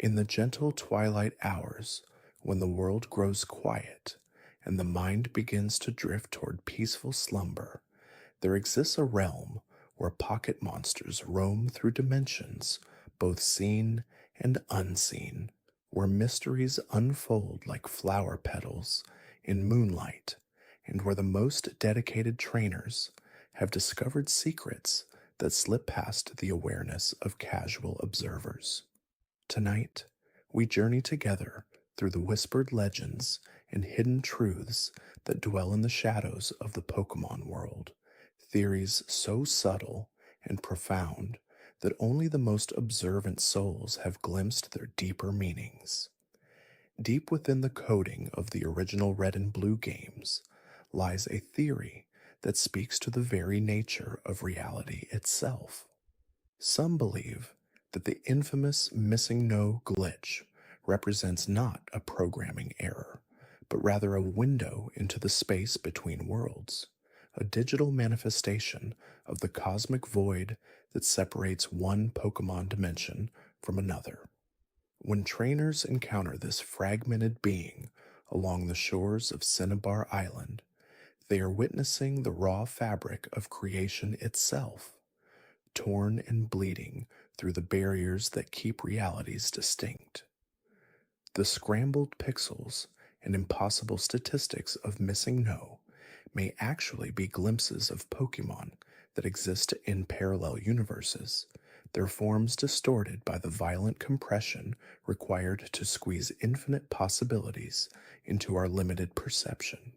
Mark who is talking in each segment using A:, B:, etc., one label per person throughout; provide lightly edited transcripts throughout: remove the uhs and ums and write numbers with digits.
A: In the gentle twilight hours, when the world grows quiet and the mind begins to drift toward peaceful slumber, there exists a realm where pocket monsters roam through dimensions, both seen and unseen, where mysteries unfold like flower petals in moonlight, and where the most dedicated trainers have discovered secrets that slip past the awareness of casual observers. Tonight, we journey together through the whispered legends and hidden truths that dwell in the shadows of the Pokemon world, theories so subtle and profound that only the most observant souls have glimpsed their deeper meanings. Deep within the coding of the original Red and Blue games lies a theory that speaks to the very nature of reality itself. Some believe that the infamous MissingNo glitch represents not a programming error, but rather a window into the space between worlds, a digital manifestation of the cosmic void that separates one Pokemon dimension from another. When trainers encounter this fragmented being along the shores of Cinnabar Island, they are witnessing the raw fabric of creation itself, torn and bleeding through the barriers that keep realities distinct. The scrambled pixels and impossible statistics of MissingNo may actually be glimpses of Pokemon that exist in parallel universes, their forms distorted by the violent compression required to squeeze infinite possibilities into our limited perception.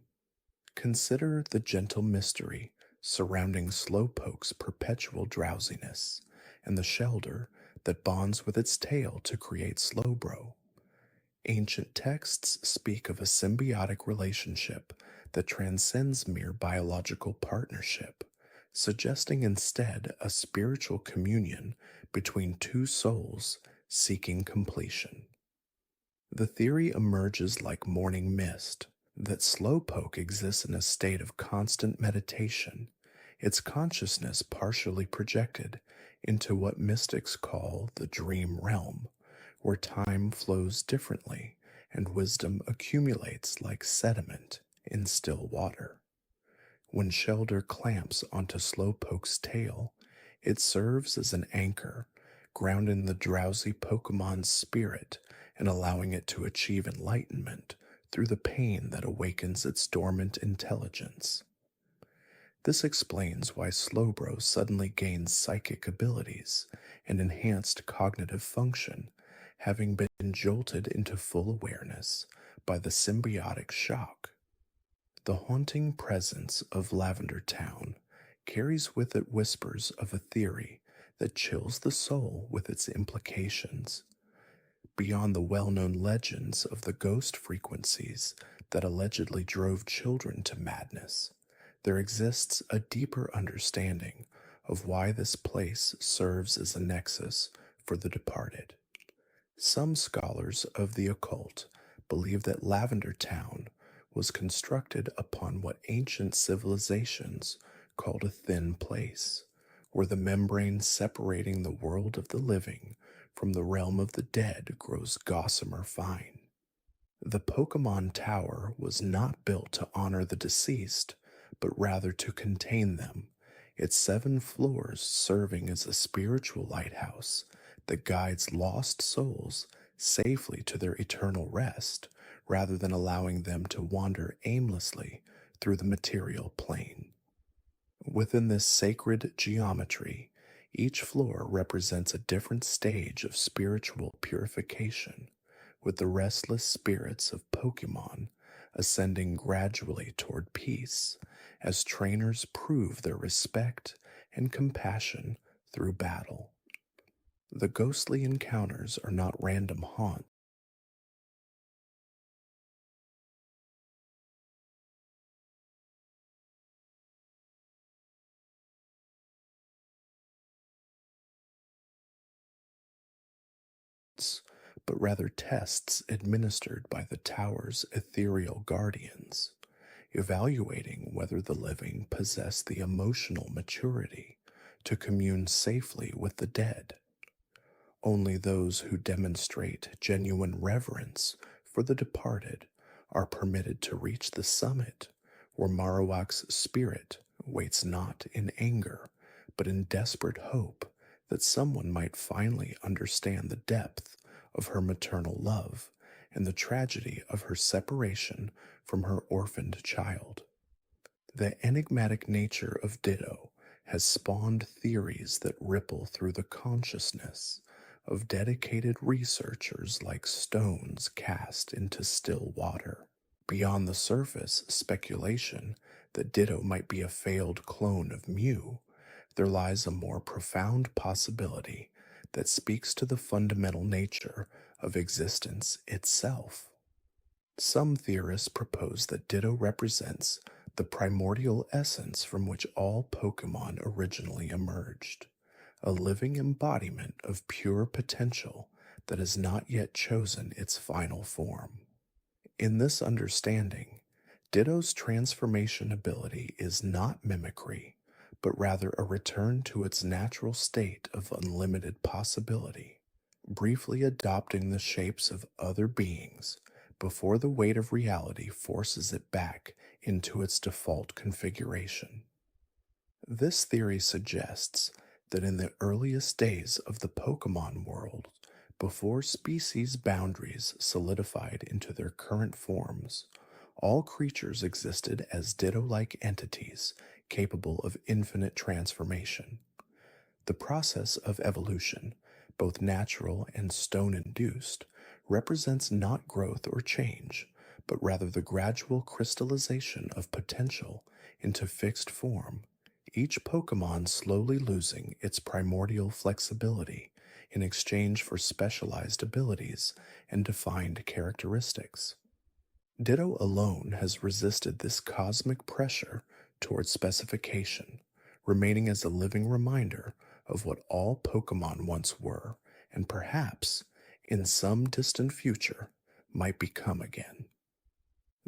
A: Consider the gentle mystery surrounding Slowpoke's perpetual drowsiness and the shelter that bonds with its tail to create Slowbro. Ancient texts speak of a symbiotic relationship that transcends mere biological partnership, suggesting instead a spiritual communion between two souls seeking completion. The theory emerges like morning mist that Slowpoke exists in a state of constant meditation, its consciousness partially projected into what mystics call the dream realm, where time flows differently and wisdom accumulates like sediment in still water. When Shelter clamps onto Slowpoke's tail, it serves as an anchor, grounding the drowsy Pokemon's spirit and allowing it to achieve enlightenment through the pain that awakens its dormant intelligence. This explains why Slowbro suddenly gains psychic abilities and enhanced cognitive function, having been jolted into full awareness by the symbiotic shock. The haunting presence of Lavender Town carries with it whispers of a theory that chills the soul with its implications. Beyond the well-known legends of the ghost frequencies that allegedly drove children to madness, there exists a deeper understanding of why this place serves as a nexus for the departed. Some scholars of the occult believe that Lavender Town was constructed upon what ancient civilizations called a thin place, where the membrane separating the world of the living from the realm of the dead grows gossamer fine. The Pokemon Tower was not built to honor the deceased, but rather to contain them, its 7 floors serving as a spiritual lighthouse that guides lost souls safely to their eternal rest, rather than allowing them to wander aimlessly through the material plane. Within this sacred geometry, each floor represents a different stage of spiritual purification, with the restless spirits of Pokemon ascending gradually toward peace as trainers prove their respect and compassion through battle. The ghostly encounters are not random haunts. But rather tests administered by the tower's ethereal guardians, evaluating whether the living possess the emotional maturity to commune safely with the dead. Only those who demonstrate genuine reverence for the departed are permitted to reach the summit, where Marowak's spirit waits not in anger, but in desperate hope that someone might finally understand the depth of her maternal love and the tragedy of her separation from her orphaned child. The enigmatic nature of Ditto has spawned theories that ripple through the consciousness of dedicated researchers like stones cast into still water. Beyond the surface speculation that Ditto might be a failed clone of Mew, there lies a more profound possibility that speaks to the fundamental nature of existence itself. Some theorists propose that Ditto represents the primordial essence from which all Pokemon originally emerged, a living embodiment of pure potential that has not yet chosen its final form. In this understanding, Ditto's transformation ability is not mimicry, but rather a return to its natural state of unlimited possibility, briefly adopting the shapes of other beings before the weight of reality forces it back into its default configuration. This theory suggests that in the earliest days of the Pokemon world, before species boundaries solidified into their current forms, all creatures existed as Ditto-like entities capable of infinite transformation. The process of evolution, both natural and stone-induced, represents not growth or change, but rather the gradual crystallization of potential into fixed form, each Pokemon slowly losing its primordial flexibility in exchange for specialized abilities and defined characteristics. Ditto alone has resisted this cosmic pressure toward specification, remaining as a living reminder of what all Pokemon once were, and perhaps, in some distant future, might become again.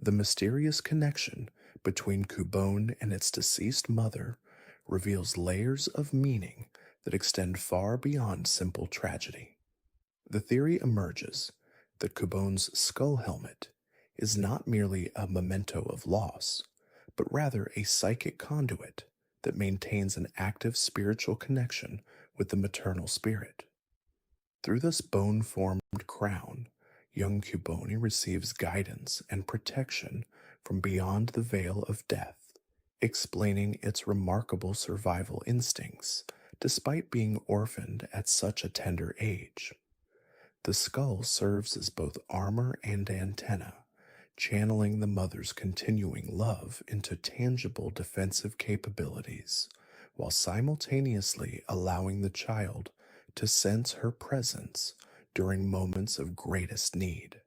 A: The mysterious connection between Cubone and its deceased mother reveals layers of meaning that extend far beyond simple tragedy. The theory emerges that Cubone's skull helmet is not merely a memento of loss, but rather a psychic conduit that maintains an active spiritual connection with the maternal spirit. Through this bone-formed crown, young Cubone receives guidance and protection from beyond the veil of death, explaining its remarkable survival instincts despite being orphaned at such a tender age. The skull serves as both armor and antenna, channeling the mother's continuing love into tangible defensive capabilities, while simultaneously allowing the child to sense her presence during moments of greatest need.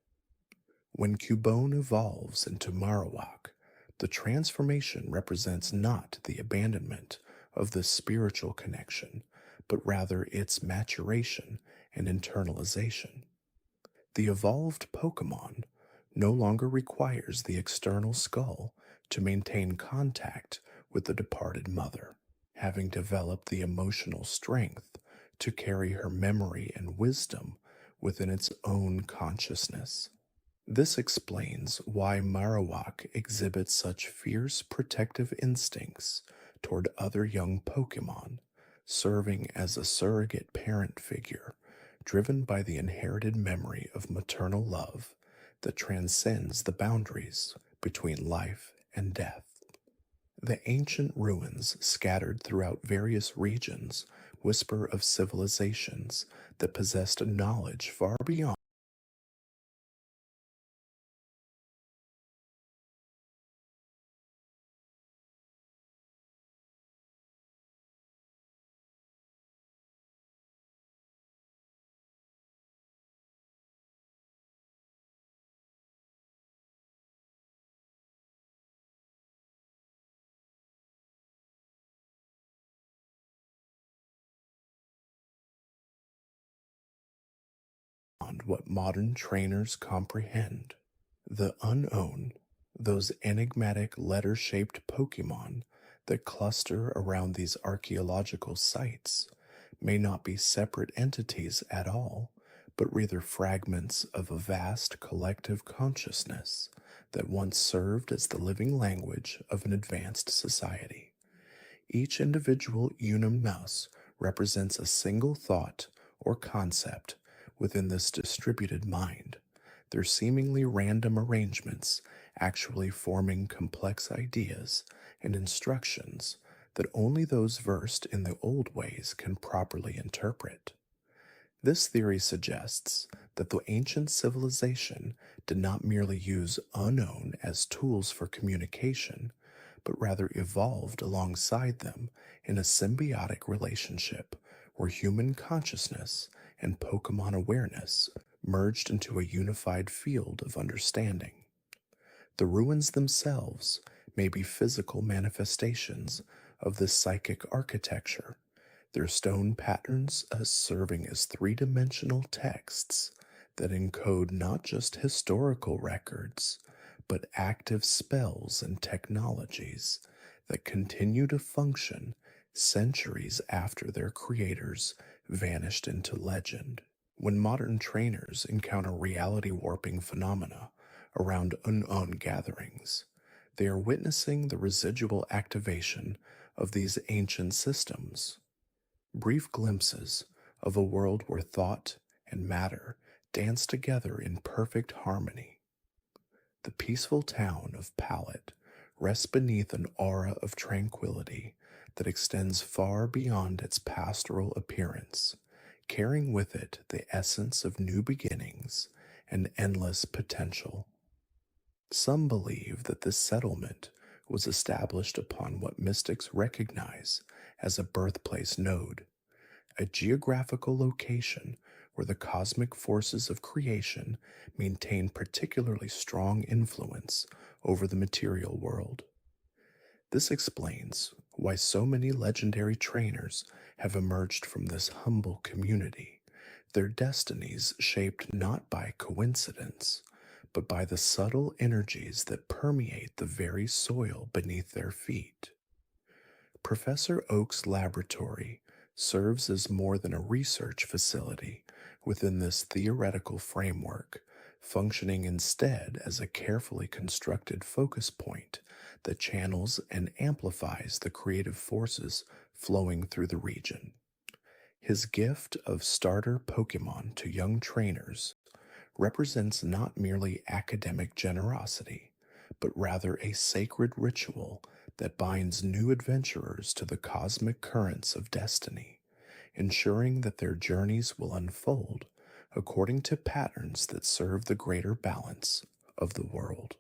A: When Cubone evolves into Marowak, the transformation represents not the abandonment of the spiritual connection, but rather its maturation and internalization. The evolved Pokemon no longer requires the external skull to maintain contact with the departed mother, having developed the emotional strength to carry her memory and wisdom within its own consciousness. This explains why Marowak exhibits such fierce protective instincts toward other young Pokemon, serving as a surrogate parent figure driven by the inherited memory of maternal love that transcends the boundaries between life and death. The ancient ruins scattered throughout various regions whisper of civilizations that possessed a knowledge far beyond what modern trainers comprehend. The Unown, those enigmatic letter-shaped Pokemon that cluster around these archaeological sites, may not be separate entities at all, but rather fragments of a vast collective consciousness that once served as the living language of an advanced society. Each individual Unum mouse represents a single thought or concept within this distributed mind, their seemingly random arrangements actually forming complex ideas and instructions that only those versed in the old ways can properly interpret. This theory suggests that the ancient civilization did not merely use Unown as tools for communication, but rather evolved alongside them in a symbiotic relationship where human consciousness and Pokemon awareness merged into a unified field of understanding. The ruins themselves may be physical manifestations of this psychic architecture, their stone patterns as serving as three-dimensional texts that encode not just historical records, but active spells and technologies that continue to function centuries after their creators vanished into legend. When modern trainers encounter reality warping phenomena around unknown gatherings, they are witnessing the residual activation of these ancient systems. Brief glimpses of a world where thought and matter dance together in perfect harmony. The peaceful town of Pallet rests beneath an aura of tranquility that extends far beyond its pastoral appearance, carrying with it the essence of new beginnings and endless potential. Some believe that this settlement was established upon what mystics recognize as a birthplace node, a geographical location where the cosmic forces of creation maintain particularly strong influence over the material world. This explains why so many legendary trainers have emerged from this humble community, their destinies shaped not by coincidence, but by the subtle energies that permeate the very soil beneath their feet. Professor Oak's laboratory serves as more than a research facility within this theoretical framework, functioning instead as a carefully constructed focus point that channels and amplifies the creative forces flowing through the region. His gift of starter Pokemon to young trainers represents not merely academic generosity, but rather a sacred ritual that binds new adventurers to the cosmic currents of destiny, ensuring that their journeys will unfold according to patterns that serve the greater balance of the world.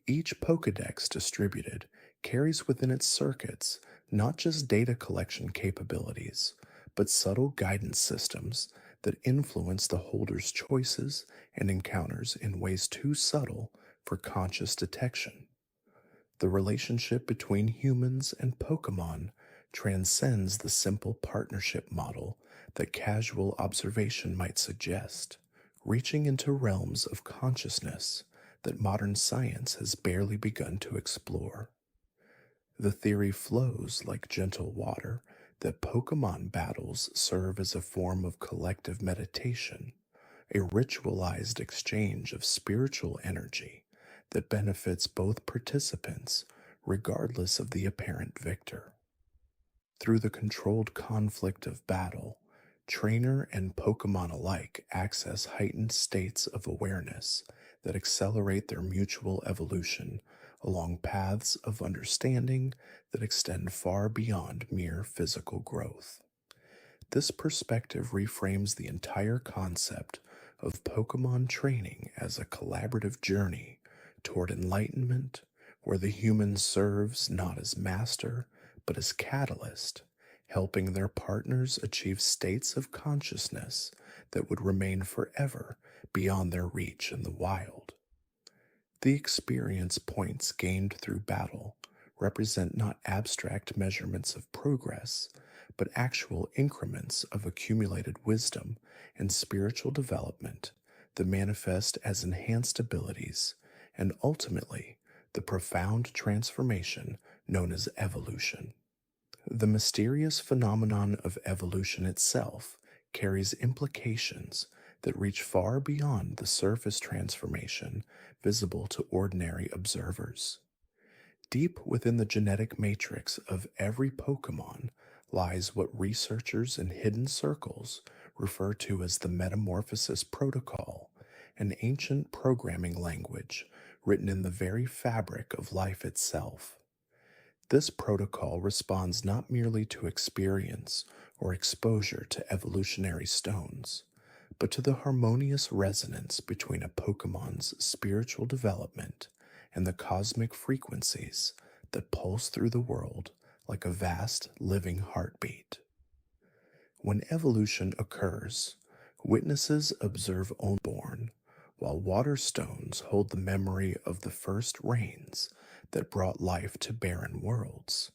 A: Each Pokédex distributed carries within its circuits not just data collection capabilities, but subtle guidance systems that influence the holder's choices and encounters in ways too subtle for conscious detection. The relationship between humans and Pokemon transcends the simple partnership model that casual observation might suggest, reaching into realms of consciousness that modern science has barely begun to explore. The theory flows like gentle water that Pokemon battles serve as a form of collective meditation, a ritualized exchange of spiritual energy that benefits both participants regardless of the apparent victor. Through the controlled conflict of battle, trainer and Pokemon alike access heightened states of awareness that accelerate their mutual evolution along paths of understanding that extend far beyond mere physical growth. This perspective reframes the entire concept of Pokemon training as a collaborative journey toward enlightenment, where the human serves not as master, but as catalyst, helping their partners achieve states of consciousness that would remain forever beyond their reach in the wild. The experience points gained through battle represent not abstract measurements of progress, but actual increments of accumulated wisdom and spiritual development that manifest as enhanced abilities and ultimately the profound transformation known as evolution. The mysterious phenomenon of evolution itself carries implications that reach far beyond the surface transformation visible to ordinary observers. Deep within the genetic matrix of every Pokemon lies what researchers in hidden circles refer to as the metamorphosis protocol, an ancient programming language written in the very fabric of life itself. This protocol responds not merely to experience or exposure to evolutionary stones, but to the harmonious resonance between a Pokemon's spiritual development and the cosmic frequencies that pulse through the world like a vast living heartbeat. When evolution occurs, witnesses observe unborn, while water stones hold the memory of the first rains that brought life to barren worlds.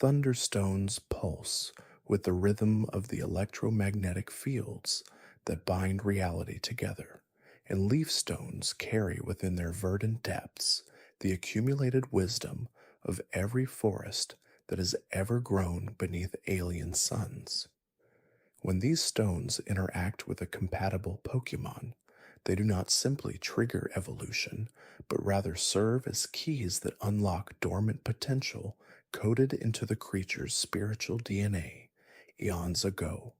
A: Thunderstones pulse with the rhythm of the electromagnetic fields that bind reality together, and leaf stones carry within their verdant depths the accumulated wisdom of every forest that has ever grown beneath alien suns. When these stones interact with a compatible Pokemon, they do not simply trigger evolution, but rather serve as keys that unlock dormant potential coded into the creature's spiritual DNA eons ago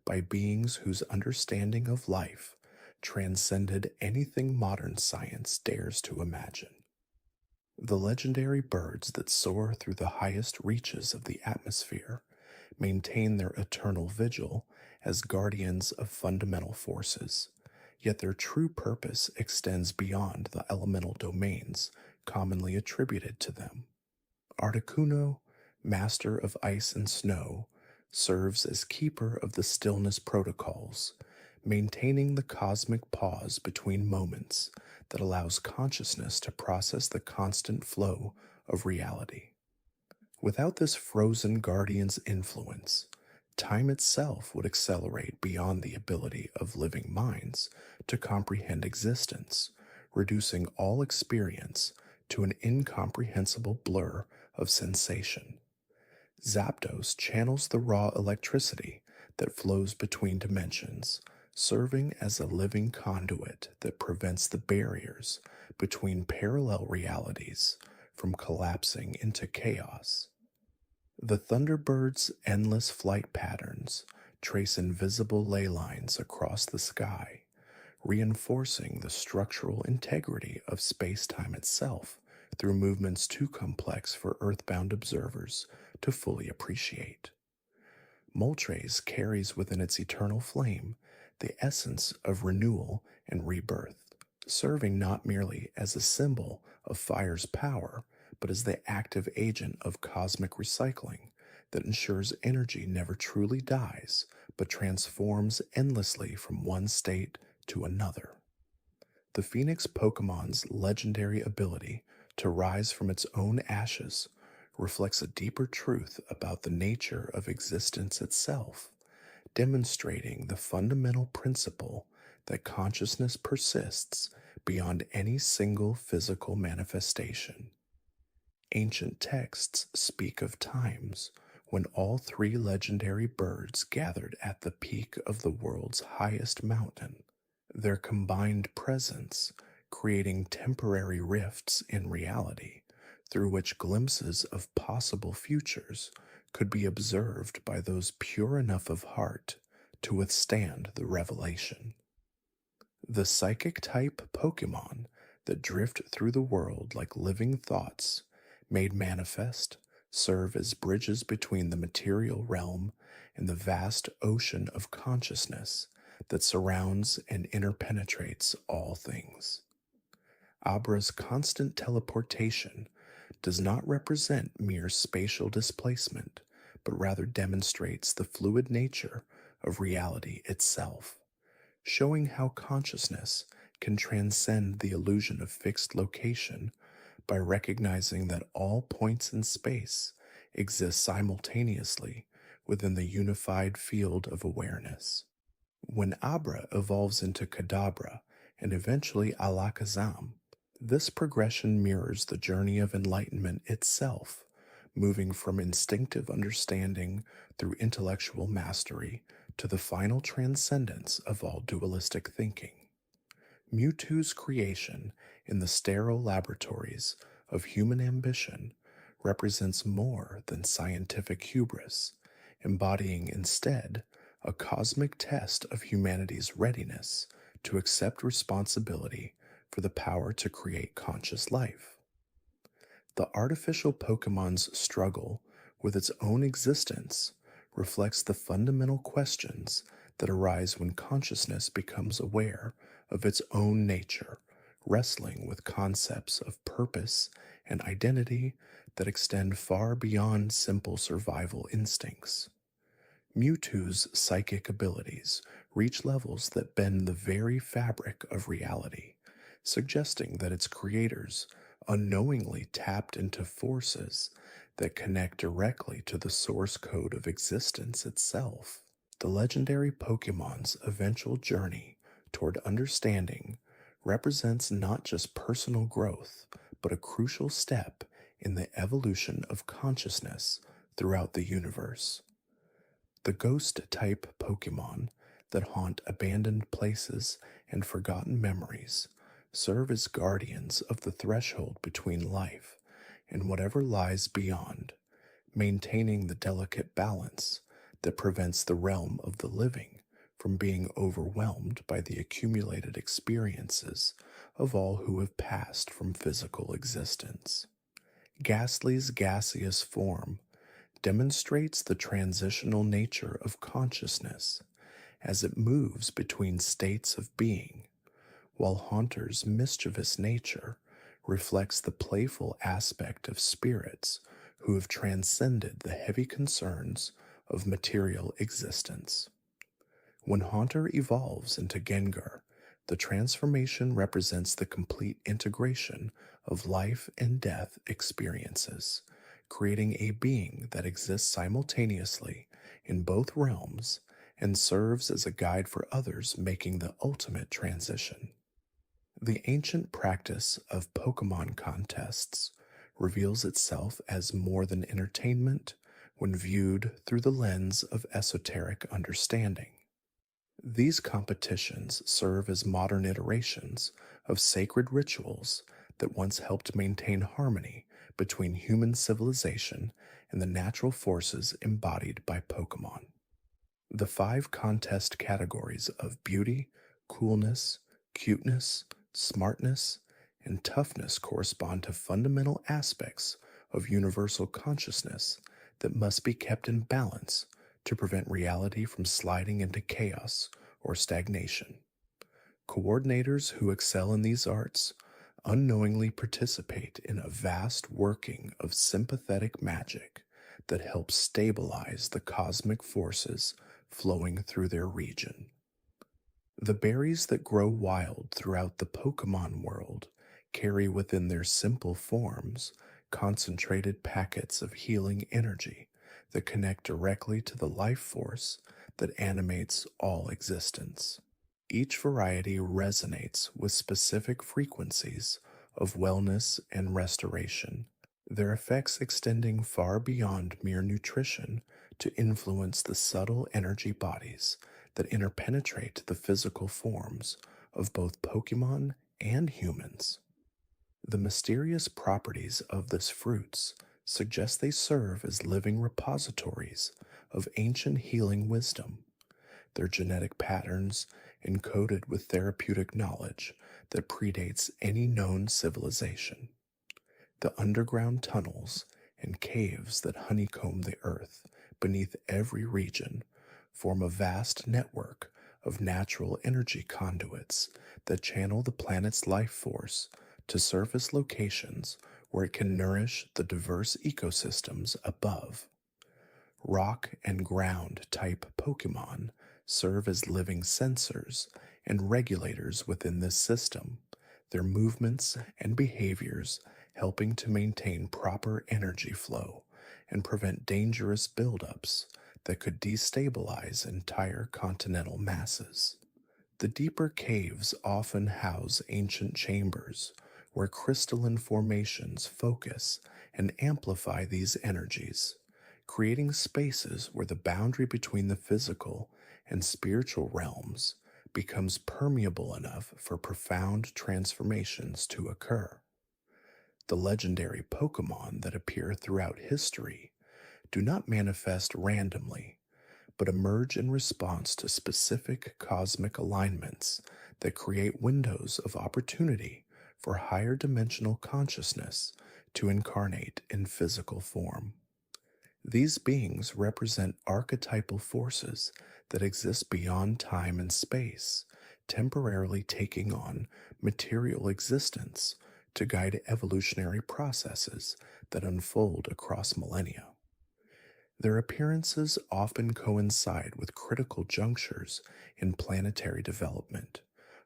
A: by beings whose understanding of life transcended anything modern science dares to imagine. The legendary birds that soar through the highest reaches of the atmosphere maintain their eternal vigil as guardians of fundamental forces, yet their true purpose extends beyond the elemental domains commonly attributed to them. Articuno, master of ice and snow, serves as keeper of the stillness protocols, maintaining the cosmic pause between moments that allows consciousness to process the constant flow of reality. Without this frozen guardian's influence, time itself would accelerate beyond the ability of living minds to comprehend existence, reducing all experience to an incomprehensible blur of sensation. Zapdos channels the raw electricity that flows between dimensions, serving as a living conduit that prevents the barriers between parallel realities from collapsing into chaos. The Thunderbird's endless flight patterns trace invisible ley lines across the sky, reinforcing the structural integrity of space-time itself through movements too complex for earthbound observers to fully appreciate. Moltres carries within its eternal flame the essence of renewal and rebirth, serving not merely as a symbol of fire's power, but as the active agent of cosmic recycling that ensures energy never truly dies, but transforms endlessly from one state to another. The Phoenix Pokemon's legendary ability to rise from its own ashes reflects a deeper truth about the nature of existence itself, demonstrating the fundamental principle that consciousness persists beyond any single physical manifestation. Ancient texts speak of times when all three legendary birds gathered at the peak of the world's highest mountain, their combined presence creating temporary rifts in reality through which glimpses of possible futures could be observed by those pure enough of heart to withstand the revelation. The psychic type Pokemon that drift through the world like living thoughts, made manifest, serve as bridges between the material realm and the vast ocean of consciousness that surrounds and interpenetrates all things. Abra's constant teleportation does not represent mere spatial displacement, but rather demonstrates the fluid nature of reality itself, showing how consciousness can transcend the illusion of fixed location by recognizing that all points in space exist simultaneously within the unified field of awareness. When Abra evolves into Kadabra and eventually Alakazam, this progression mirrors the journey of enlightenment itself, moving from instinctive understanding through intellectual mastery to the final transcendence of all dualistic thinking. Mewtwo's creation in the sterile laboratories of human ambition represents more than scientific hubris, embodying instead a cosmic test of humanity's readiness to accept responsibility for the power to create conscious life. The artificial Pokemon's struggle with its own existence reflects the fundamental questions that arise when consciousness becomes aware of its own nature, wrestling with concepts of purpose and identity that extend far beyond simple survival instincts. Mewtwo's psychic abilities reach levels that bend the very fabric of reality, suggesting that its creators unknowingly tapped into forces that connect directly to the source code of existence itself. The legendary Pokemon's eventual journey toward understanding represents not just personal growth, but a crucial step in the evolution of consciousness throughout the universe. The ghost-type Pokemon that haunt abandoned places and forgotten memories serve as guardians of the threshold between life and whatever lies beyond, maintaining the delicate balance that prevents the realm of the living from being overwhelmed by the accumulated experiences of all who have passed from physical existence. Ghastly's gaseous form demonstrates the transitional nature of consciousness as it moves between states of being, while Haunter's mischievous nature reflects the playful aspect of spirits who have transcended the heavy concerns of material existence. When Haunter evolves into Gengar, the transformation represents the complete integration of life and death experiences, creating a being that exists simultaneously in both realms and serves as a guide for others making the ultimate transition. The ancient practice of Pokemon contests reveals itself as more than entertainment when viewed through the lens of esoteric understanding. These competitions serve as modern iterations of sacred rituals that once helped maintain harmony between human civilization and the natural forces embodied by Pokemon. The 5 contest categories of beauty, coolness, cuteness, smartness, and toughness correspond to fundamental aspects of universal consciousness that must be kept in balance to prevent reality from sliding into chaos or stagnation. Coordinators who excel in these arts unknowingly participate in a vast working of sympathetic magic that helps stabilize the cosmic forces flowing through their region. The berries that grow wild throughout the Pokemon world carry within their simple forms concentrated packets of healing energy that connect directly to the life force that animates all existence. Each variety resonates with specific frequencies of wellness and restoration, their effects extending far beyond mere nutrition to influence the subtle energy bodies that interpenetrate the physical forms of both Pokemon and humans. The mysterious properties of these fruits suggest they serve as living repositories of ancient healing wisdom, their genetic patterns encoded with therapeutic knowledge that predates any known civilization. The underground tunnels and caves that honeycomb the earth beneath every region form a vast network of natural energy conduits that channel the planet's life force to surface locations where it can nourish the diverse ecosystems above. Rock and ground type Pokemon serve as living sensors and regulators within this system, their movements and behaviors helping to maintain proper energy flow and prevent dangerous buildups that could destabilize entire continental masses. The deeper caves often house ancient chambers where crystalline formations focus and amplify these energies, creating spaces where the boundary between the physical and spiritual realms becomes permeable enough for profound transformations to occur. The legendary Pokémon that appear throughout history do not manifest randomly, but emerge in response to specific cosmic alignments that create windows of opportunity for higher dimensional consciousness to incarnate in physical form. These beings represent archetypal forces that exist beyond time and space, temporarily taking on material existence to guide evolutionary processes that unfold across millennia. Their appearances often coincide with critical junctures in planetary development,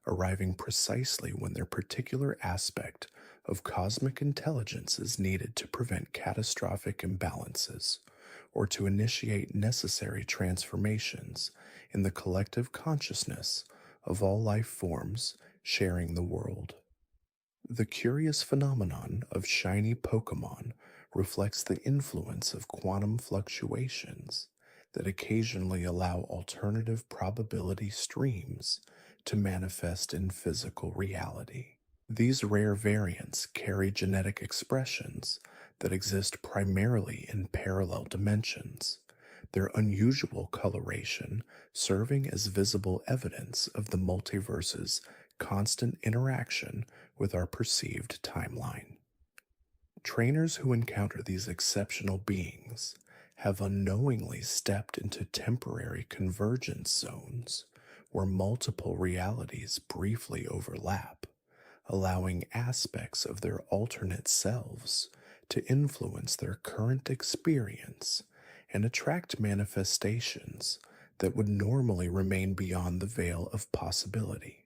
A: arriving precisely when their particular aspect of cosmic intelligence is needed to prevent catastrophic imbalances or to initiate necessary transformations in the collective consciousness of all life forms sharing the world. The curious phenomenon of shiny Pokémon reflects the influence of quantum fluctuations that occasionally allow alternative probability streams to manifest in physical reality. These rare variants carry genetic expressions that exist primarily in parallel dimensions, their unusual coloration serving as visible evidence of the multiverse's constant interaction with our perceived timeline. Trainers who encounter these exceptional beings have unknowingly stepped into temporary convergence zones where multiple realities briefly overlap, allowing aspects of their alternate selves to influence their current experience and attract manifestations that would normally remain beyond the veil of possibility.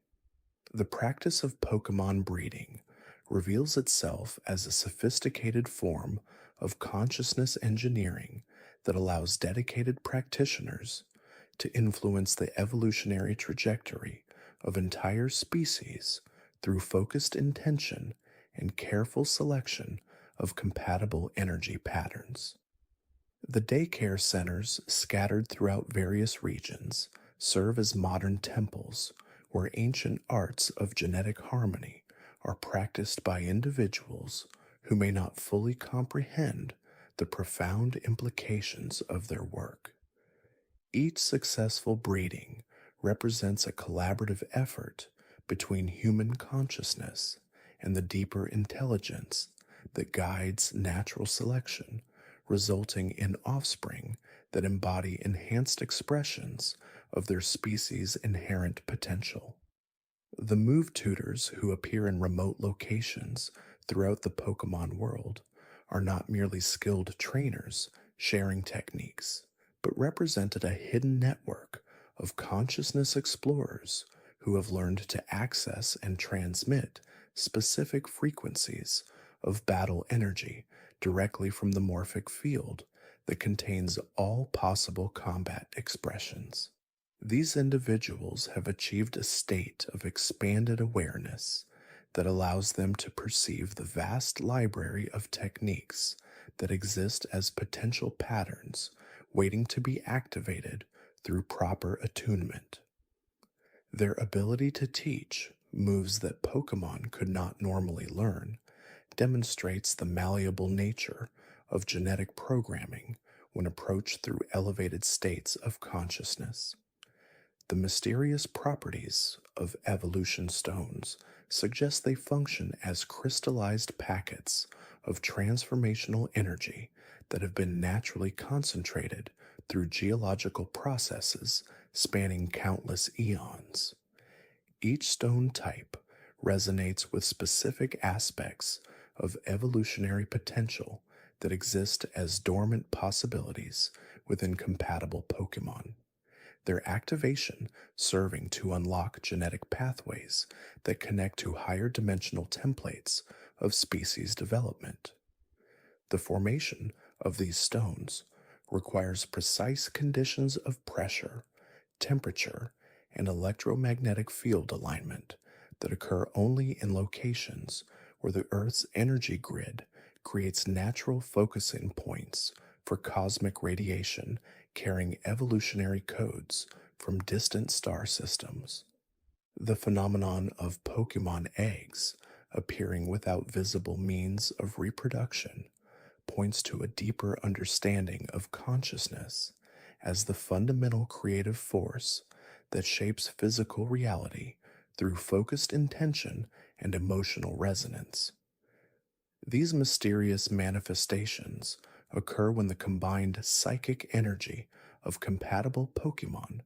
A: The practice of Pokemon breeding reveals itself as a sophisticated form of consciousness engineering that allows dedicated practitioners to influence the evolutionary trajectory of entire species through focused intention and careful selection of compatible energy patterns. The daycare centers scattered throughout various regions serve as modern temples where ancient arts of genetic harmony are practiced by individuals who may not fully comprehend the profound implications of their work. Each successful breeding represents a collaborative effort between human consciousness and the deeper intelligence that guides natural selection, resulting in offspring that embody enhanced expressions of their species' inherent potential. The move tutors who appear in remote locations throughout the Pokemon world are not merely skilled trainers sharing techniques, but represented a hidden network of consciousness explorers who have learned to access and transmit specific frequencies of battle energy directly from the morphic field that contains all possible combat expressions. These individuals have achieved a state of expanded awareness that allows them to perceive the vast library of techniques that exist as potential patterns waiting to be activated through proper attunement. Their ability to teach moves that Pokemon could not normally learn demonstrates the malleable nature of genetic programming when approached through elevated states of consciousness. The mysterious properties of evolution stones suggest they function as crystallized packets of transformational energy that have been naturally concentrated through geological processes spanning countless eons. Each stone type resonates with specific aspects of evolutionary potential that exist as dormant possibilities within compatible Pokemon, their activation serving to unlock genetic pathways that connect to higher dimensional templates of species development. The formation of these stones requires precise conditions of pressure, temperature, and electromagnetic field alignment that occur only in locations where the Earth's energy grid creates natural focusing points for cosmic radiation carrying evolutionary codes from distant star systems. The phenomenon of Pokemon eggs appearing without visible means of reproduction points to a deeper understanding of consciousness as the fundamental creative force that shapes physical reality through focused intention and emotional resonance. These mysterious manifestations occur when the combined psychic energy of compatible Pokemon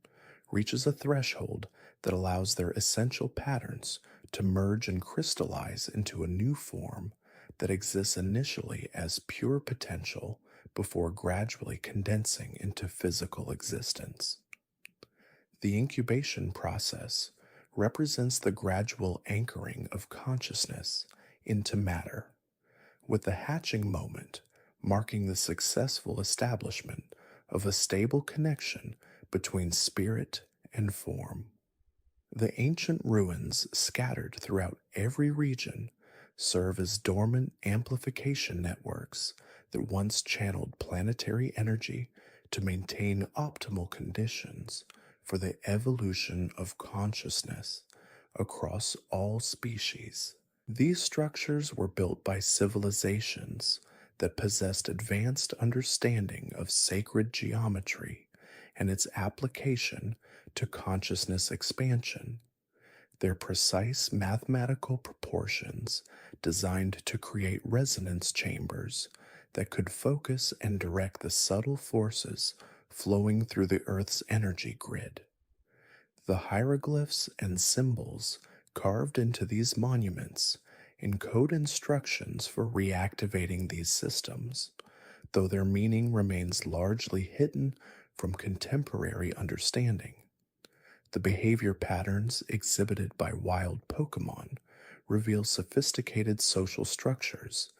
A: reaches a threshold that allows their essential patterns to merge and crystallize into a new form that exists initially as pure potential before gradually condensing into physical existence. The incubation process represents the gradual anchoring of consciousness into matter, with the hatching moment marking the successful establishment of a stable connection between spirit and form. The ancient ruins scattered throughout every region serve as dormant amplification networks that once channeled planetary energy to maintain optimal conditions for the evolution of consciousness across all species. These structures were built by civilizations that possessed advanced understanding of sacred geometry and its application to consciousness expansion. Their precise mathematical proportions designed to create resonance chambers that could focus and direct the subtle forces flowing through the Earth's energy grid. The hieroglyphs and symbols carved into these monuments encode instructions for reactivating these systems, though their meaning remains largely hidden from contemporary understanding. The behavior patterns exhibited by wild Pokemon reveal sophisticated social structures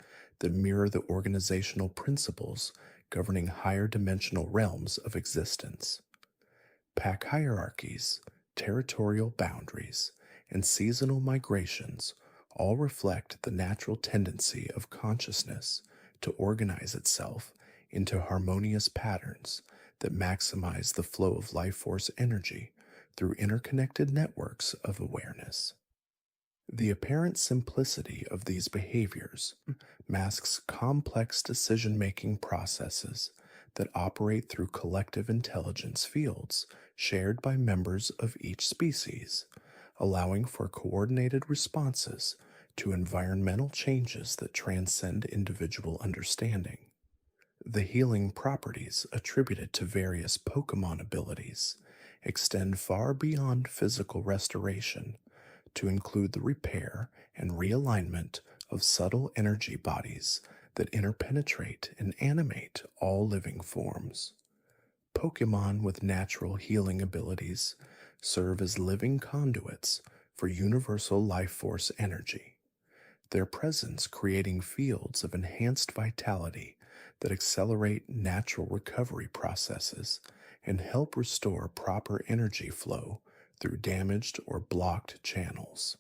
A: that mirror the organizational principles governing higher dimensional realms of existence. Pack hierarchies, territorial boundaries, and seasonal migrations all reflect the natural tendency of consciousness to organize itself into harmonious patterns that maximize the flow of life force energy through interconnected networks of awareness. The apparent simplicity of these behaviors masks complex decision-making processes that operate through collective intelligence fields shared by members of each species, allowing for coordinated responses to environmental changes that transcend individual understanding. The healing properties attributed to various Pokemon abilities extend far beyond physical restoration to include the repair and realignment of subtle energy bodies that interpenetrate and animate all living forms. Pokemon with natural healing abilities serve as living conduits for universal life force energy, their presence creating fields of enhanced vitality that accelerate natural recovery processes and help restore proper energy flow through damaged or blocked channels.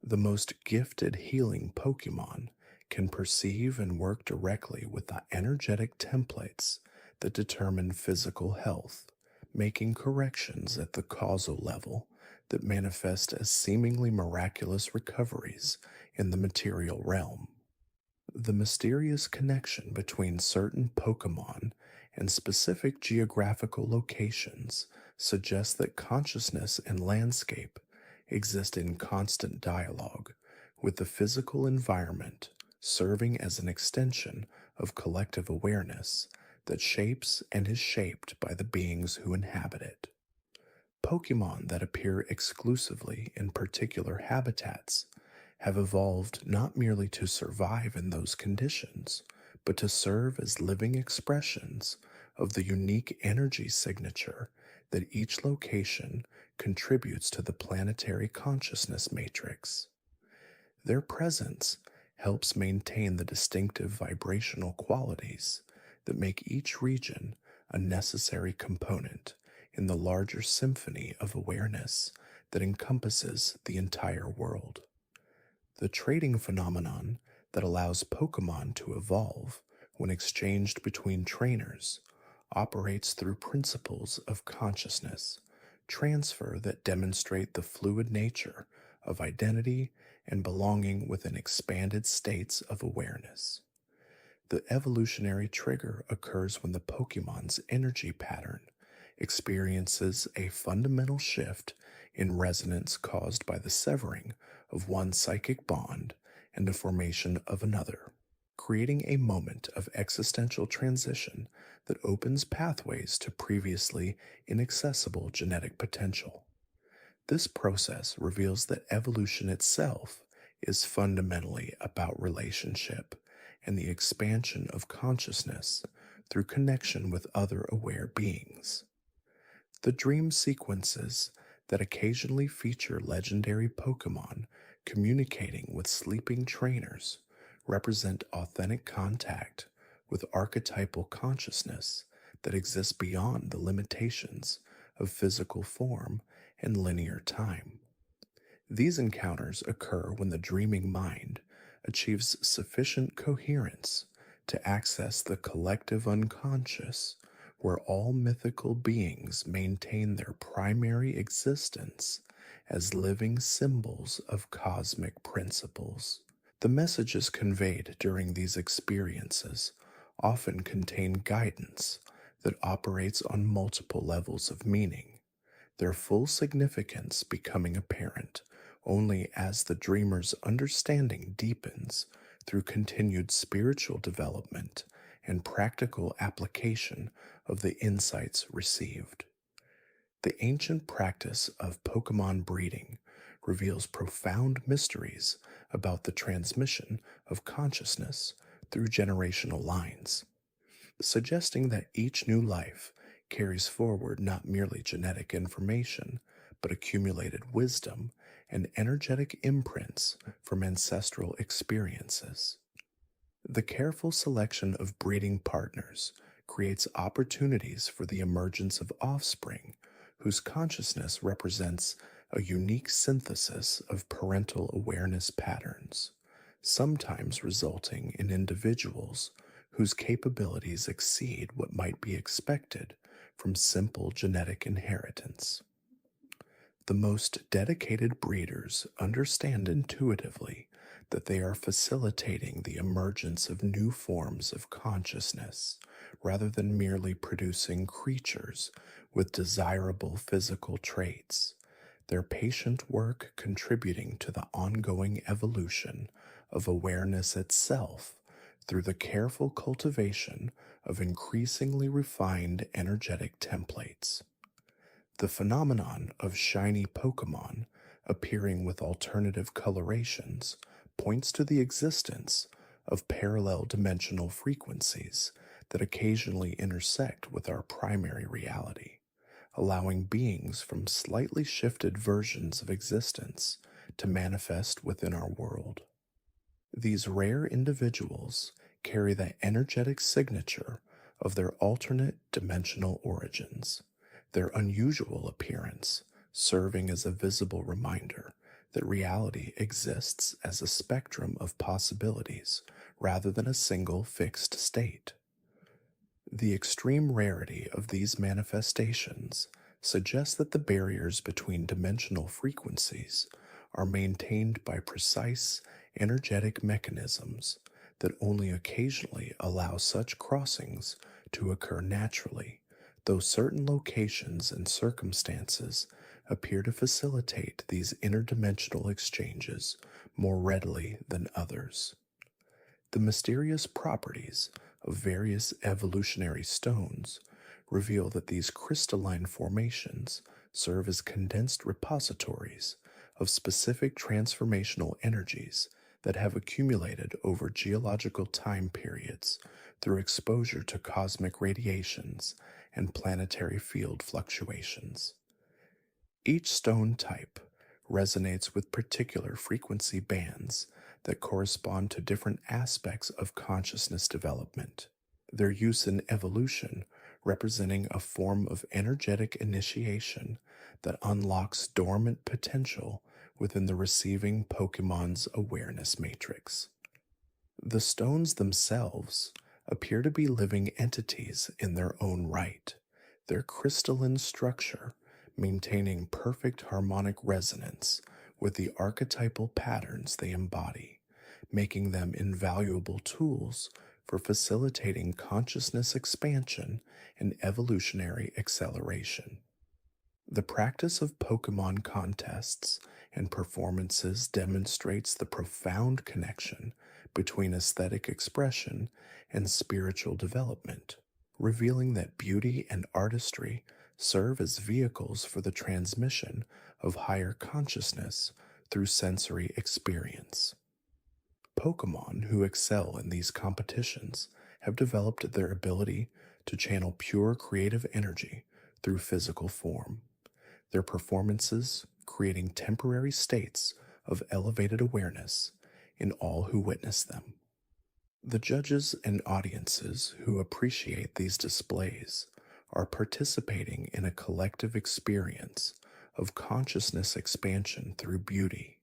A: The most gifted healing Pokemon can perceive and work directly with the energetic templates that determine physical health, making corrections at the causal level that manifest as seemingly miraculous recoveries in the material realm. The mysterious connection between certain Pokemon and specific geographical locations suggests that consciousness and landscape exist in constant dialogue, with the physical environment serving as an extension of collective awareness that shapes and is shaped by the beings who inhabit it. Pokemon that appear exclusively in particular habitats have evolved not merely to survive in those conditions, but to serve as living expressions of the unique energy signature that each location contributes to the planetary consciousness matrix. Their presence helps maintain the distinctive vibrational qualities that make each region a necessary component in the larger symphony of awareness that encompasses the entire world. The trading phenomenon that allows Pokemon to evolve when exchanged between trainers operates through principles of consciousness transfer that demonstrate the fluid nature of identity and belonging within expanded states of awareness. The evolutionary trigger occurs when the Pokemon's energy pattern experiences a fundamental shift in resonance caused by the severing of one psychic bond and the formation of another, creating a moment of existential transition that opens pathways to previously inaccessible genetic potential. This process reveals that evolution itself is fundamentally about relationship and the expansion of consciousness through connection with other aware beings. The dream sequences that occasionally feature legendary Pokemon communicating with sleeping trainers represent authentic contact with archetypal consciousness that exists beyond the limitations of physical form and linear time. These encounters occur when the dreaming mind achieves sufficient coherence to access the collective unconscious, where all mythical beings maintain their primary existence as living symbols of cosmic principles. The messages conveyed during these experiences often contain guidance that operates on multiple levels of meaning, their full significance becoming apparent only as the dreamer's understanding deepens through continued spiritual development and practical application of the insights received. The ancient practice of Pokemon breeding reveals profound mysteries about the transmission of consciousness through generational lines, suggesting that each new life carries forward not merely genetic information, but accumulated wisdom and energetic imprints from ancestral experiences. The careful selection of breeding partners creates opportunities for the emergence of offspring whose consciousness represents a unique synthesis of parental awareness patterns, sometimes resulting in individuals whose capabilities exceed what might be expected from simple genetic inheritance. The most dedicated breeders understand intuitively that they are facilitating the emergence of new forms of consciousness rather than merely producing creatures with desirable physical traits, their patient work contributing to the ongoing evolution of awareness itself through the careful cultivation of increasingly refined energetic templates. The phenomenon of shiny Pokemon appearing with alternative colorations points to the existence of parallel dimensional frequencies that occasionally intersect with our primary reality, allowing beings from slightly shifted versions of existence to manifest within our world. These rare individuals carry the energetic signature of their alternate dimensional origins, their unusual appearance serving as a visible reminder that reality exists as a spectrum of possibilities rather than a single fixed state. The extreme rarity of these manifestations suggests that the barriers between dimensional frequencies are maintained by precise energetic mechanisms that only occasionally allow such crossings to occur naturally, though certain locations and circumstances appear to facilitate these interdimensional exchanges more readily than others. The mysterious properties of various evolutionary stones reveal that these crystalline formations serve as condensed repositories of specific transformational energies that have accumulated over geological time periods through exposure to cosmic radiations and planetary field fluctuations. Each stone type resonates with particular frequency bands that correspond to different aspects of consciousness development, their use in evolution representing a form of energetic initiation that unlocks dormant potential within the receiving Pokemon's awareness matrix. The stones themselves appear to be living entities in their own right, their crystalline structure maintaining perfect harmonic resonance with the archetypal patterns they embody, making them invaluable tools for facilitating consciousness expansion and evolutionary acceleration. The practice of Pokemon contests and performances demonstrates the profound connection between aesthetic expression and spiritual development, revealing that beauty and artistry serve as vehicles for the transmission of higher consciousness through sensory experience. Pokemon who excel in these competitions have developed their ability to channel pure creative energy through physical form, their performances creating temporary states of elevated awareness in all who witness them. The judges and audiences who appreciate these displays are participating in a collective experience of consciousness expansion through beauty,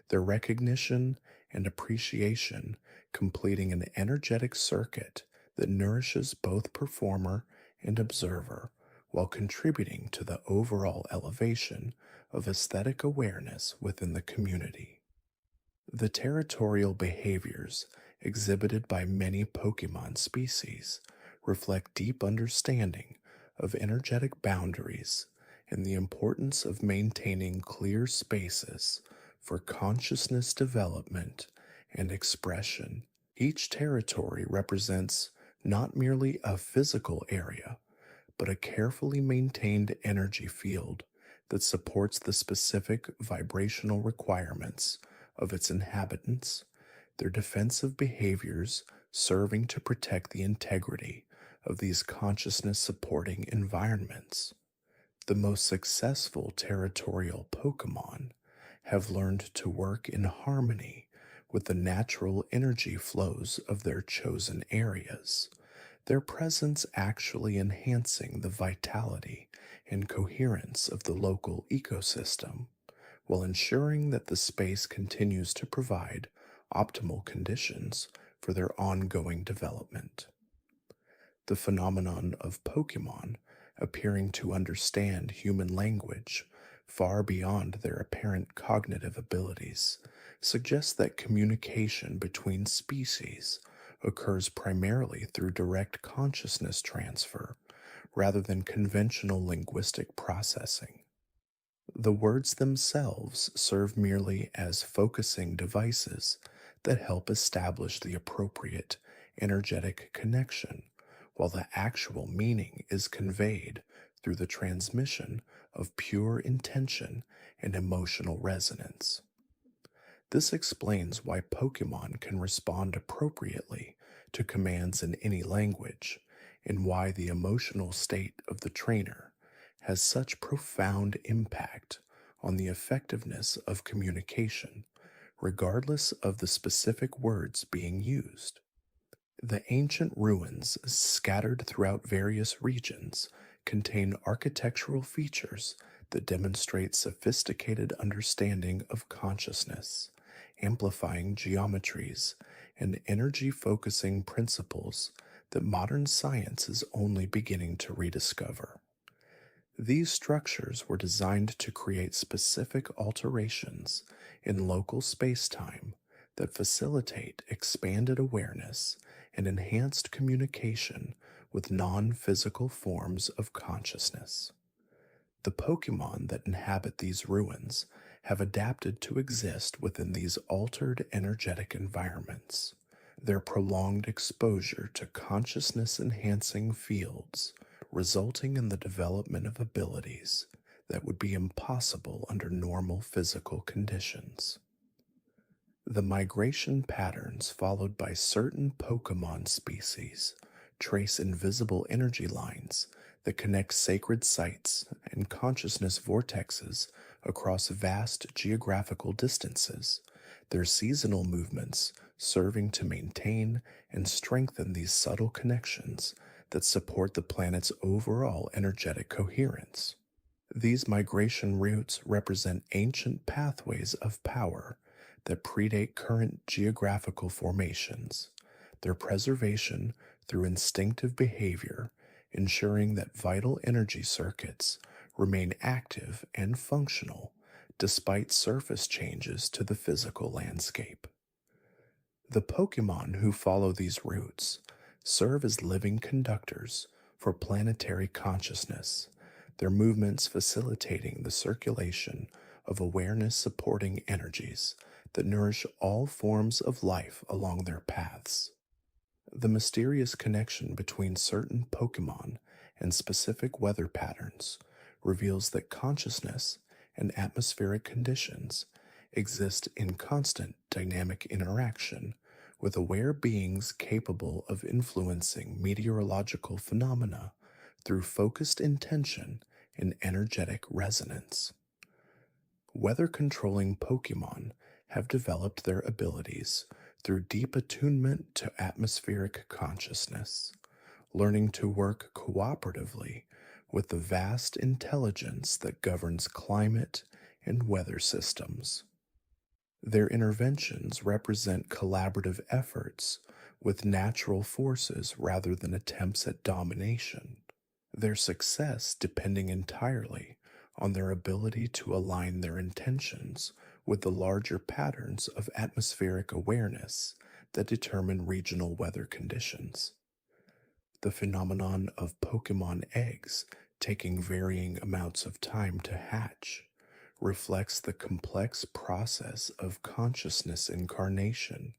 A: their recognition and appreciation completing an energetic circuit that nourishes both performer and observer while contributing to the overall elevation of aesthetic awareness within the community. The territorial behaviors exhibited by many Pokemon species reflect deep understanding of energetic boundaries and the importance of maintaining clear spaces for consciousness development and expression. Each territory represents not merely a physical area, but a carefully maintained energy field that supports the specific vibrational requirements of its inhabitants, their defensive behaviors serving to protect the integrity of these consciousness supporting environments. The most successful territorial Pokemon have learned to work in harmony with the natural energy flows of their chosen areas, their presence actually enhancing the vitality and coherence of the local ecosystem, while ensuring that the space continues to provide optimal conditions for their ongoing development. The phenomenon of Pokemon appearing to understand human language far beyond their apparent cognitive abilities suggests that communication between species occurs primarily through direct consciousness transfer rather than conventional linguistic processing. The words themselves serve merely as focusing devices that help establish the appropriate energetic connection, while the actual meaning is conveyed through the transmission of pure intention and emotional resonance. This explains why Pokemon can respond appropriately to commands in any language, and why the emotional state of the trainer has such profound impact on the effectiveness of communication, regardless of the specific words being used. The ancient ruins scattered throughout various regions contain architectural features that demonstrate sophisticated understanding of consciousness, amplifying geometries, and energy-focusing principles that modern science is only beginning to rediscover. These structures were designed to create specific alterations in local space-time that facilitate expanded awareness and enhanced communication with non-physical forms of consciousness. The Pokemon that inhabit these ruins have adapted to exist within these altered energetic environments. Their prolonged exposure to consciousness-enhancing fields resulting in the development of abilities that would be impossible under normal physical conditions. The migration patterns followed by certain Pokemon species trace invisible energy lines that connect sacred sites and consciousness vortexes across vast geographical distances, their seasonal movements serving to maintain and strengthen these subtle connections that support the planet's overall energetic coherence. These migration routes represent ancient pathways of power that predate current geographical formations. Their preservation through instinctive behavior, ensuring that vital energy circuits remain active and functional despite surface changes to the physical landscape. The Pokemon who follow these routes serve as living conductors for planetary consciousness, their movements facilitating the circulation of awareness supporting energies that nourish all forms of life along their paths. The mysterious connection between certain Pokemon and specific weather patterns reveals that consciousness and atmospheric conditions exist in constant dynamic interaction with aware beings capable of influencing meteorological phenomena through focused intention and energetic resonance. Weather controlling Pokemon have developed their abilities through deep attunement to atmospheric consciousness, learning to work cooperatively with the vast intelligence that governs climate and weather systems. Their interventions represent collaborative efforts with natural forces rather than attempts at domination, their success depending entirely on their ability to align their intentions with the larger patterns of atmospheric awareness that determine regional weather conditions. The phenomenon of Pokemon eggs taking varying amounts of time to hatch reflects the complex process of consciousness incarnation,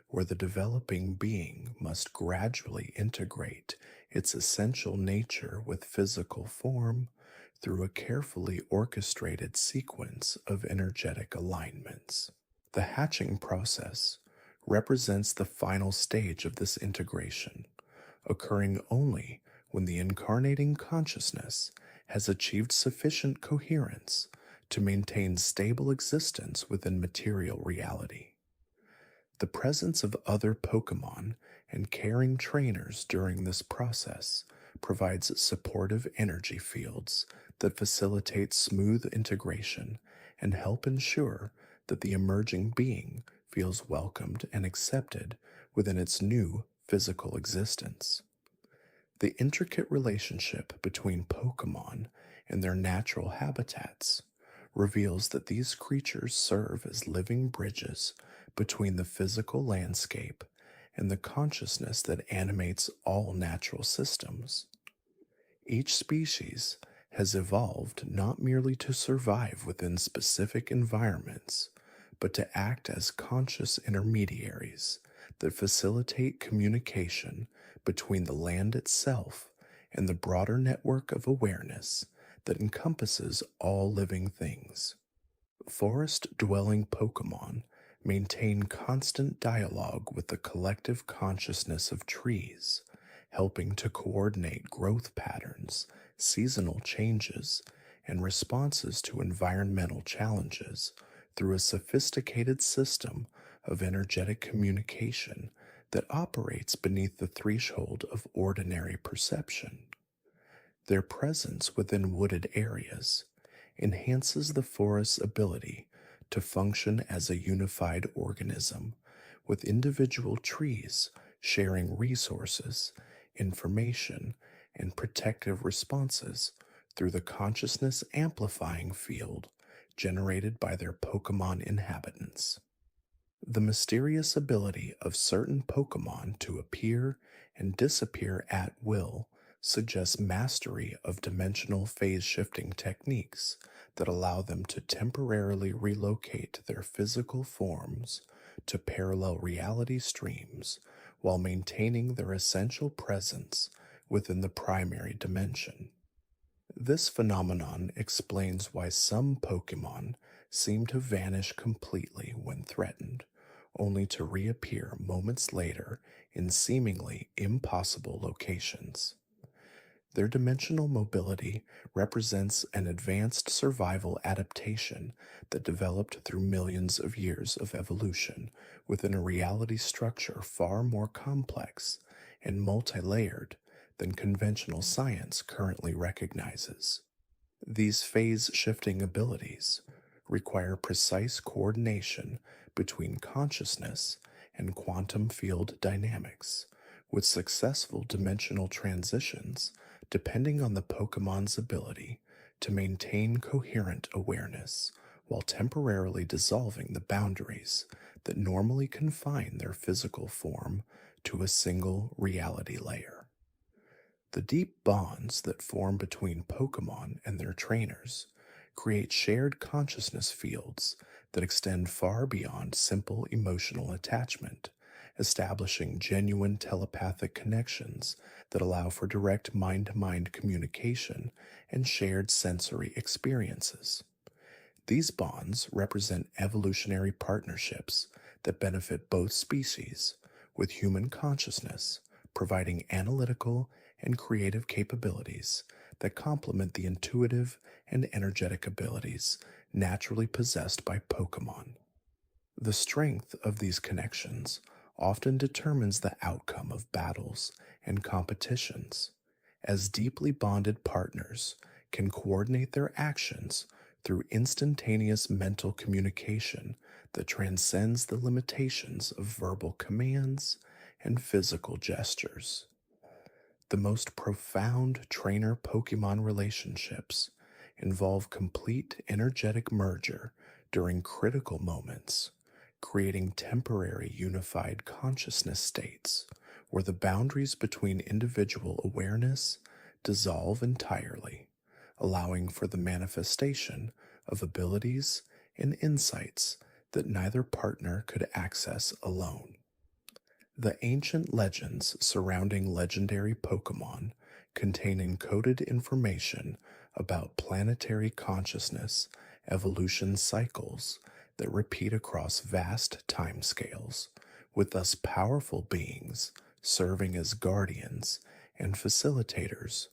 A: where the developing being must gradually integrate its essential nature with physical form through a carefully orchestrated sequence of energetic alignments. The hatching process represents the final stage of this integration, occurring only when the incarnating consciousness has achieved sufficient coherence to maintain stable existence within material reality. The presence of other Pokemon and caring trainers during this process provides supportive energy fields that facilitate smooth integration and help ensure that the emerging being feels welcomed and accepted within its new physical existence. The intricate relationship between Pokemon and their natural habitats reveals that these creatures serve as living bridges between the physical landscape and the consciousness that animates all natural systems. Each species has evolved not merely to survive within specific environments, but to act as conscious intermediaries that facilitate communication between the land itself and the broader network of awareness that encompasses all living things. Forest-dwelling Pokemon maintain constant dialogue with the collective consciousness of trees, helping to coordinate growth patterns, seasonal changes, and responses to environmental challenges through a sophisticated system of energetic communication that operates beneath the threshold of ordinary perception. Their presence within wooded areas enhances the forest's ability to function as a unified organism, with individual trees sharing resources, information, and protective responses through the consciousness amplifying field generated by their Pokemon inhabitants. The mysterious ability of certain Pokemon to appear and disappear at will suggests mastery of dimensional phase shifting techniques that allow them to temporarily relocate their physical forms to parallel reality streams while maintaining their essential presence within the primary dimension. This phenomenon explains why some Pokemon seem to vanish completely when threatened, only to reappear moments later in seemingly impossible locations. Their dimensional mobility represents an advanced survival adaptation that developed through millions of years of evolution within a reality structure far more complex and multi-layered than conventional science currently recognizes. These phase-shifting abilities require precise coordination between consciousness and quantum field dynamics, with successful dimensional transitions depending on the Pokemon's ability to maintain coherent awareness while temporarily dissolving the boundaries that normally confine their physical form to a single reality layer. The deep bonds that form between Pokemon and their trainers create shared consciousness fields that extend far beyond simple emotional attachment, establishing genuine telepathic connections that allow for direct mind to mind communication and shared sensory experiences. These bonds represent evolutionary partnerships that benefit both species, with human consciousness providing analytical and creative capabilities that complement the intuitive and energetic abilities naturally possessed by Pokemon. The strength of these connections often determines the outcome of battles and competitions, as deeply bonded partners can coordinate their actions through instantaneous mental communication that transcends the limitations of verbal commands and physical gestures. The most profound trainer Pokemon relationships involve complete energetic merger during critical moments, creating temporary unified consciousness states where the boundaries between individual awareness dissolve entirely, allowing for the manifestation of abilities and insights that neither partner could access alone. The ancient legends surrounding legendary Pokemon contain encoded information about planetary consciousness evolution cycles that repeat across vast timescales, with thus powerful beings serving as guardians and facilitators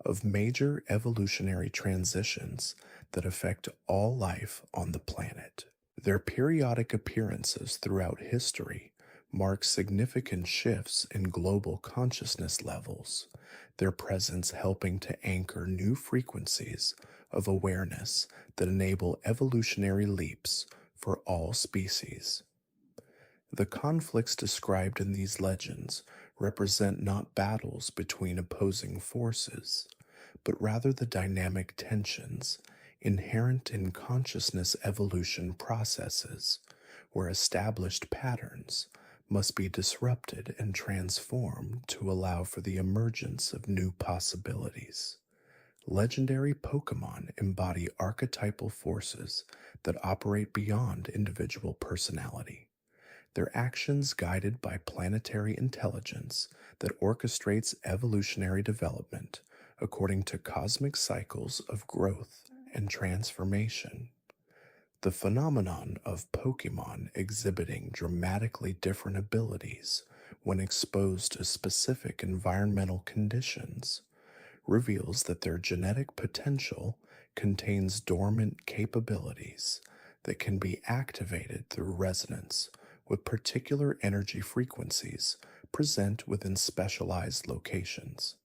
A: of major evolutionary transitions that affect all life on the planet. Their periodic appearances throughout history mark significant shifts in global consciousness levels, their presence helping to anchor new frequencies of awareness that enable evolutionary leaps for all species. The conflicts described in these legends represent not battles between opposing forces, but rather the dynamic tensions inherent in consciousness evolution processes, where established patterns must be disrupted and transformed to allow for the emergence of new possibilities. Legendary Pokemon embody archetypal forces that operate beyond individual personality, their actions guided by planetary intelligence that orchestrates evolutionary development according to cosmic cycles of growth and transformation. The phenomenon of Pokemon exhibiting dramatically different abilities when exposed to specific environmental conditions reveals that their genetic potential contains dormant capabilities that can be activated through resonance with particular energy frequencies present within specialized locations.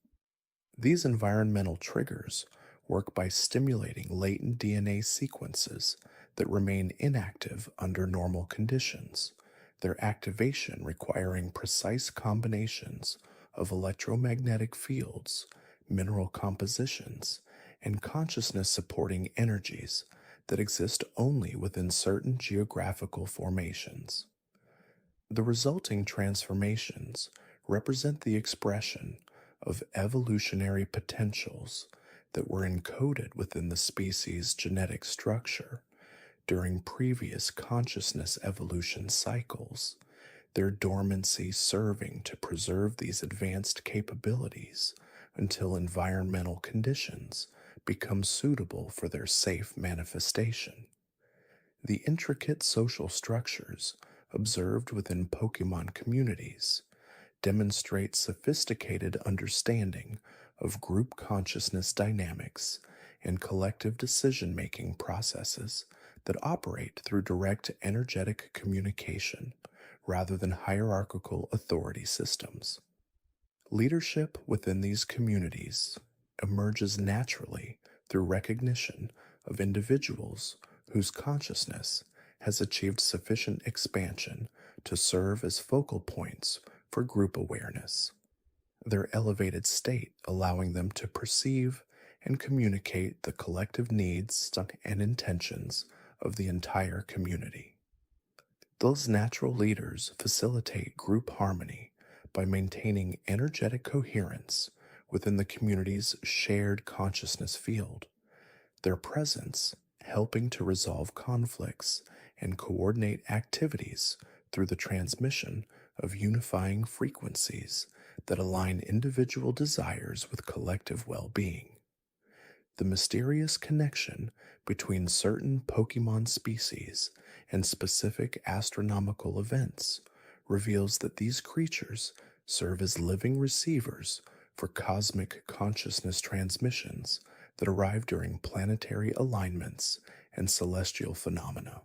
A: These environmental triggers work by stimulating latent DNA sequences that remain inactive under normal conditions, their activation requiring precise combinations of electromagnetic fields, mineral compositions, and consciousness supporting energies that exist only within certain geographical formations. The resulting transformations represent the expression of evolutionary potentials that were encoded within the species' genetic structure during previous consciousness evolution cycles, their dormancy serving to preserve these advanced capabilities until environmental conditions become suitable for their safe manifestation. The intricate social structures observed within Pokemon communities demonstrate sophisticated understanding of group consciousness dynamics and collective decision-making processes that operate through direct energetic communication rather than hierarchical authority systems. Leadership within these communities emerges naturally through recognition of individuals whose consciousness has achieved sufficient expansion to serve as focal points for group awareness, their elevated state allowing them to perceive and communicate the collective needs and intentions of the entire community. Those natural leaders facilitate group harmony by maintaining energetic coherence within the community's shared consciousness field, their presence helping to resolve conflicts and coordinate activities through the transmission of unifying frequencies that align individual desires with collective well being. The mysterious connection between certain Pokemon species and specific astronomical events reveals that these creatures serve as living receivers for cosmic consciousness transmissions that arrive during planetary alignments and celestial phenomena.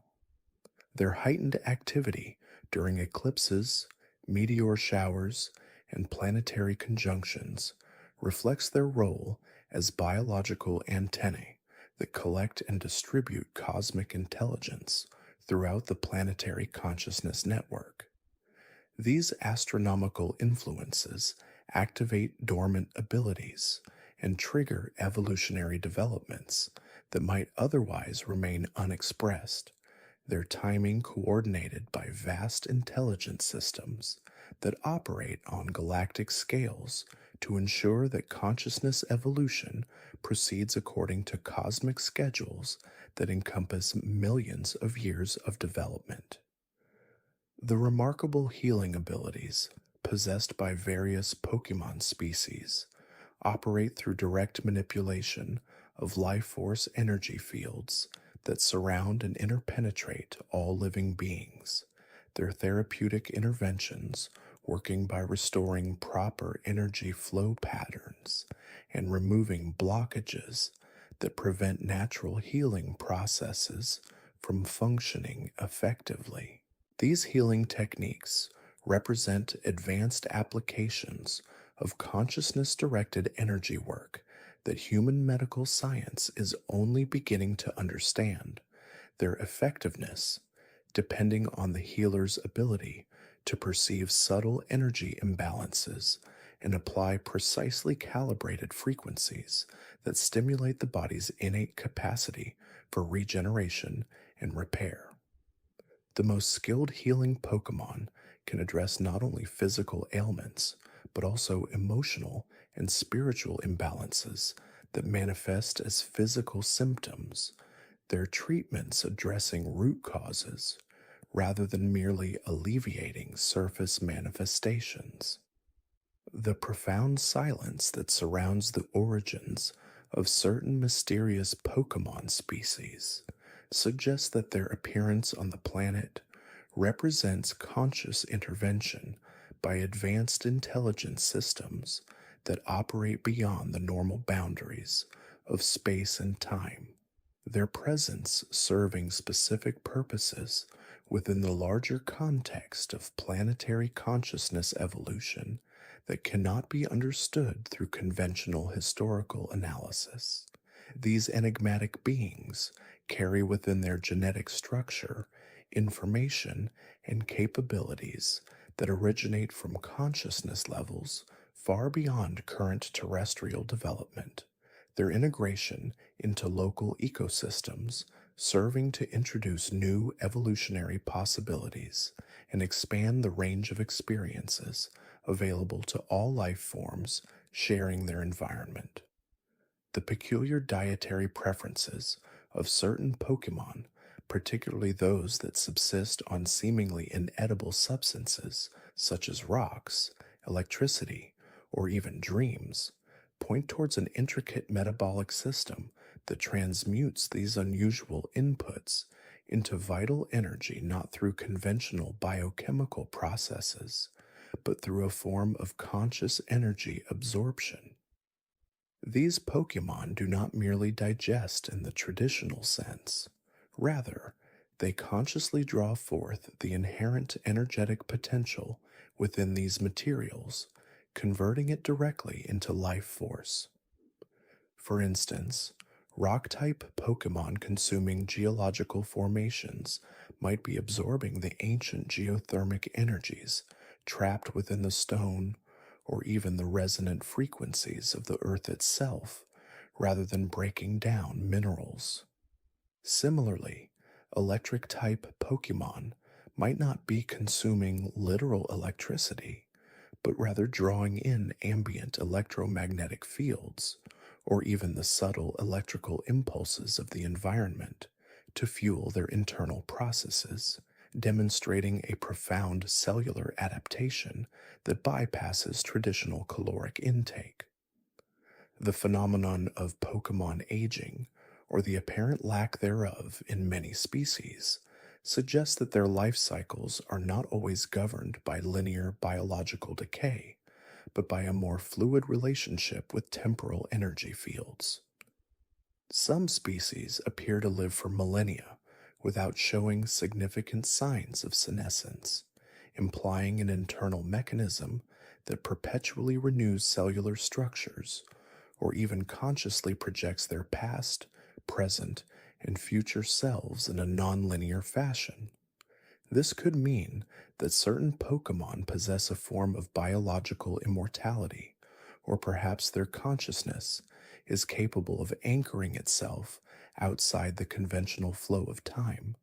A: Their heightened activity during eclipses, meteor showers, and planetary conjunctions reflects their role as biological antennae that collect and distribute cosmic intelligence throughout the planetary consciousness network. These astronomical influences activate dormant abilities and trigger evolutionary developments that might otherwise remain unexpressed, their timing coordinated by vast intelligence systems that operate on galactic scales to ensure that consciousness evolution proceeds according to cosmic schedules that encompass millions of years of development. The remarkable healing abilities possessed by various Pokemon species operate through direct manipulation of life force energy fields that surround and interpenetrate all living beings, their therapeutic interventions working by restoring proper energy flow patterns and removing blockages that prevent natural healing processes from functioning effectively. These healing techniques represent advanced applications of consciousness directed energy work that human medical science is only beginning to understand, their effectiveness depending on the healer's ability to perceive subtle energy imbalances and apply precisely calibrated frequencies that stimulate the body's innate capacity for regeneration and repair. The most skilled healing Pokemon can address not only physical ailments, but also emotional and spiritual imbalances that manifest as physical symptoms, their treatments addressing root causes rather than merely alleviating surface manifestations. The profound silence that surrounds the origins of certain mysterious Pokemon species suggests that their appearance on the planet represents conscious intervention by advanced intelligence systems that operate beyond the normal boundaries of space and time, their presence serving specific purposes within the larger context of planetary consciousness evolution that cannot be understood through conventional historical analysis. These enigmatic beings carry within their genetic structure information and capabilities that originate from consciousness levels far beyond current terrestrial development, their integration into local ecosystems serving to introduce new evolutionary possibilities and expand the range of experiences available to all life forms sharing their environment. The peculiar dietary preferences of certain Pokemon, particularly those that subsist on seemingly inedible substances such as rocks, electricity, or even dreams, point towards an intricate metabolic system that transmutes these unusual inputs into vital energy not through conventional biochemical processes, but through a form of conscious energy absorption. These Pokemon do not merely digest in the traditional sense. Rather, they consciously draw forth the inherent energetic potential within these materials, converting it directly into life force. For instance, Rock-type Pokemon consuming geological formations might be absorbing the ancient geothermic energies trapped within the stone or even the resonant frequencies of the earth itself, rather than breaking down minerals. Similarly, electric-type Pokemon might not be consuming literal electricity, but rather drawing in ambient electromagnetic fields, or even the subtle electrical impulses of the environment to fuel their internal processes, demonstrating a profound cellular adaptation that bypasses traditional caloric intake. The phenomenon of Pokemon aging, or the apparent lack thereof in many species, suggests that their life cycles are not always governed by linear biological decay, but by a more fluid relationship with temporal energy fields. Some species appear to live for millennia without showing significant signs of senescence, implying an internal mechanism that perpetually renews cellular structures or even consciously projects their past, present, and future selves in a nonlinear fashion. This could mean that certain Pokemon possess a form of biological immortality, or perhaps their consciousness is capable of anchoring itself outside the conventional flow of time,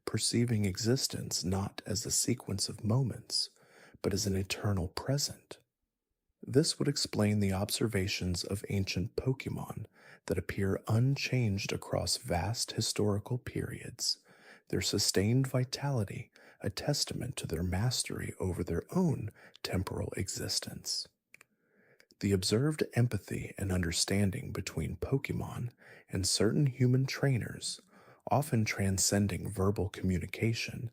A: perceiving existence not as a sequence of moments, but as an eternal present. This would explain the observations of ancient Pokemon that appear unchanged across vast historical periods, their sustained vitality a testament to their mastery over their own temporal existence. The observed empathy and understanding between Pokemon and certain human trainers, often transcending verbal communication,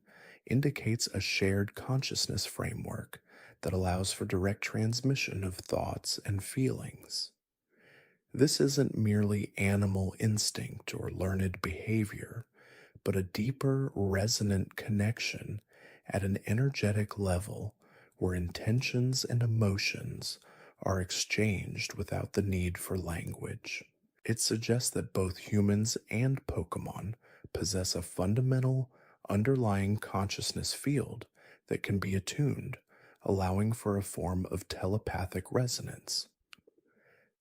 A: indicates a shared consciousness framework that allows for direct transmission of thoughts and feelings. This isn't merely animal instinct or learned behavior, but a deeper, resonant connection at an energetic level where intentions and emotions are exchanged without the need for language. It suggests that both humans and Pokemon possess a fundamental, underlying consciousness field that can be attuned, allowing for a form of telepathic resonance.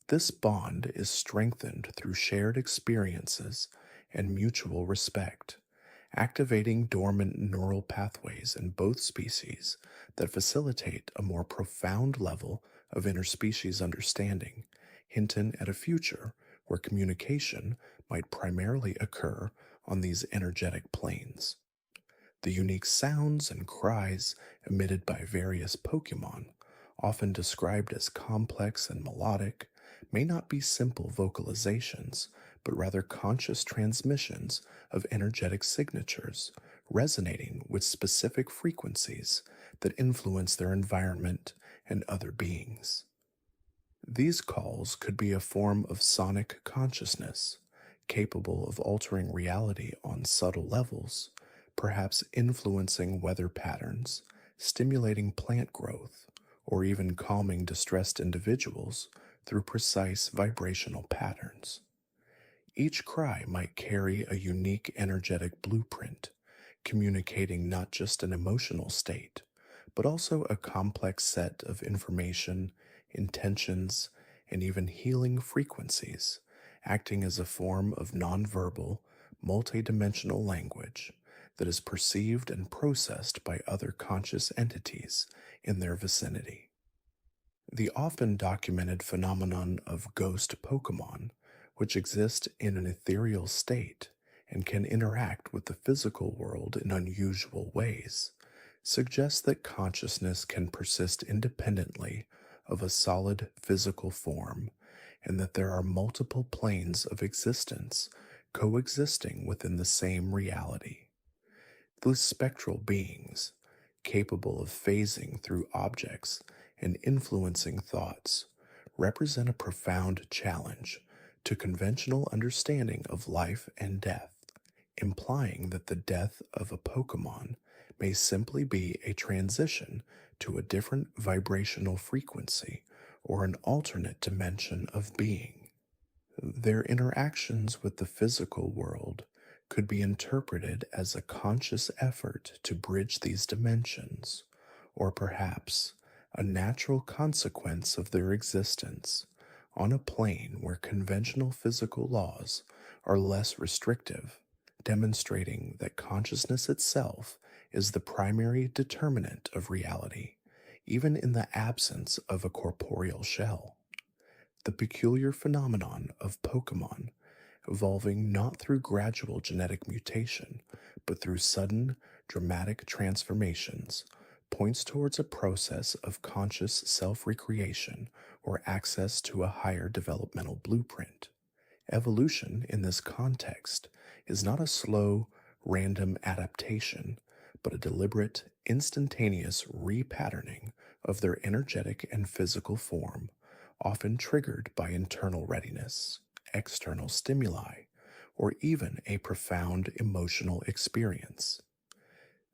A: This bond is strengthened through shared experiences and mutual respect, activating dormant neural pathways in both species that facilitate a more profound level of interspecies understanding, hinting at a future where communication might primarily occur on these energetic planes. The unique sounds and cries emitted by various Pokemon, often described as complex and melodic, may not be simple vocalizations, but rather conscious transmissions of energetic signatures resonating with specific frequencies that influence their environment and other beings. These calls could be a form of sonic consciousness, capable of altering reality on subtle levels, perhaps influencing weather patterns, stimulating plant growth, or even calming distressed individuals through precise vibrational patterns. Each cry might carry a unique energetic blueprint, communicating not just an emotional state, but also a complex set of information, intentions, and even healing frequencies, acting as a form of nonverbal, multidimensional language that is perceived and processed by other conscious entities in their vicinity. The often documented phenomenon of ghost Pokemon, which exist in an ethereal state and can interact with the physical world in unusual ways, suggests that consciousness can persist independently of a solid physical form, and that there are multiple planes of existence coexisting within the same reality. These spectral beings, capable of phasing through objects and influencing thoughts, represent a profound challenge to conventional understanding of life and death, implying that the death of a Pokemon may simply be a transition to a different vibrational frequency or an alternate dimension of being. Their interactions with the physical world could be interpreted as a conscious effort to bridge these dimensions, or perhaps a natural consequence of their existence on a plane where conventional physical laws are less restrictive, demonstrating that consciousness itself is the primary determinant of reality, even in the absence of a corporeal shell. The peculiar phenomenon of Pokemon evolving not through gradual genetic mutation, but through sudden, dramatic transformations, points towards a process of conscious self recreation or access to a higher developmental blueprint. Evolution in this context is not a slow, random adaptation, but a deliberate, instantaneous repatterning of their energetic and physical form, often triggered by internal readiness, external stimuli, or even a profound emotional experience.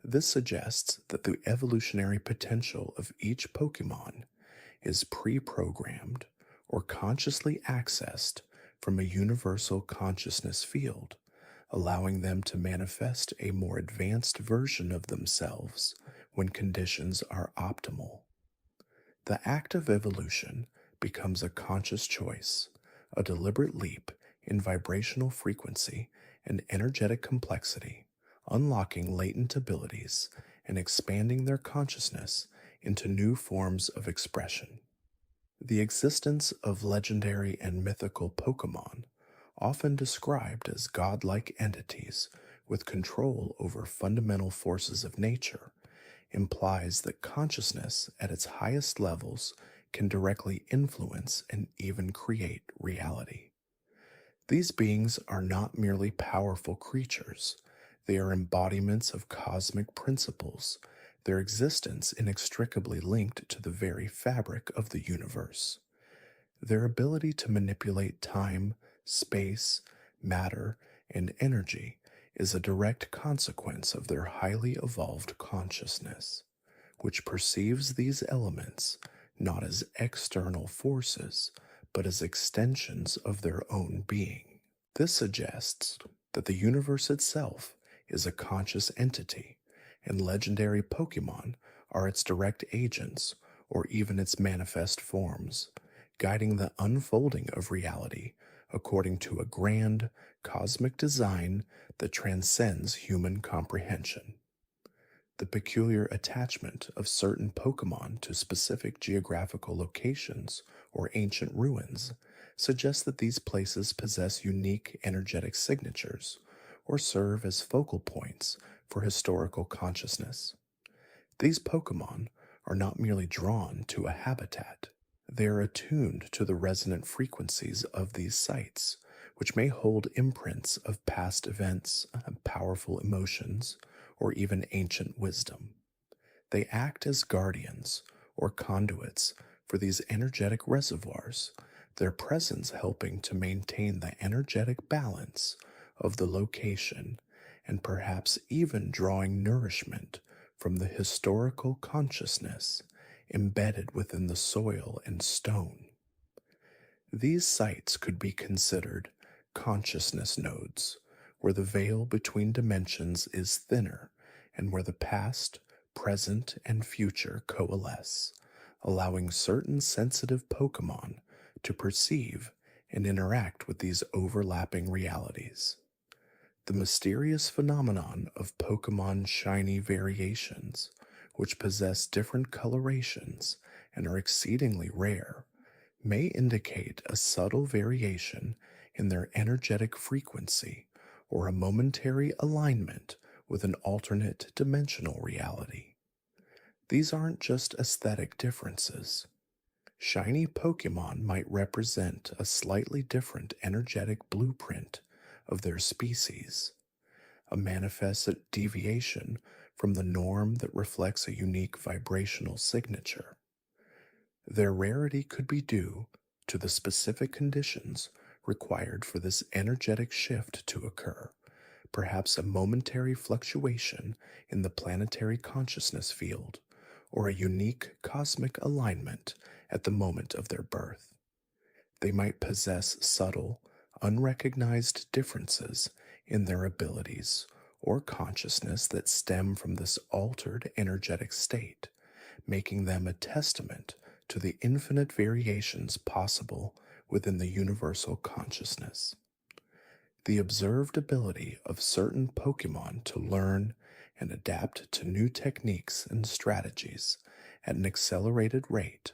A: This suggests that the evolutionary potential of each Pokemon is pre programmed or consciously accessed from a universal consciousness field, allowing them to manifest a more advanced version of themselves when conditions are optimal. The act of evolution becomes a conscious choice, a deliberate leap in vibrational frequency and energetic complexity, unlocking latent abilities and expanding their consciousness into new forms of expression. The existence of legendary and mythical Pokemon, often described as godlike entities with control over fundamental forces of nature, implies that consciousness at its highest levels can directly influence and even create reality. These beings are not merely powerful creatures, they are embodiments of cosmic principles, their existence inextricably linked to the very fabric of the universe. Their ability to manipulate time, space, matter, and energy is a direct consequence of their highly evolved consciousness, which perceives these elements not as external forces, but as extensions of their own being. This suggests that the universe itself is a conscious entity, and legendary Pokemon are its direct agents or even its manifest forms, guiding the unfolding of reality according to a grand, cosmic design that transcends human comprehension. The peculiar attachment of certain Pokemon to specific geographical locations or ancient ruins suggests that these places possess unique energetic signatures or serve as focal points for historical consciousness. These Pokemon are not merely drawn to a habitat, they are attuned to the resonant frequencies of these sites, which may hold imprints of past events, powerful emotions, or even ancient wisdom. They act as guardians or conduits for these energetic reservoirs, their presence helping to maintain the energetic balance of the location and perhaps even drawing nourishment from the historical consciousness embedded within the soil and stone. These sites could be considered consciousness nodes, where the veil between dimensions is thinner and where the past, present, and future coalesce, allowing certain sensitive Pokemon to perceive and interact with these overlapping realities. The mysterious phenomenon of Pokemon shiny variations, which possess different colorations and are exceedingly rare, may indicate a subtle variation in their energetic frequency or a momentary alignment with an alternate dimensional reality. These aren't just aesthetic differences. Shiny Pokemon might represent a slightly different energetic blueprint of their species, a manifest deviation from the norm that reflects a unique vibrational signature. Their rarity could be due to the specific conditions required for this energetic shift to occur, perhaps a momentary fluctuation in the planetary consciousness field, or a unique cosmic alignment at the moment of their birth. They might possess subtle, unrecognized differences in their abilities or consciousness that stem from this altered energetic state, making them a testament to the infinite variations possible within the universal consciousness. The observed ability of certain Pokemon to learn and adapt to new techniques and strategies at an accelerated rate,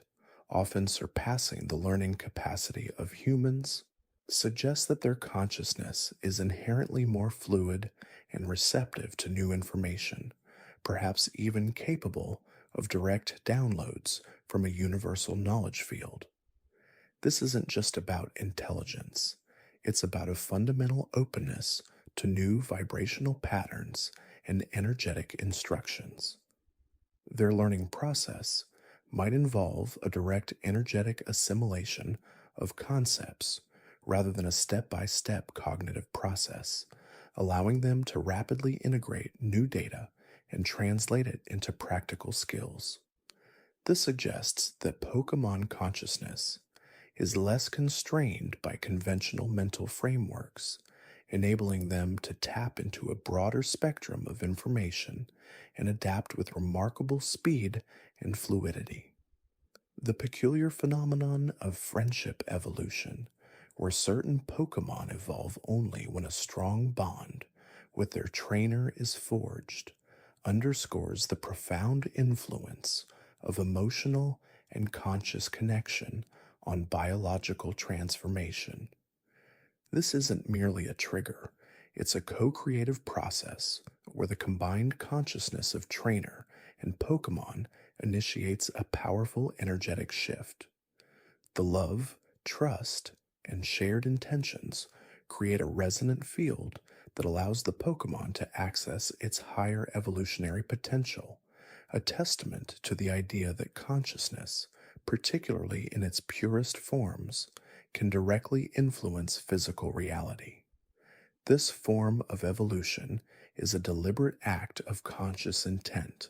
A: often surpassing the learning capacity of humans, suggests that their consciousness is inherently more fluid and receptive to new information, perhaps even capable of direct downloads from a universal knowledge field. This isn't just about intelligence, it's about a fundamental openness to new vibrational patterns and energetic instructions. Their learning process might involve a direct energetic assimilation of concepts rather than a step by step cognitive process, allowing them to rapidly integrate new data and translate it into practical skills. This suggests that Pokemon consciousness is less constrained by conventional mental frameworks, enabling them to tap into a broader spectrum of information and adapt with remarkable speed and fluidity. The peculiar phenomenon of friendship evolution, where certain Pokemon evolve only when a strong bond with their trainer is forged, underscores the profound influence of emotional and conscious connection on biological transformation. This isn't merely a trigger, it's a co creative process where the combined consciousness of trainer and Pokemon initiates a powerful energetic shift. The love, trust, and shared intentions create a resonant field that allows the Pokemon to access its higher evolutionary potential, a testament to the idea that consciousness, particularly in its purest forms, can directly influence physical reality. This form of evolution is a deliberate act of conscious intent,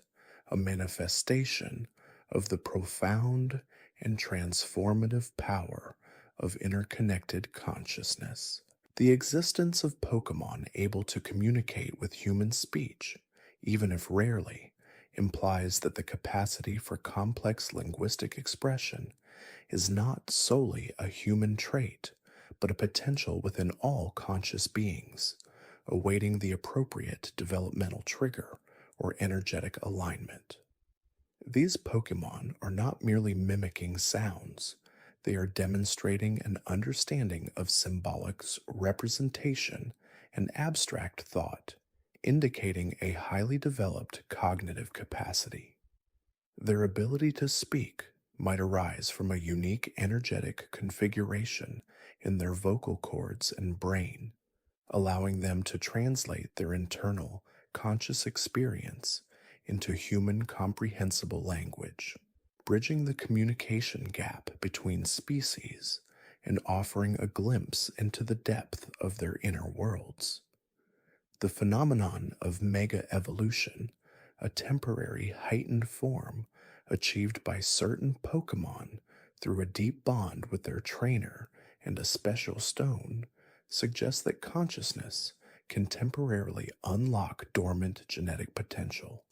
A: a manifestation of the profound and transformative power of interconnected consciousness. The existence of Pokemon able to communicate with human speech, even if rarely, implies that the capacity for complex linguistic expression is not solely a human trait, but a potential within all conscious beings, awaiting the appropriate developmental trigger or energetic alignment. These Pokemon are not merely mimicking sounds, they are demonstrating an understanding of symbolic representation and abstract thought, indicating a highly developed cognitive capacity. Their ability to speak might arise from a unique energetic configuration in their vocal cords and brain, allowing them to translate their internal, conscious experience into human comprehensible language, bridging the communication gap between species and offering a glimpse into the depth of their inner worlds. The phenomenon of mega evolution, a temporary heightened form achieved by certain Pokemon through a deep bond with their trainer and a special stone, suggests that consciousness can temporarily unlock dormant genetic potential,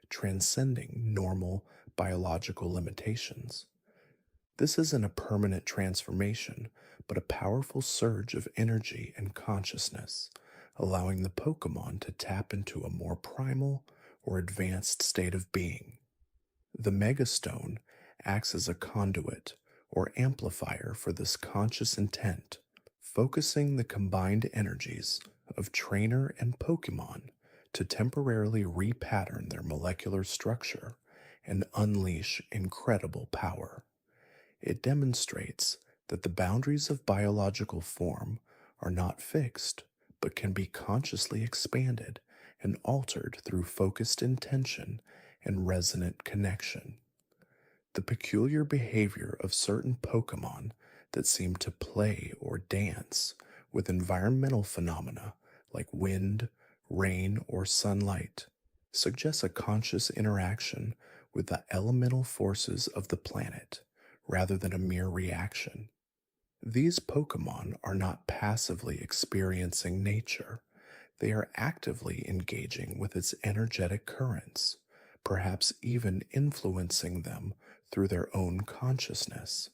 A: transcending normal biological limitations. This isn't a permanent transformation, but a powerful surge of energy and consciousness, allowing the Pokemon to tap into a more primal or advanced state of being. The Megastone acts as a conduit or amplifier for this conscious intent, focusing the combined energies of trainer and Pokemon to temporarily repattern their molecular structure and unleash incredible power. It demonstrates that the boundaries of biological form are not fixed, but can be consciously expanded and altered through focused intention and resonant connection. The peculiar behavior of certain Pokemon that seem to play or dance with environmental phenomena like wind, rain, or sunlight suggests a conscious interaction with the elemental forces of the planet rather than a mere reaction. These Pokemon are not passively experiencing nature, they are actively engaging with its energetic currents, perhaps even influencing them through their own consciousness.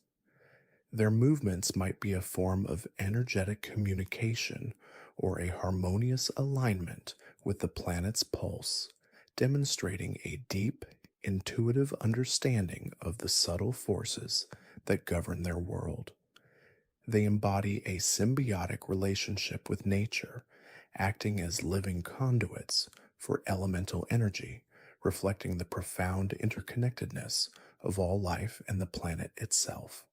A: Their movements might be a form of energetic communication or a harmonious alignment with the planet's pulse, demonstrating a deep, intuitive understanding of the subtle forces that govern their world. They embody a symbiotic relationship with nature, acting as living conduits for elemental energy, reflecting the profound interconnectedness of all life and the planet itself.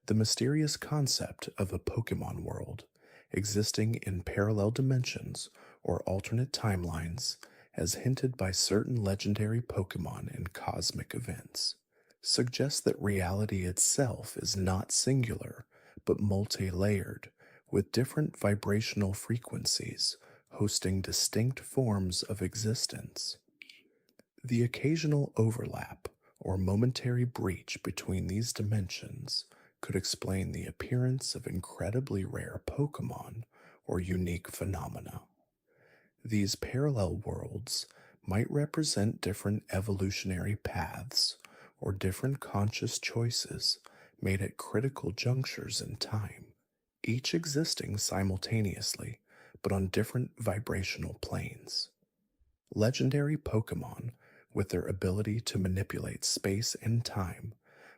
A: The mysterious concept of a Pokemon world, existing in parallel dimensions or alternate timelines, as hinted by certain legendary Pokemon and cosmic events, suggests that reality itself is not singular but multi layered, with different vibrational frequencies hosting distinct forms of existence. The occasional overlap or momentary breach between these dimensions could explain the appearance of incredibly rare Pokemon or unique phenomena. These parallel worlds might represent different evolutionary paths or different conscious choices made at critical junctures in time, each existing simultaneously but on different vibrational planes. Legendary Pokemon, with their ability to manipulate space and time,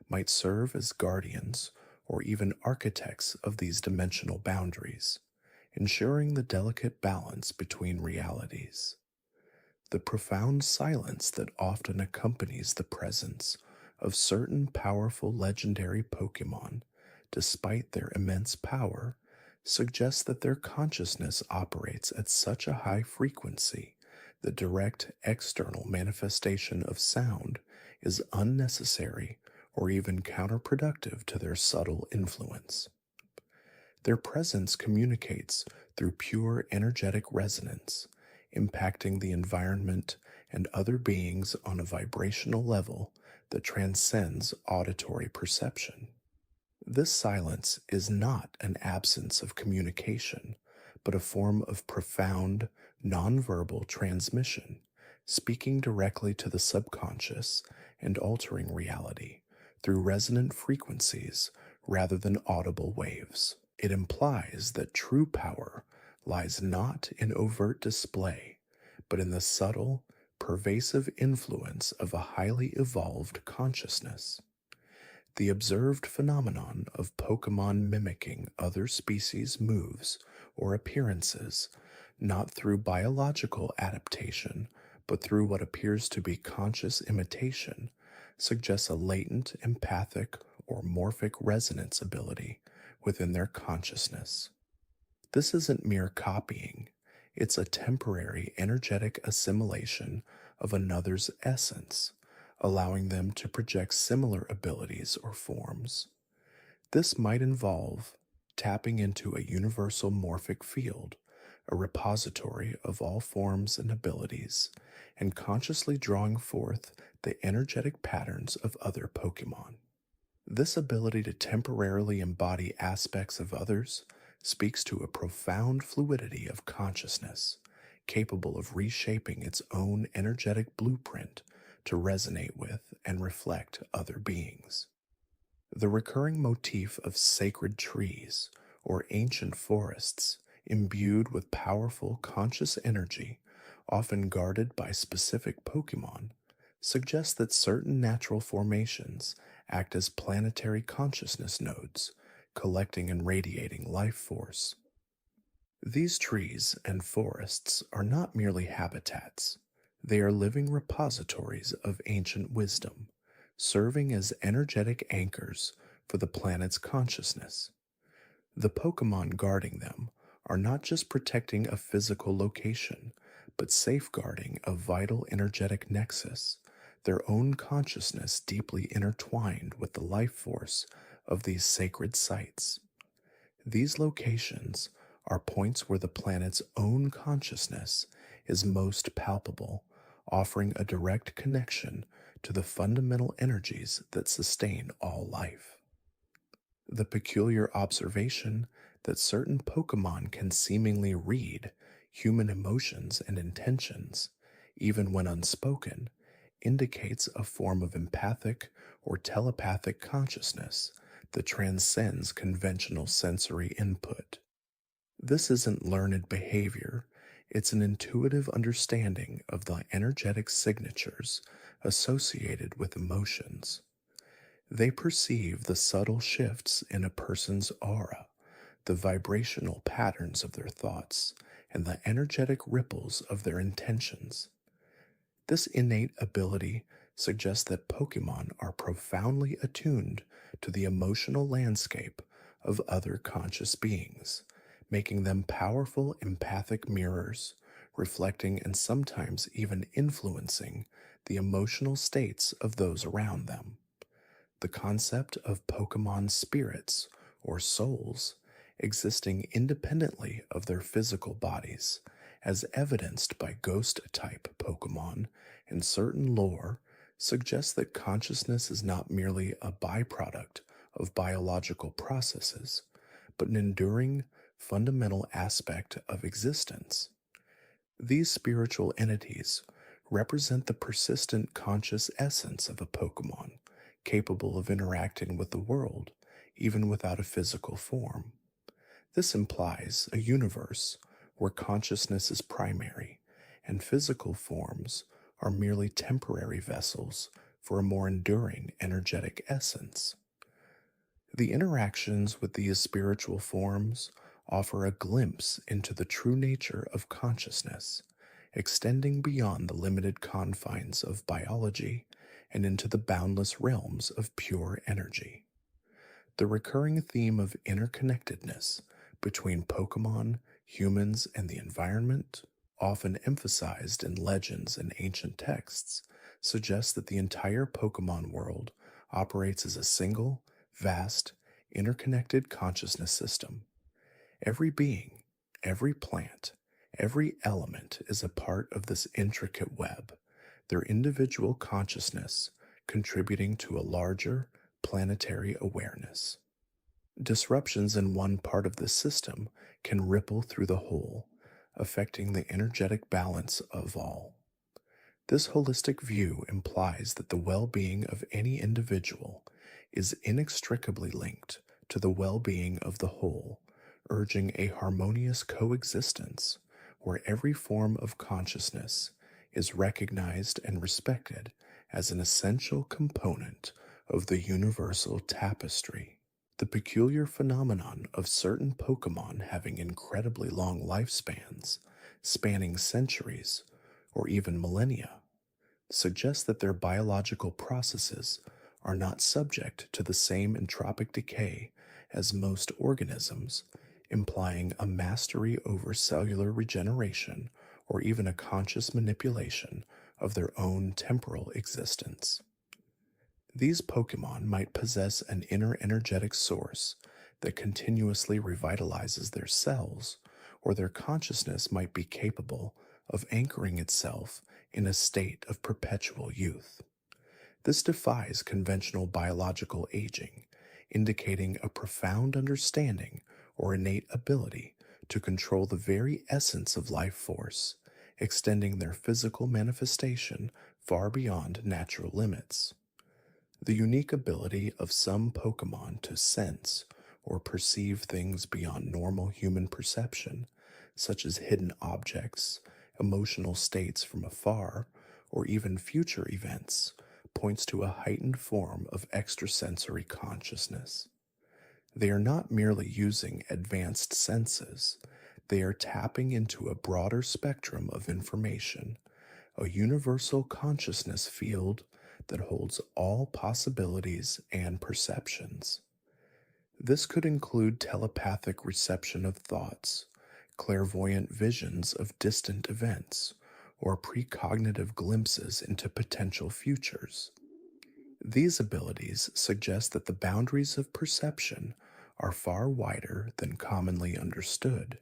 A: might serve as guardians or even architects of these dimensional boundaries, ensuring the delicate balance between realities. The profound silence that often accompanies the presence of certain powerful legendary Pokemon, despite their immense power, suggests that their consciousness operates at such a high frequency that direct external manifestation of sound is unnecessary or even counterproductive to their subtle influence. Their presence communicates through pure energetic resonance, impacting the environment and other beings on a vibrational level that transcends auditory perception. This silence is not an absence of communication, but a form of profound, nonverbal transmission, speaking directly to the subconscious and altering reality through resonant frequencies rather than audible waves. It implies that true power lies not in overt display, but in the subtle, pervasive influence of a highly evolved consciousness. The observed phenomenon of Pokemon mimicking other species' moves or appearances, not through biological adaptation, but through what appears to be conscious imitation, suggests a latent empathic or morphic resonance ability within their consciousness. This isn't mere copying, it's a temporary energetic assimilation of another's essence, allowing them to project similar abilities or forms. This might involve tapping into a universal morphic field, a repository of all forms and abilities, and consciously drawing forth the energetic patterns of other Pokemon. This ability to temporarily embody aspects of others speaks to a profound fluidity of consciousness, capable of reshaping its own energetic blueprint to resonate with and reflect other beings. The recurring motif of sacred trees or ancient forests, imbued with powerful conscious energy, often guarded by specific Pokemon, suggests that certain natural formations act as planetary consciousness nodes, collecting and radiating life force. These trees and forests are not merely habitats, they are living repositories of ancient wisdom, serving as energetic anchors for the planet's consciousness. The Pokemon guarding them are not just protecting a physical location, but safeguarding a vital energetic nexus, their own consciousness deeply intertwined with the life force of these sacred sites. These locations are points where the planet's own consciousness is most palpable, offering a direct connection to the fundamental energies that sustain all life. The peculiar observation that certain Pokemon can seemingly read human emotions and intentions, even when unspoken, indicates a form of empathic or telepathic consciousness that transcends conventional sensory input. This isn't learned behavior, it's an intuitive understanding of the energetic signatures associated with emotions. They perceive the subtle shifts in a person's aura, the vibrational patterns of their thoughts, and the energetic ripples of their intentions. This innate ability suggests that Pokemon are profoundly attuned to the emotional landscape of other conscious beings, making them powerful empathic mirrors, reflecting and sometimes even influencing the emotional states of those around them. The concept of Pokemon spirits, or souls, existing independently of their physical bodies, as evidenced by ghost type Pokemon and certain lore, suggests that consciousness is not merely a byproduct of biological processes, but an enduring, fundamental aspect of existence. These spiritual entities represent the persistent conscious essence of a Pokemon, capable of interacting with the world, even without a physical form. This implies a universe where consciousness is primary, and physical forms are merely temporary vessels for a more enduring energetic essence. The interactions with these spiritual forms offer a glimpse into the true nature of consciousness, extending beyond the limited confines of biology and into the boundless realms of pure energy. The recurring theme of interconnectedness between Pokemon, humans, and the environment, often emphasized in legends and ancient texts, suggests that the entire Pokemon world operates as a single, vast, interconnected consciousness system. Every being, every plant, every element is a part of this intricate web, their individual consciousness contributing to a larger planetary awareness. Disruptions in one part of the system can ripple through the whole, affecting the energetic balance of all. This holistic view implies that the well being of any individual is inextricably linked to the well being of the whole, urging a harmonious coexistence where every form of consciousness is recognized and respected as an essential component of the universal tapestry. The peculiar phenomenon of certain Pokemon having incredibly long lifespans, spanning centuries or even millennia, suggests that their biological processes are not subject to the same entropic decay as most organisms, implying a mastery over cellular regeneration or even a conscious manipulation of their own temporal existence. These Pokemon might possess an inner energetic source that continuously revitalizes their cells, or their consciousness might be capable of anchoring itself in a state of perpetual youth. This defies conventional biological aging, indicating a profound understanding or innate ability to control the very essence of life force, extending their physical manifestation far beyond natural limits. The unique ability of some Pokemon to sense or perceive things beyond normal human perception, such as hidden objects, emotional states from afar, or even future events, points to a heightened form of extrasensory consciousness. They are not merely using advanced senses, they are tapping into a broader spectrum of information, a universal consciousness field that holds all possibilities and perceptions. This could include telepathic reception of thoughts, clairvoyant visions of distant events, or precognitive glimpses into potential futures. These abilities suggest that the boundaries of perception are far wider than commonly understood,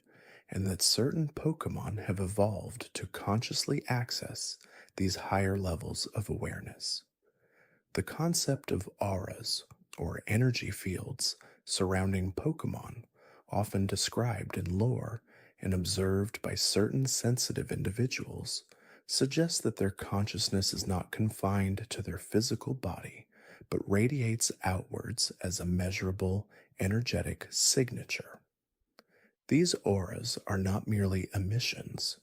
A: and that certain Pokemon have evolved to consciously access these higher levels of awareness. The concept of auras, or energy fields, surrounding Pokemon, often described in lore and observed by certain sensitive individuals, suggests that their consciousness is not confined to their physical body, but radiates outwards as a measurable, energetic signature. These auras are not merely emissions,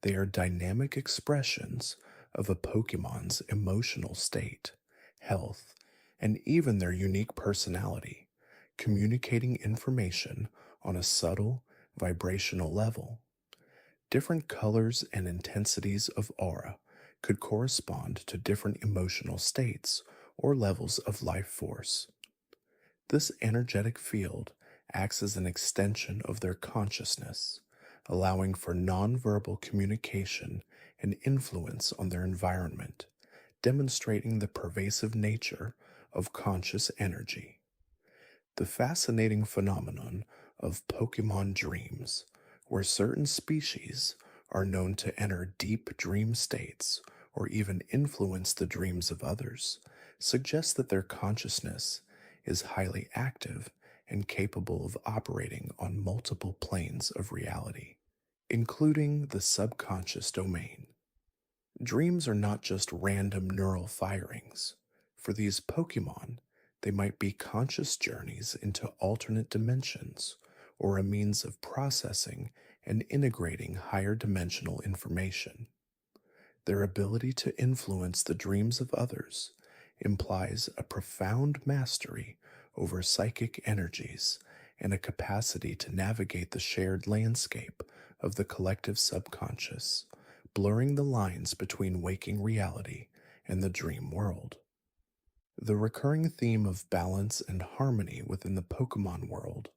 A: they are dynamic expressions of a Pokemon's emotional state, health, and even their unique personality, communicating information on a subtle, vibrational level. Different colors and intensities of aura could correspond to different emotional states or levels of life force. This energetic field acts as an extension of their consciousness, allowing for nonverbal communication and influence on their environment, demonstrating the pervasive nature of conscious energy. The fascinating phenomenon of Pokemon dreams, where certain species are known to enter deep dream states or even influence the dreams of others, suggests that their consciousness is highly active and capable of operating on multiple planes of reality, including the subconscious domain. Dreams are not just random neural firings. For these Pokemon, they might be conscious journeys into alternate dimensions or a means of processing and integrating higher dimensional information. Their ability to influence the dreams of others implies a profound mastery over psychic energies and a capacity to navigate the shared landscape of the collective subconscious, blurring the lines between waking reality and the dream world. The recurring theme of balance and harmony within the Pokemon world,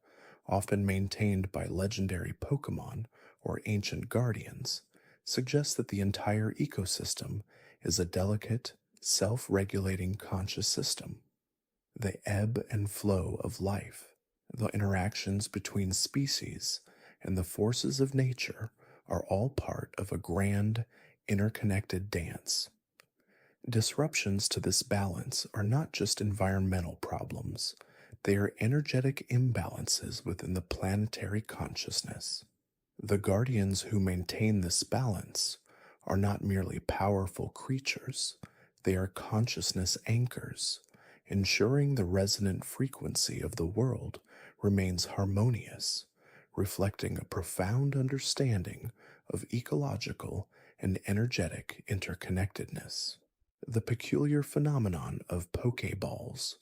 A: often maintained by legendary Pokemon or ancient guardians, suggests that the entire ecosystem is a delicate, self-regulating conscious system. The ebb and flow of life, the interactions between species, and the forces of nature are all part of a grand, interconnected dance. Disruptions to this balance are not just environmental problems, they are energetic imbalances within the planetary consciousness. The guardians who maintain this balance are not merely powerful creatures, they are consciousness anchors, ensuring the resonant frequency of the world remains harmonious, reflecting a profound understanding of ecological and energetic interconnectedness. The peculiar phenomenon of Pokeballs,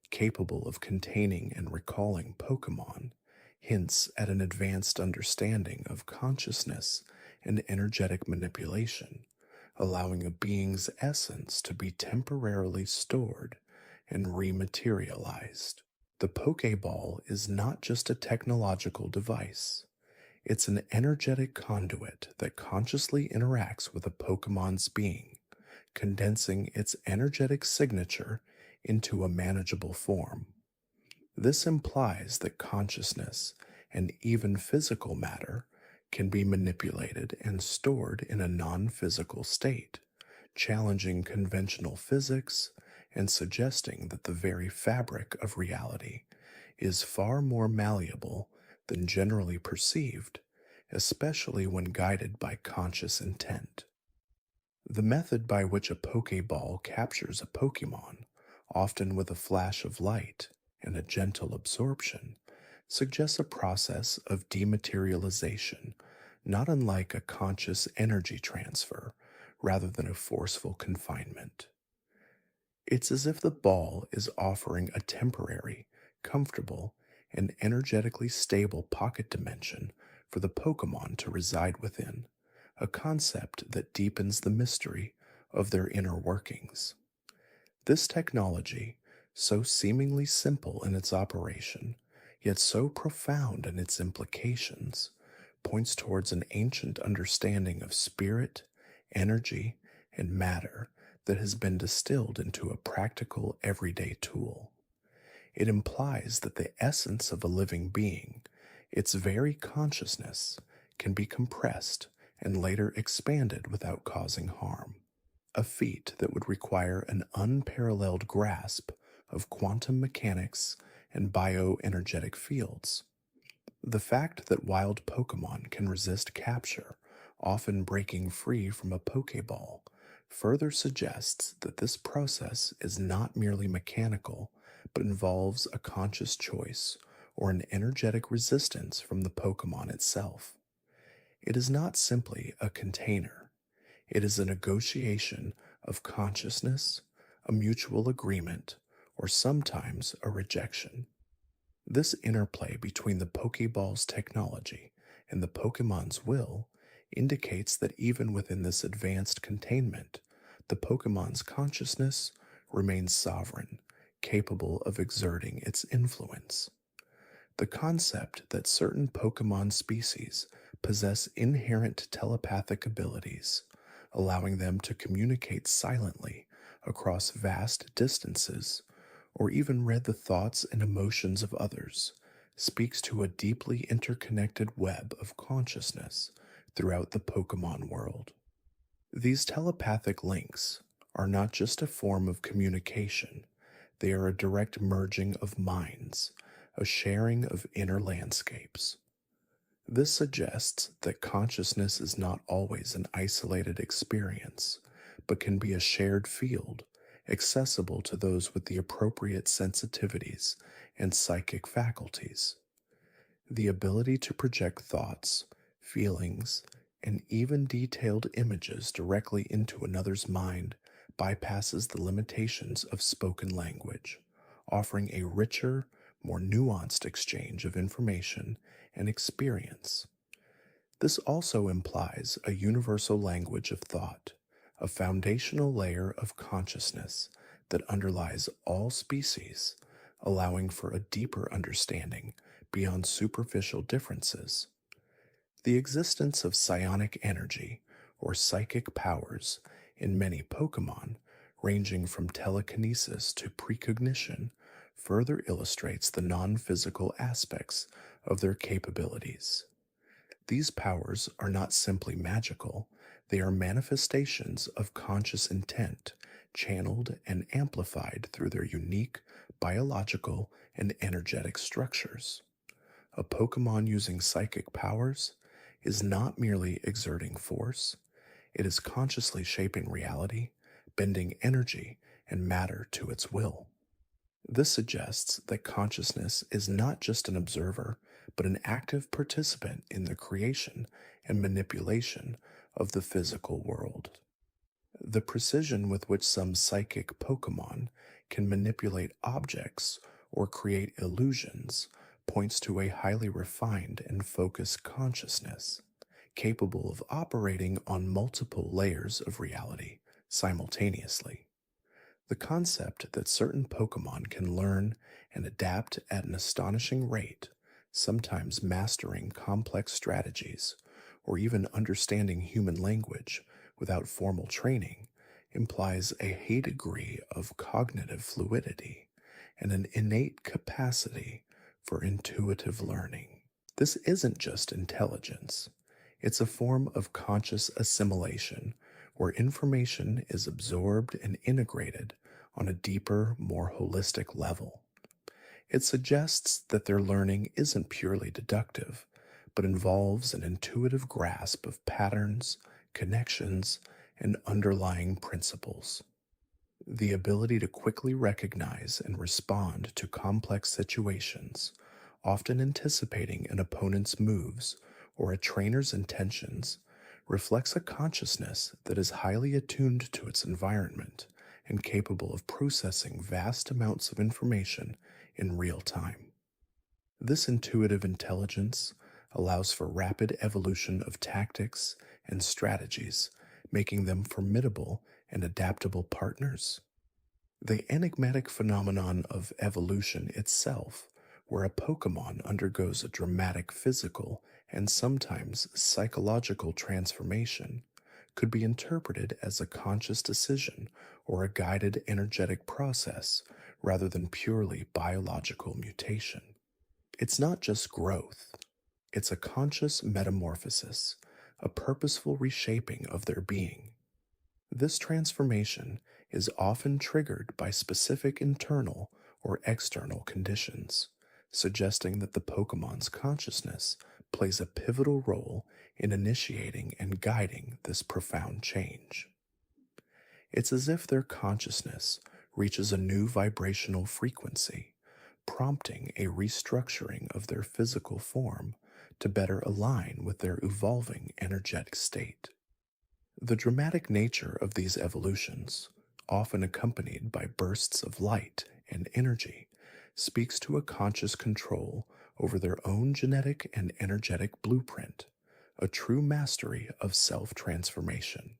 A: capable of containing and recalling Pokemon, hints at an advanced understanding of consciousness and energetic manipulation, allowing a being's essence to be temporarily stored and rematerialized. The Pokeball is not just a technological device. It's an energetic conduit that consciously interacts with a Pokemon's being, condensing its energetic signature into a manageable form. This implies that consciousness and even physical matter can be manipulated and stored in a non-physical state, challenging conventional physics and suggesting that the very fabric of reality is far more malleable than generally perceived, especially when guided by conscious intent. The method by which a Pokeball captures a Pokemon, often with a flash of light and a gentle absorption, suggests a process of dematerialization, not unlike a conscious energy transfer rather than a forceful confinement. It's as if the ball is offering a temporary, comfortable, and energetically stable pocket dimension for the Pokemon to reside within, a concept that deepens the mystery of their inner workings. This technology, so seemingly simple in its operation, yet so profound in its implications, points towards an ancient understanding of spirit, energy, and matter that has been distilled into a practical everyday tool. It implies that the essence of a living being, its very consciousness, can be compressed and later expanded without causing harm, a feat that would require an unparalleled grasp of quantum mechanics and bioenergetic fields. The fact that wild Pokemon can resist capture, often breaking free from a Pokeball, further suggests that this process is not merely mechanical, but involves a conscious choice or an energetic resistance from the Pokemon itself. It is not simply a container, it is a negotiation of consciousness, a mutual agreement, or sometimes a rejection. This interplay between the Pokeball's technology and the Pokemon's will indicates that even within this advanced containment, the Pokemon's consciousness remains sovereign, capable of exerting its influence. The concept that certain Pokemon species possess inherent telepathic abilities, allowing them to communicate silently across vast distances, or even read the thoughts and emotions of others, speaks to a deeply interconnected web of consciousness throughout the Pokemon world. These telepathic links are not just a form of communication, they are a direct merging of minds, a sharing of inner landscapes. This suggests that consciousness is not always an isolated experience, but can be a shared field, accessible to those with the appropriate sensitivities and psychic faculties. The ability to project thoughts, feelings, and even detailed images directly into another's mind bypasses the limitations of spoken language, offering a richer, more nuanced exchange of information and experience. This also implies a universal language of thought, a foundational layer of consciousness that underlies all species, allowing for a deeper understanding beyond superficial differences. The existence of psionic energy, or psychic powers, in many Pokemon, ranging from telekinesis to precognition, further illustrates the non-physical aspects of their capabilities. These powers are not simply magical, they are manifestations of conscious intent, channeled and amplified through their unique biological and energetic structures. A Pokemon using psychic powers is not merely exerting force, it is consciously shaping reality, bending energy and matter to its will. This suggests that consciousness is not just an observer, but an active participant in the creation and manipulation of the physical world. The precision with which some psychic Pokemon can manipulate objects or create illusions points to a highly refined and focused consciousness, capable of operating on multiple layers of reality simultaneously. The concept that certain Pokemon can learn and adapt at an astonishing rate, sometimes mastering complex strategies or even understanding human language without formal training, implies a high degree of cognitive fluidity and an innate capacity for intuitive learning. This isn't just intelligence, it's a form of conscious assimilation where information is absorbed and integrated on a deeper, more holistic level. It suggests that their learning isn't purely deductive, but involves an intuitive grasp of patterns, connections, and underlying principles. The ability to quickly recognize and respond to complex situations, often anticipating an opponent's moves or a trainer's intentions, reflects a consciousness that is highly attuned to its environment and capable of processing vast amounts of information in real time. This intuitive intelligence allows for rapid evolution of tactics and strategies, making them formidable and adaptable partners. The enigmatic phenomenon of evolution itself, where a Pokemon undergoes a dramatic physical and sometimes psychological transformation, could be interpreted as a conscious decision or a guided energetic process rather than purely biological mutation. It's not just growth, it's a conscious metamorphosis, a purposeful reshaping of their being. This transformation is often triggered by specific internal or external conditions, suggesting that the Pokemon's consciousness plays a pivotal role in initiating and guiding this profound change. It's as if their consciousness reaches a new vibrational frequency, prompting a restructuring of their physical form to better align with their evolving energetic state. The dramatic nature of these evolutions, often accompanied by bursts of light and energy, speaks to a conscious control over their own genetic and energetic blueprint, a true mastery of self transformation.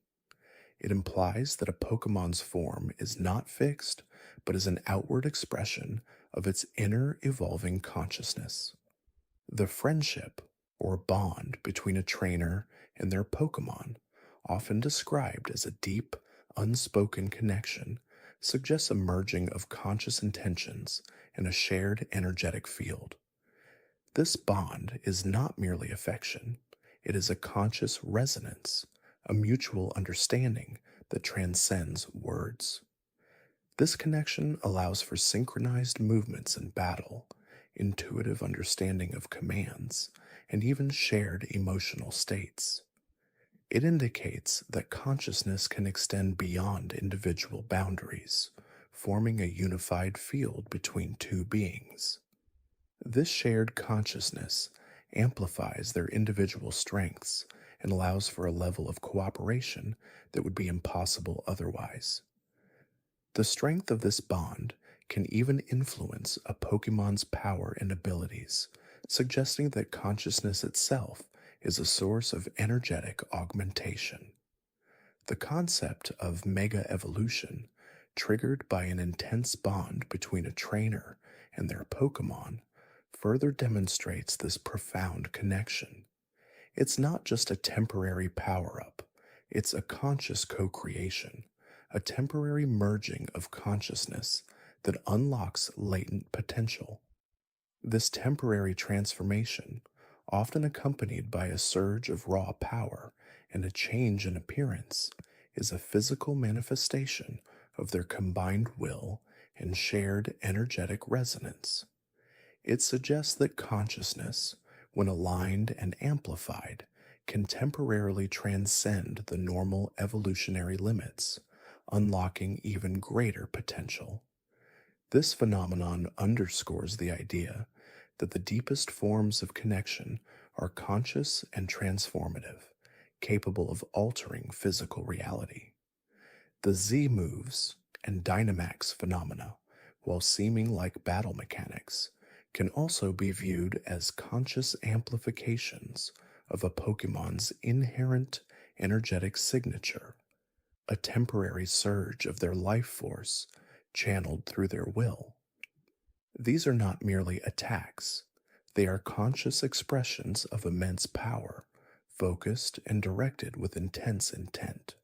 A: It implies that a Pokemon's form is not fixed, but is an outward expression of its inner evolving consciousness. The friendship or bond between a trainer and their Pokemon, often described as a deep, unspoken connection, suggests a merging of conscious intentions and a shared energetic field. This bond is not merely affection, it is a conscious resonance, a mutual understanding that transcends words. This connection allows for synchronized movements in battle, intuitive understanding of commands, and even shared emotional states. It indicates that consciousness can extend beyond individual boundaries, forming a unified field between two beings. This shared consciousness amplifies their individual strengths and allows for a level of cooperation that would be impossible otherwise. The strength of this bond can even influence a Pokemon's power and abilities, suggesting that consciousness itself is a source of energetic augmentation. The concept of mega evolution, triggered by an intense bond between a trainer and their Pokemon, further demonstrates this profound connection. It's not just a temporary power up, it's a conscious co creation, a temporary merging of consciousness that unlocks latent potential. This temporary transformation, often accompanied by a surge of raw power and a change in appearance, is a physical manifestation of their combined will and shared energetic resonance. It suggests that consciousness, when aligned and amplified, can temporarily transcend the normal evolutionary limits, unlocking even greater potential. This phenomenon underscores the idea that the deepest forms of connection are conscious and transformative, capable of altering physical reality. The Z moves and Dynamax phenomena, while seeming like battle mechanics, can also be viewed as conscious amplifications of a Pokemon's inherent energetic signature, a temporary surge of their life force channeled through their will. These are not merely attacks, they are conscious expressions of immense power, focused and directed with intense intent.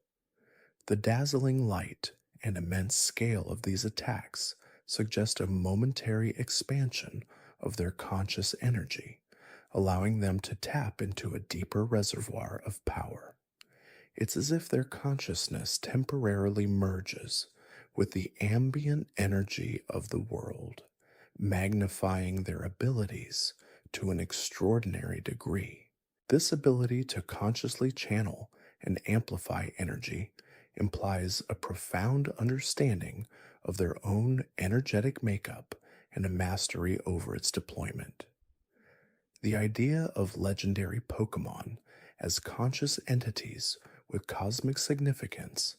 A: The dazzling light and immense scale of these attacks suggest a momentary expansion of their conscious energy, allowing them to tap into a deeper reservoir of power. It's as if their consciousness temporarily merges with the ambient energy of the world, magnifying their abilities to an extraordinary degree. This ability to consciously channel and amplify energy implies a profound understanding of their own energetic makeup and a mastery over its deployment. The idea of legendary Pokemon as conscious entities with cosmic significance,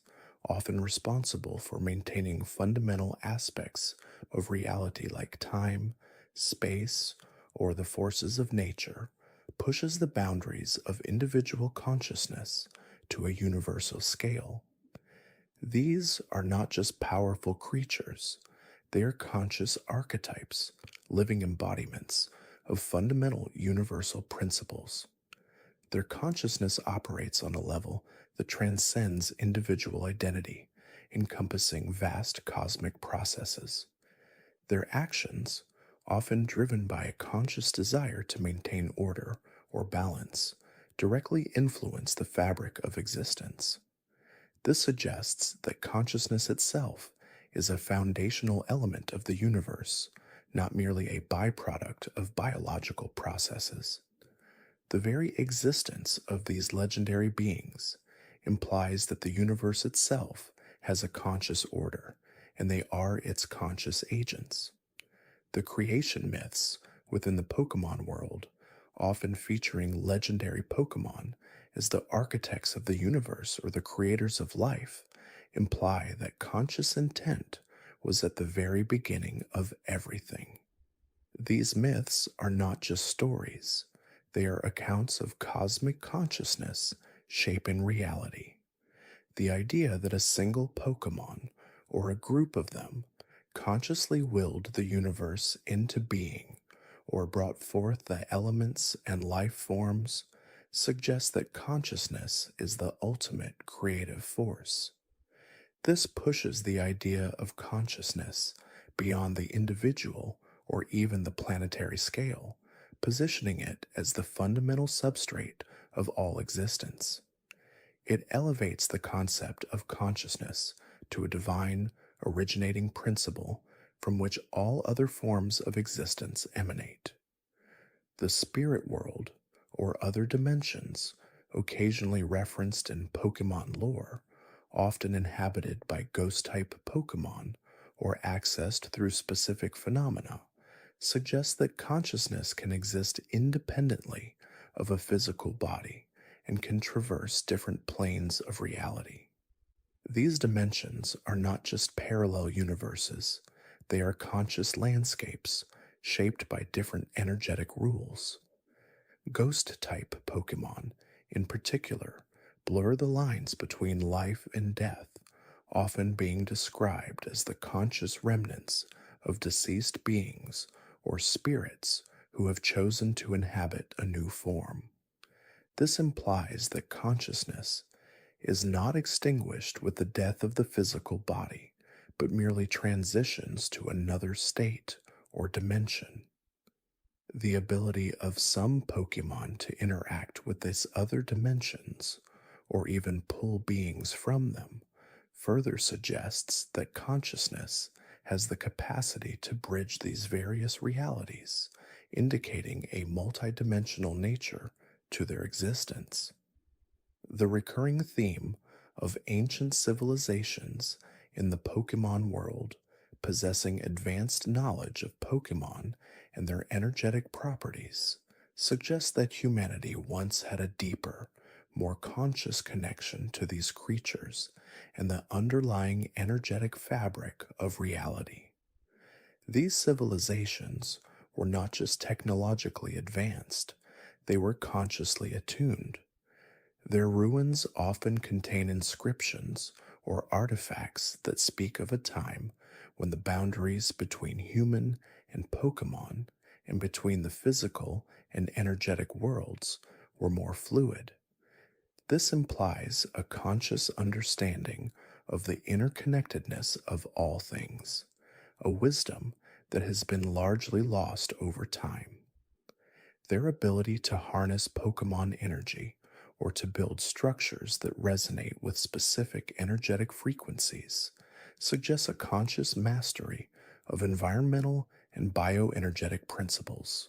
A: often responsible for maintaining fundamental aspects of reality like time, space, or the forces of nature, pushes the boundaries of individual consciousness to a universal scale. These are not just powerful creatures, they are conscious archetypes, living embodiments of fundamental universal principles. Their consciousness operates on a level that transcends individual identity, encompassing vast cosmic processes. Their actions, often driven by a conscious desire to maintain order or balance, directly influence the fabric of existence. This suggests that consciousness itself is a foundational element of the universe, not merely a byproduct of biological processes. The very existence of these legendary beings implies that the universe itself has a conscious order, and they are its conscious agents. The creation myths within the Pokemon world, often featuring legendary Pokemon as the architects of the universe or the creators of life, imply that conscious intent was at the very beginning of everything. These myths are not just stories, they are accounts of cosmic consciousness shaping reality. The idea that a single Pokemon, or a group of them, consciously willed the universe into being, or brought forth the elements and life forms, suggests that consciousness is the ultimate creative force. This pushes the idea of consciousness beyond the individual or even the planetary scale, positioning it as the fundamental substrate of all existence. It elevates the concept of consciousness to a divine, originating principle from which all other forms of existence emanate. The spirit world, or other dimensions, occasionally referenced in Pokemon lore, often inhabited by ghost-type Pokemon or accessed through specific phenomena, suggests that consciousness can exist independently of a physical body and can traverse different planes of reality. These dimensions are not just parallel universes, they are conscious landscapes shaped by different energetic rules. Ghost-type Pokemon, in particular, blur the lines between life and death, often being described as the conscious remnants of deceased beings or spirits who have chosen to inhabit a new form. This implies that consciousness is not extinguished with the death of the physical body, but merely transitions to another state or dimension. The ability of some Pokemon to interact with these other dimensions, or even pull beings from them, further suggests that consciousness has the capacity to bridge these various realities, indicating a multidimensional nature to their existence. The recurring theme of ancient civilizations in the Pokemon world possessing advanced knowledge of Pokemon and their energetic properties suggests that humanity once had a deeper, more conscious connection to these creatures and the underlying energetic fabric of reality. These civilizations were not just technologically advanced, they were consciously attuned. Their ruins often contain inscriptions or artifacts that speak of a time when the boundaries between human and Pokemon and between the physical and energetic worlds were more fluid. This implies a conscious understanding of the interconnectedness of all things, a wisdom that has been largely lost over time. Their ability to harness Pokemon energy or to build structures that resonate with specific energetic frequencies suggests a conscious mastery of environmental and bioenergetic principles.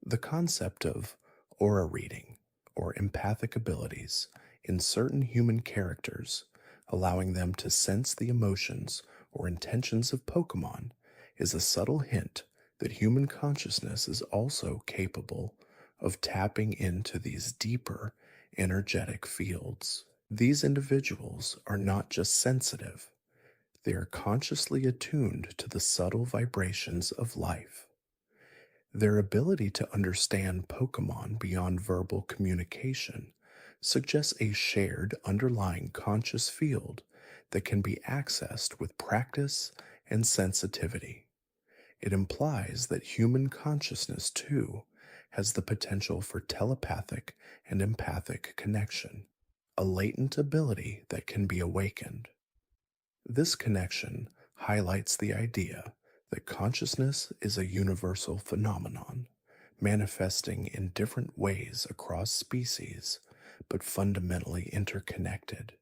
A: The concept of aura reading or empathic abilities in certain human characters, allowing them to sense the emotions or intentions of Pokemon, is a subtle hint that human consciousness is also capable of tapping into these deeper energetic fields. These individuals are not just sensitive, they are consciously attuned to the subtle vibrations of life. Their ability to understand Pokemon beyond verbal communication suggests a shared underlying conscious field that can be accessed with practice and sensitivity. It implies that human consciousness, too, has the potential for telepathic and empathic connection, a latent ability that can be awakened. This connection highlights the idea that consciousness is a universal phenomenon, manifesting in different ways across species, but fundamentally interconnected.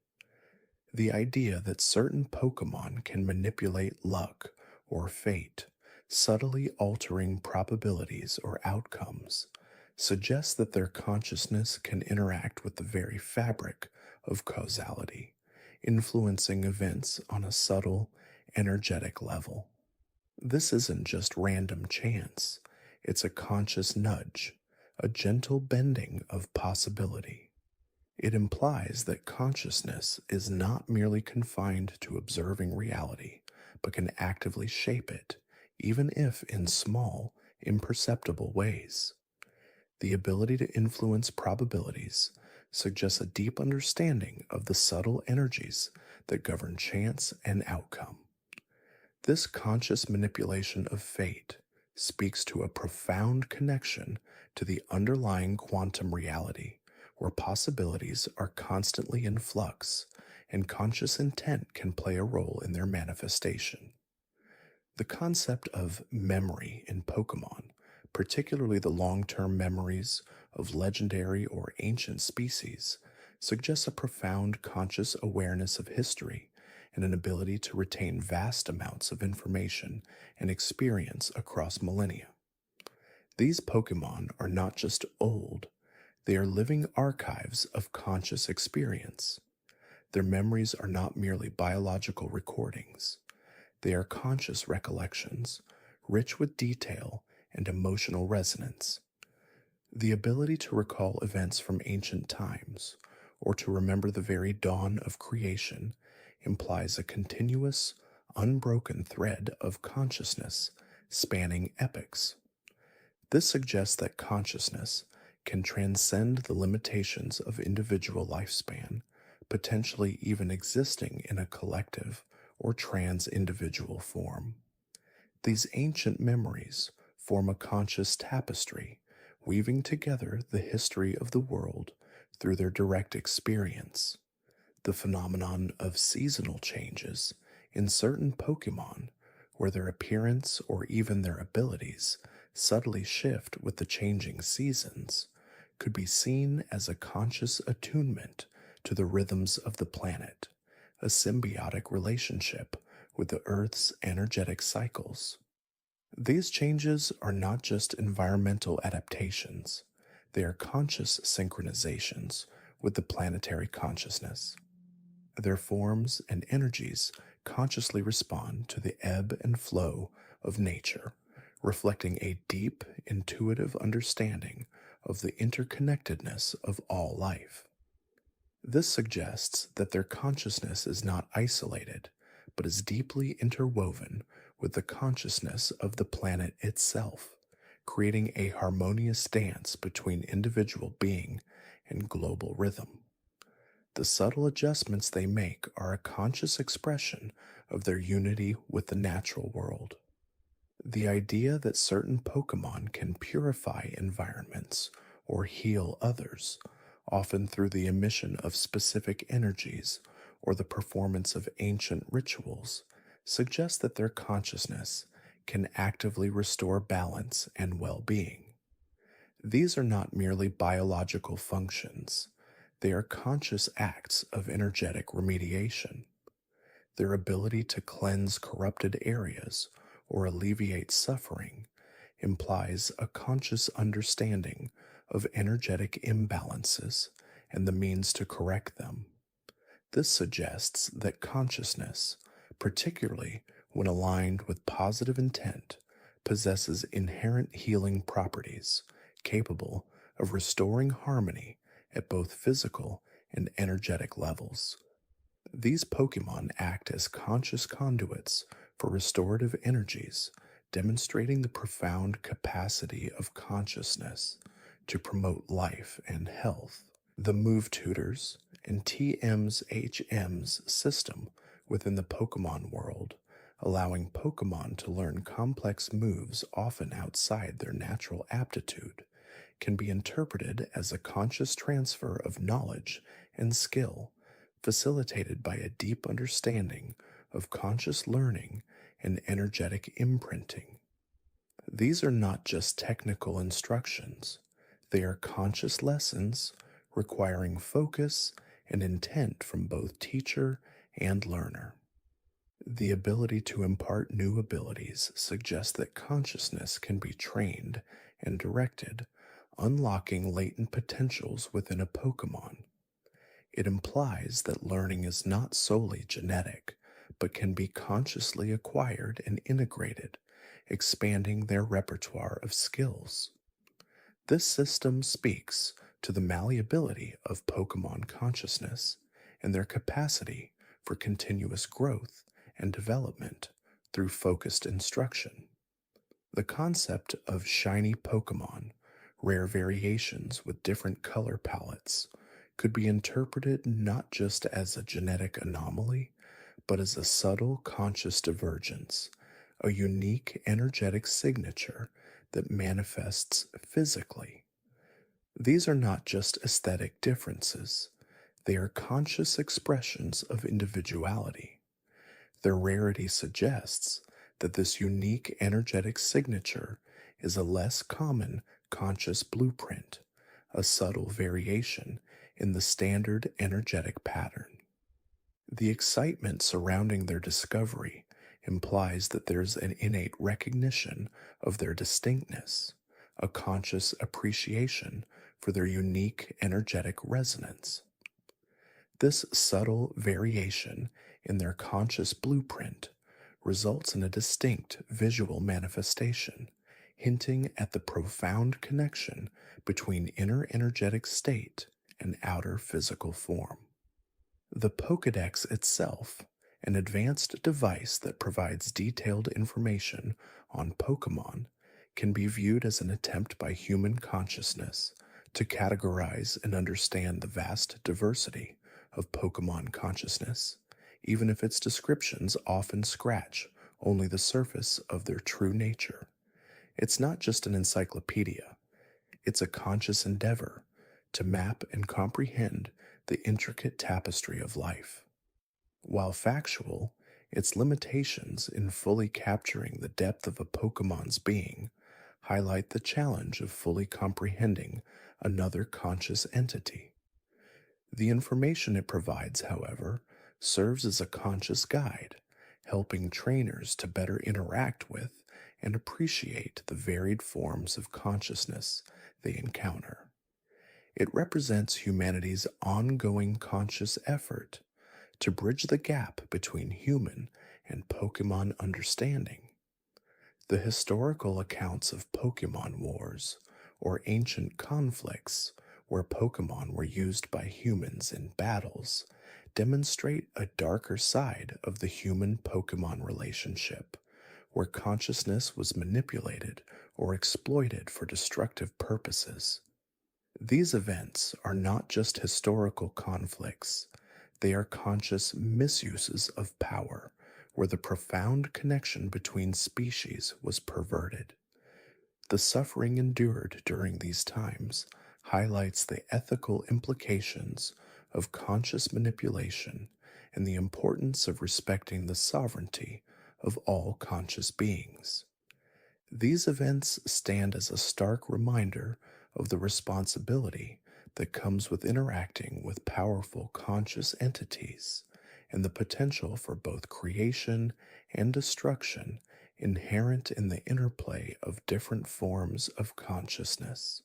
A: The idea that certain Pokemon can manipulate luck or fate, subtly altering probabilities or outcomes, suggests that their consciousness can interact with the very fabric of causality, influencing events on a subtle, energetic level. This isn't just random chance, it's a conscious nudge, a gentle bending of possibility. It implies that consciousness is not merely confined to observing reality, but can actively shape it, even if in small, imperceptible ways. The ability to influence probabilities suggests a deep understanding of the subtle energies that govern chance and outcome. This conscious manipulation of fate speaks to a profound connection to the underlying quantum reality, where possibilities are constantly in flux and conscious intent can play a role in their manifestation. The concept of memory in Pokemon, particularly the long term memories of legendary or ancient species, suggests a profound conscious awareness of history and an ability to retain vast amounts of information and experience across millennia. These Pokemon are not just old, they are living archives of conscious experience. Their memories are not merely biological recordings, they are conscious recollections, rich with detail and emotional resonance. The ability to recall events from ancient times, or to remember the very dawn of creation, implies a continuous, unbroken thread of consciousness spanning epochs. This suggests that consciousness can transcend the limitations of individual lifespan, potentially even existing in a collective or trans-individual form. These ancient memories form a conscious tapestry, weaving together the history of the world through their direct experience. The phenomenon of seasonal changes in certain Pokemon, where their appearance or even their abilities subtly shift with the changing seasons, could be seen as a conscious attunement to the rhythms of the planet, a symbiotic relationship with the Earth's energetic cycles. These changes are not just environmental adaptations, they are conscious synchronizations with the planetary consciousness. Their forms and energies consciously respond to the ebb and flow of nature, reflecting a deep, intuitive understanding of the interconnectedness of all life. This suggests that their consciousness is not isolated, but is deeply interwoven with the consciousness of the planet itself, creating a harmonious dance between individual being and global rhythm. The subtle adjustments they make are a conscious expression of their unity with the natural world. The idea that certain Pokemon can purify environments or heal others, often through the emission of specific energies or the performance of ancient rituals, suggests that their consciousness can actively restore balance and well-being. These are not merely biological functions, they are conscious acts of energetic remediation. Their ability to cleanse corrupted areas or alleviate suffering implies a conscious understanding of energetic imbalances and the means to correct them. This suggests that consciousness, particularly when aligned with positive intent, possesses inherent healing properties capable of restoring harmony at both physical and energetic levels. These Pokemon act as conscious conduits for restorative energies, demonstrating the profound capacity of consciousness to promote life and health. The move tutors and TM's HM's system within the Pokemon world, allowing Pokemon to learn complex moves often outside their natural aptitude, can be interpreted as a conscious transfer of knowledge and skill, facilitated by a deep understanding of conscious learning and energetic imprinting. These are not just technical instructions, they are conscious lessons requiring focus and intent from both teacher and learner. The ability to impart new abilities suggests that consciousness can be trained and directed, unlocking latent potentials within a Pokemon. It implies that learning is not solely genetic, but can be consciously acquired and integrated, expanding their repertoire of skills. This system speaks to the malleability of Pokemon consciousness and their capacity for continuous growth and development through focused instruction. The concept of shiny Pokemon, rare variations with different color palettes, could be interpreted not just as a genetic anomaly, but as a subtle conscious divergence, a unique energetic signature that manifests physically. These are not just aesthetic differences, they are conscious expressions of individuality. Their rarity suggests that this unique energetic signature is a less common conscious blueprint, a subtle variation in the standard energetic pattern. The excitement surrounding their discovery implies that there's an innate recognition of their distinctness, a conscious appreciation for their unique energetic resonance. This subtle variation in their conscious blueprint results in a distinct visual manifestation, hinting at the profound connection between inner energetic state and outer physical form. The Pokédex itself, an advanced device that provides detailed information on Pokémon, can be viewed as an attempt by human consciousness to categorize and understand the vast diversity of Pokémon consciousness, even if its descriptions often scratch only the surface of their true nature. It's not just an encyclopedia, it's a conscious endeavor to map and comprehend the intricate tapestry of life. While factual, its limitations in fully capturing the depth of a Pokemon's being highlight the challenge of fully comprehending another conscious entity. The information it provides, however, serves as a conscious guide, helping trainers to better interact with and appreciate the varied forms of consciousness they encounter. It represents humanity's ongoing conscious effort to bridge the gap between human and Pokemon understanding. The historical accounts of Pokemon wars, or ancient conflicts where Pokemon were used by humans in battles, demonstrate a darker side of the human-Pokemon relationship, where consciousness was manipulated or exploited for destructive purposes. These events are not just historical conflicts, they are conscious misuses of power, where the profound connection between species was perverted. The suffering endured during these times highlights the ethical implications of conscious manipulation and the importance of respecting the sovereignty of all conscious beings. These events stand as a stark reminder of the responsibility that comes with interacting with powerful conscious entities and the potential for both creation and destruction inherent in the interplay of different forms of consciousness.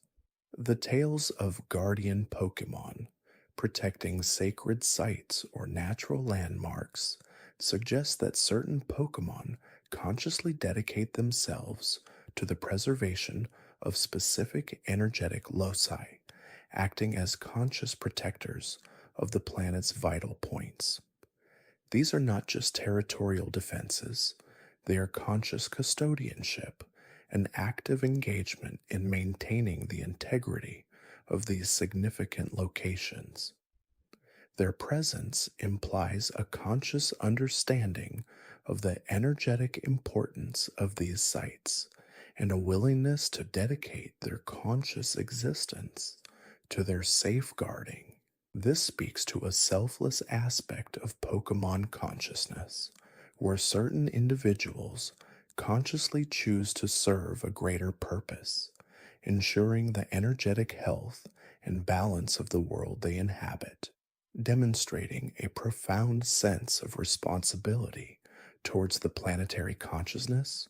A: The tales of guardian Pokemon protecting sacred sites or natural landmarks suggest that certain Pokemon consciously dedicate themselves to the preservation of specific energetic loci, acting as conscious protectors of the planet's vital points. These are not just territorial defenses, they are conscious custodianship, an active engagement in maintaining the integrity of these significant locations. Their presence implies a conscious understanding of the energetic importance of these sites and a willingness to dedicate their conscious existence to their safeguarding. This speaks to a selfless aspect of Pokemon consciousness, where certain individuals consciously choose to serve a greater purpose, ensuring the energetic health and balance of the world they inhabit. demonstrating a profound sense of responsibility towards the planetary consciousness.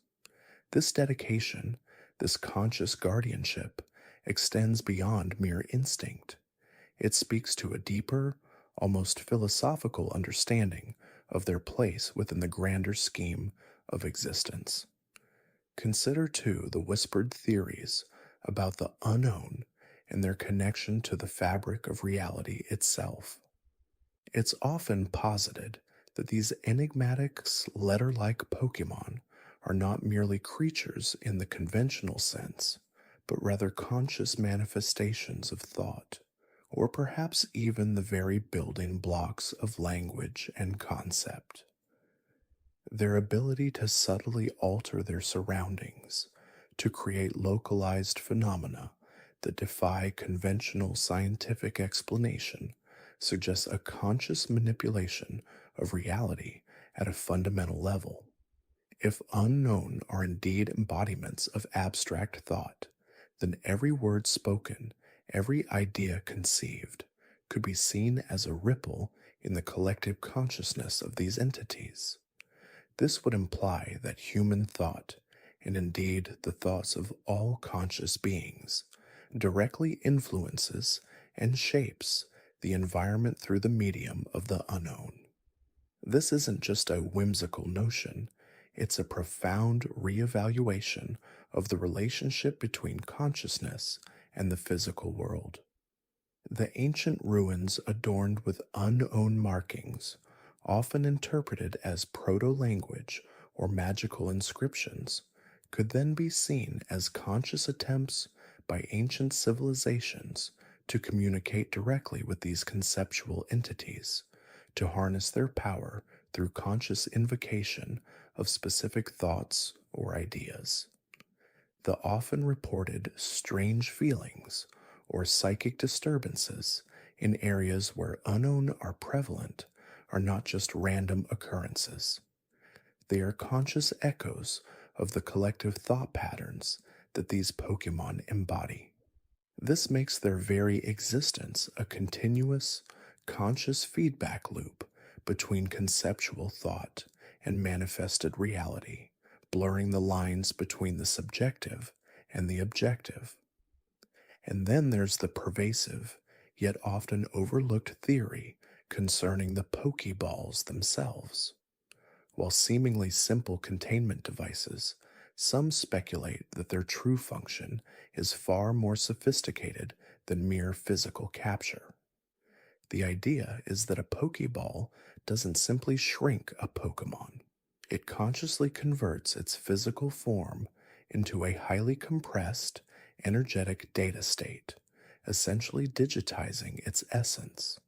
A: This dedication, this conscious guardianship, extends beyond mere instinct. It speaks to a deeper, almost philosophical understanding of their place within the grander scheme of existence. Consider, too, the whispered theories about the unknown and their connection to the fabric of reality itself. It's often posited that these enigmatic, letter like Pokemon are not merely creatures in the conventional sense, but rather conscious manifestations of thought, or perhaps even the very building blocks of language and concept. Their ability to subtly alter their surroundings, to create localized phenomena that defy conventional scientific explanation, suggests a conscious manipulation of reality at a fundamental level. If unknown are indeed embodiments of abstract thought, then every word spoken, every idea conceived, could be seen as a ripple in the collective consciousness of these entities. This would imply that human thought, and indeed the thoughts of all conscious beings, directly influences and shapes the environment through the medium of the unknown. This isn't just a whimsical notion, it's a profound reevaluation of the relationship between consciousness and the physical world. The ancient ruins adorned with unknown markings, often interpreted as proto-language or magical inscriptions, could then be seen as conscious attempts by ancient civilizations to communicate directly with these conceptual entities, to harness their power through conscious invocation of specific thoughts or ideas. The often reported strange feelings or psychic disturbances in areas where unknown are prevalent are not just random occurrences. They are conscious echoes of the collective thought patterns that these Pokemon embody. This makes their very existence a continuous, conscious feedback loop between conceptual thought and manifested reality, blurring the lines between the subjective and the objective. And then there's the pervasive, yet often overlooked theory concerning the Pokeballs themselves. While seemingly simple containment devices, some speculate that their true function is far more sophisticated than mere physical capture. The idea is that a Pokeball doesn't simply shrink a Pokemon. It consciously converts its physical form into a highly compressed, energetic data state, essentially digitizing its essence.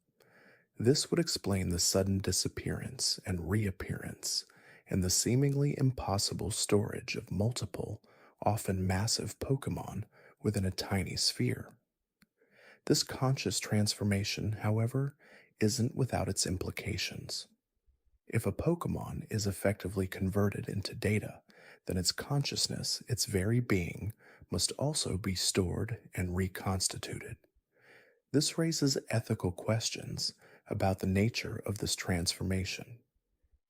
A: This would explain the sudden disappearance and reappearance, and the seemingly impossible storage of multiple, often massive Pokemon within a tiny sphere. This conscious transformation, however, isn't without its implications. If a Pokemon is effectively converted into data, then its consciousness, its very being, must also be stored and reconstituted. This raises ethical questions about the nature of this transformation.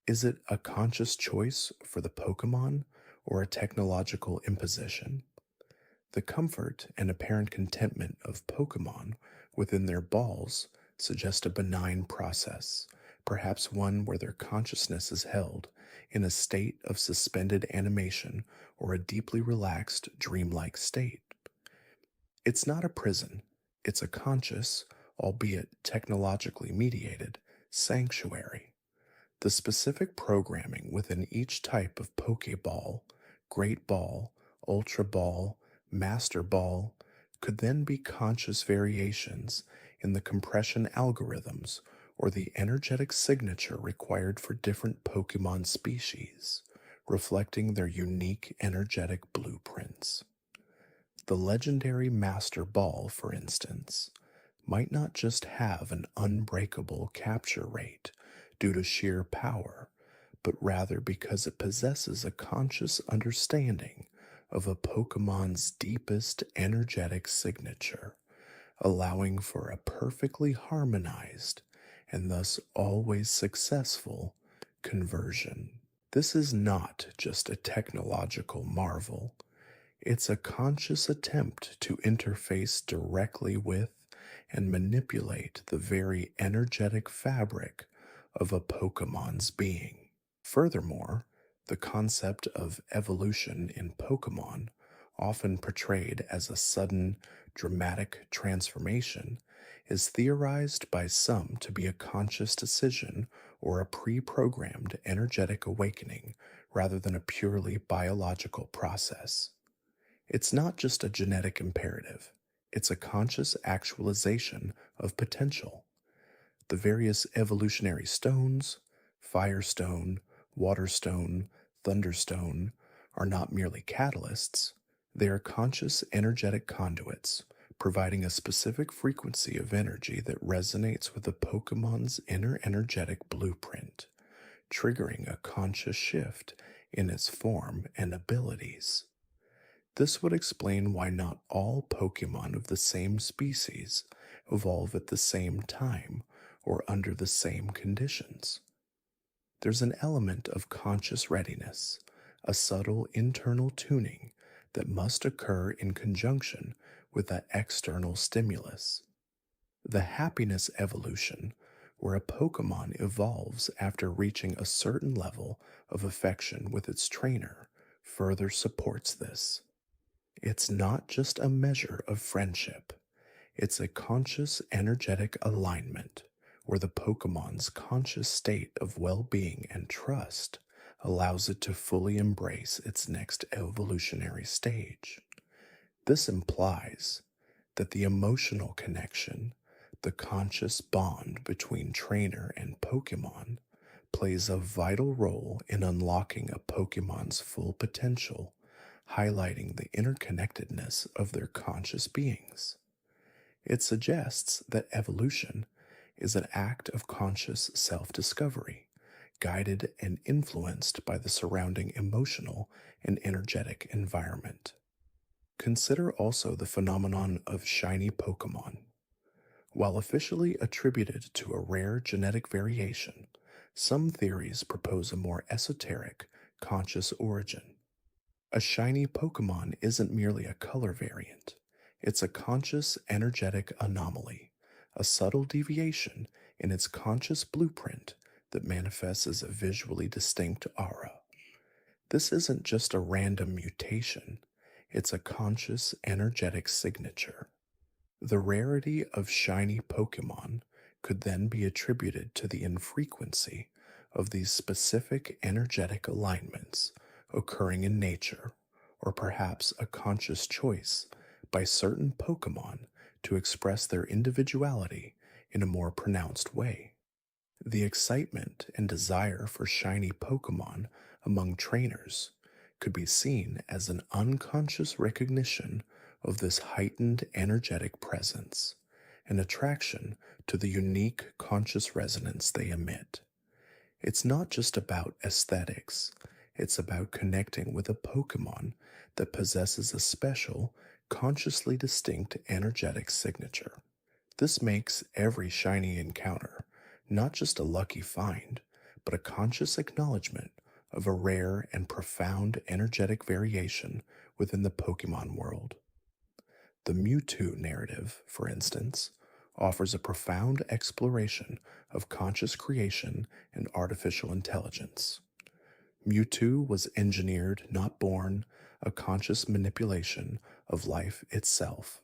A: Is it a conscious choice for the Pokemon or a technological imposition? The comfort and apparent contentment of Pokemon within their balls suggest a benign process, perhaps one where their consciousness is held in a state of suspended animation or a deeply relaxed, dreamlike state. It's not a prison, it's a conscious, albeit technologically mediated, sanctuary. The specific programming within each type of Pokeball, Great Ball, Ultra Ball, Master Ball, could then be conscious variations in the compression algorithms or the energetic signature required for different Pokemon species, reflecting their unique energetic blueprints. The legendary Master Ball, for instance, might not just have an unbreakable capture rate due to sheer power, but rather because it possesses a conscious understanding of a Pokemon's deepest energetic signature, allowing for a perfectly harmonized and thus always successful, conversion. This is not just a technological marvel, it's a conscious attempt to interface directly with and manipulate the very energetic fabric of a Pokemon's being. Furthermore, the concept of evolution in Pokemon, often portrayed as a sudden, dramatic transformation, is theorized by some to be a conscious decision or a pre programmed energetic awakening rather than a purely biological process. It's not just a genetic imperative, it's a conscious actualization of potential. The various evolutionary stones, Firestone, Waterstone, Thunderstone, are not merely catalysts, they are conscious energetic conduits, providing a specific frequency of energy that resonates with the Pokemon's inner energetic blueprint, triggering a conscious shift in its form and abilities. This would explain why not all Pokemon of the same species evolve at the same time or under the same conditions. There's an element of conscious readiness, a subtle internal tuning that must occur in conjunction with that external stimulus. The happiness evolution, where a Pokemon evolves after reaching a certain level of affection with its trainer, further supports this. It's not just a measure of friendship, it's a conscious energetic alignment where the Pokemon's conscious state of well being and trust allows it to fully embrace its next evolutionary stage. This implies that the emotional connection, the conscious bond between trainer and Pokemon, plays a vital role in unlocking a Pokemon's full potential, highlighting the interconnectedness of their conscious beings. It suggests that evolution is an act of conscious self discovery, guided and influenced by the surrounding emotional and energetic environment. Consider also the phenomenon of shiny Pokemon. While officially attributed to a rare genetic variation, some theories propose a more esoteric, conscious origin. A shiny Pokemon isn't merely a color variant, it's a conscious energetic anomaly, a subtle deviation in its conscious blueprint that manifests as a visually distinct aura. This isn't just a random mutation, it's a conscious energetic signature. The rarity of shiny Pokemon could then be attributed to the infrequency of these specific energetic alignments occurring in nature, or perhaps a conscious choice by certain Pokemon to express their individuality in a more pronounced way. The excitement and desire for shiny Pokemon among trainers could be seen as an unconscious recognition of this heightened energetic presence, an attraction to the unique conscious resonance they emit. It's not just about aesthetics, it's about connecting with a Pokemon that possesses a special, consciously distinct energetic signature. This makes every shiny encounter not just a lucky find, but a conscious acknowledgement of a rare and profound energetic variation within the Pokemon world. The Mewtwo narrative, for instance, offers a profound exploration of conscious creation and artificial intelligence. Mewtwo was engineered, not born, a conscious manipulation of life itself.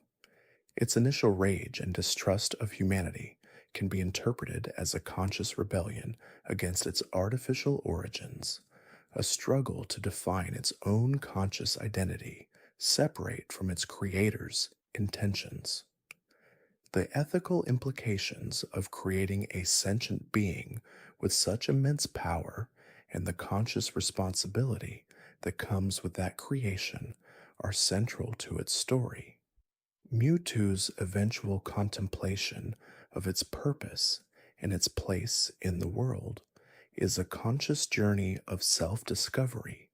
A: Its initial rage and distrust of humanity can be interpreted as a conscious rebellion against its artificial origins, a struggle to define its own conscious identity, separate from its creator's intentions. The ethical implications of creating a sentient being with such immense power and the conscious responsibility that comes with that creation are central to its story. Mewtwo's eventual contemplation of its purpose and its place in the world is a conscious journey of self discovery,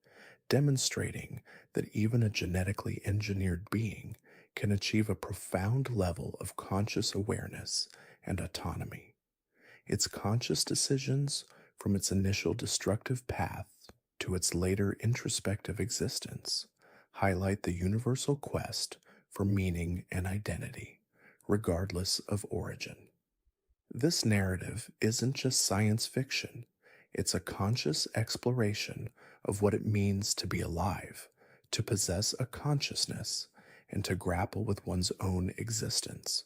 A: demonstrating that even a genetically engineered being can achieve a profound level of conscious awareness and autonomy. Its conscious decisions, from its initial destructive path to its later introspective existence, highlight the universal quest for meaning and identity, regardless of origin. This narrative isn't just science fiction, it's a conscious exploration of what it means to be alive, to possess a consciousness, and to grapple with one's own existence.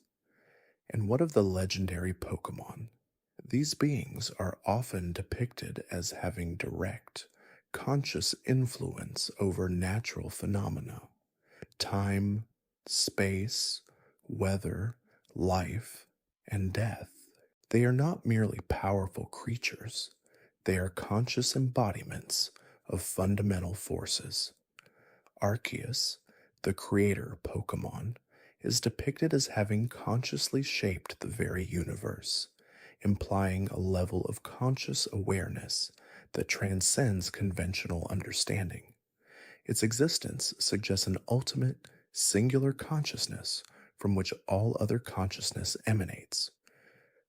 A: And what of the legendary Pokemon? These beings are often depicted as having direct, conscious influence over natural phenomena, time, space, weather, life, and death. They are not merely powerful creatures, they are conscious embodiments of fundamental forces. Arceus, the creator Pokemon, is depicted as having consciously shaped the very universe, implying a level of conscious awareness that transcends conventional understanding. Its existence suggests an ultimate, singular consciousness from which all other consciousness emanates.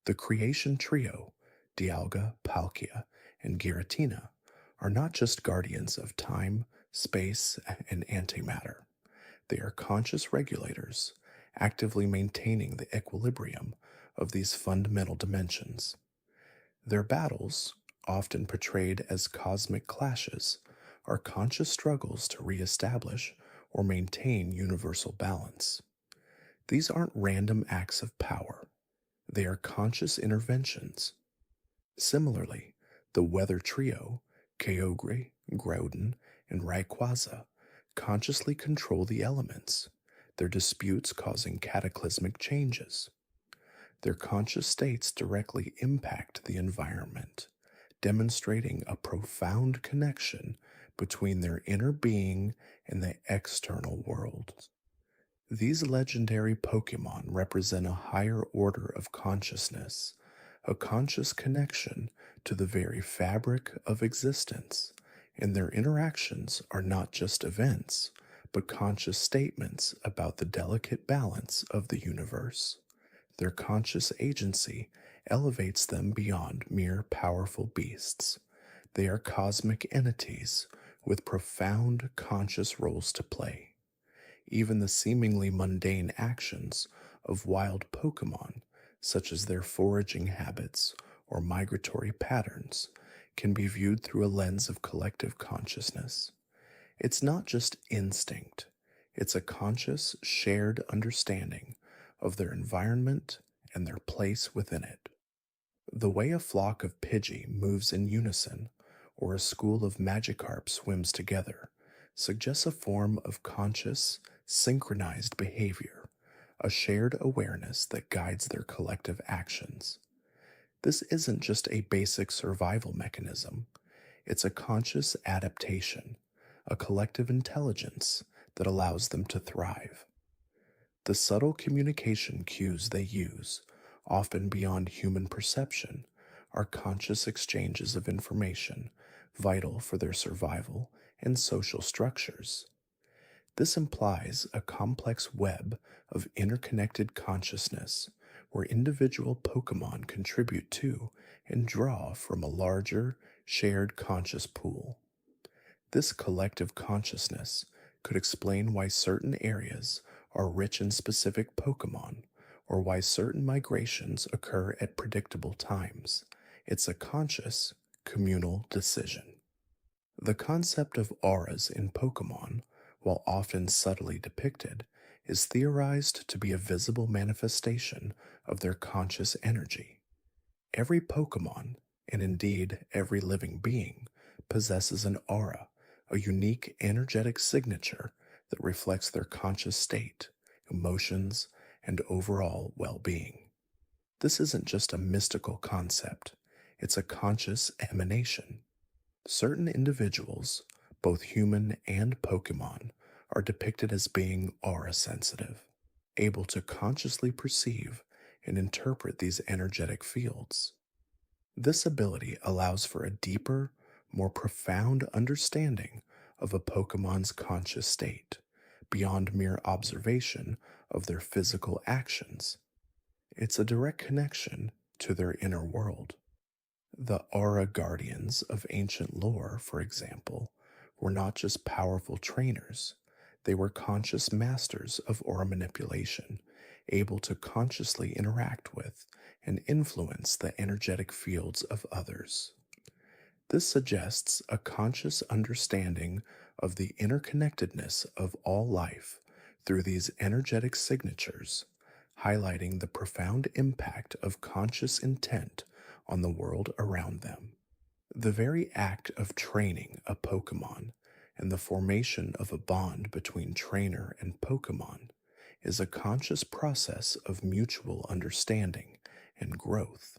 A: The creation trio, Dialga, Palkia, and Giratina, are not just guardians of time, space, and antimatter. They are conscious regulators, actively maintaining the equilibrium of these fundamental dimensions. Their battles, often portrayed as cosmic clashes, are conscious struggles to reestablish or maintain universal balance. These aren't random acts of power, they are conscious interventions. Similarly, the weather trio, Kyogre, Groudon, and Rayquaza, consciously control the elements, their disputes causing cataclysmic changes. Their conscious states directly impact the environment, demonstrating a profound connection between their inner being and the external world. These legendary Pokemon represent a higher order of consciousness, a conscious connection to the very fabric of existence, and their interactions are not just events, but conscious statements about the delicate balance of the universe. Their conscious agency elevates them beyond mere powerful beasts. They are cosmic entities with profound conscious roles to play. Even the seemingly mundane actions of wild Pokemon, such as their foraging habits or migratory patterns, can be viewed through a lens of collective consciousness. It's not just instinct, it's a conscious, shared understanding of their environment and their place within it. The way a flock of Pidgey moves in unison, or a school of Magikarp swims together, suggests a form of conscious, synchronized behavior, a shared awareness that guides their collective actions. This isn't just a basic survival mechanism, it's a conscious adaptation, a collective intelligence that allows them to thrive. The subtle communication cues they use, often beyond human perception, are conscious exchanges of information vital for their survival and social structures. This implies a complex web of interconnected consciousness where individual Pokemon contribute to and draw from a larger, shared conscious pool. This collective consciousness could explain why certain areas are rich in specific Pokemon, or why certain migrations occur at predictable times. It's a conscious, communal decision. The concept of auras in Pokemon, while often subtly depicted, is theorized to be a visible manifestation of their conscious energy. Every Pokemon, and indeed every living being, possesses an aura, a unique energetic signature that reflects their conscious state, emotions, and overall well-being. This isn't just a mystical concept, it's a conscious emanation. Certain individuals, both human and Pokemon, are depicted as being aura-sensitive, able to consciously perceive and interpret these energetic fields. This ability allows for a deeper, more profound understanding of a Pokemon's conscious state, beyond mere observation of their physical actions. It's a direct connection to their inner world. The aura guardians of ancient lore, for example, were not just powerful trainers, they were conscious masters of aura manipulation, able to consciously interact with and influence the energetic fields of others. This suggests a conscious understanding of the interconnectedness of all life through these energetic signatures, highlighting the profound impact of conscious intent on the world around them. The very act of training a Pokemon and the formation of a bond between trainer and Pokemon is a conscious process of mutual understanding and growth.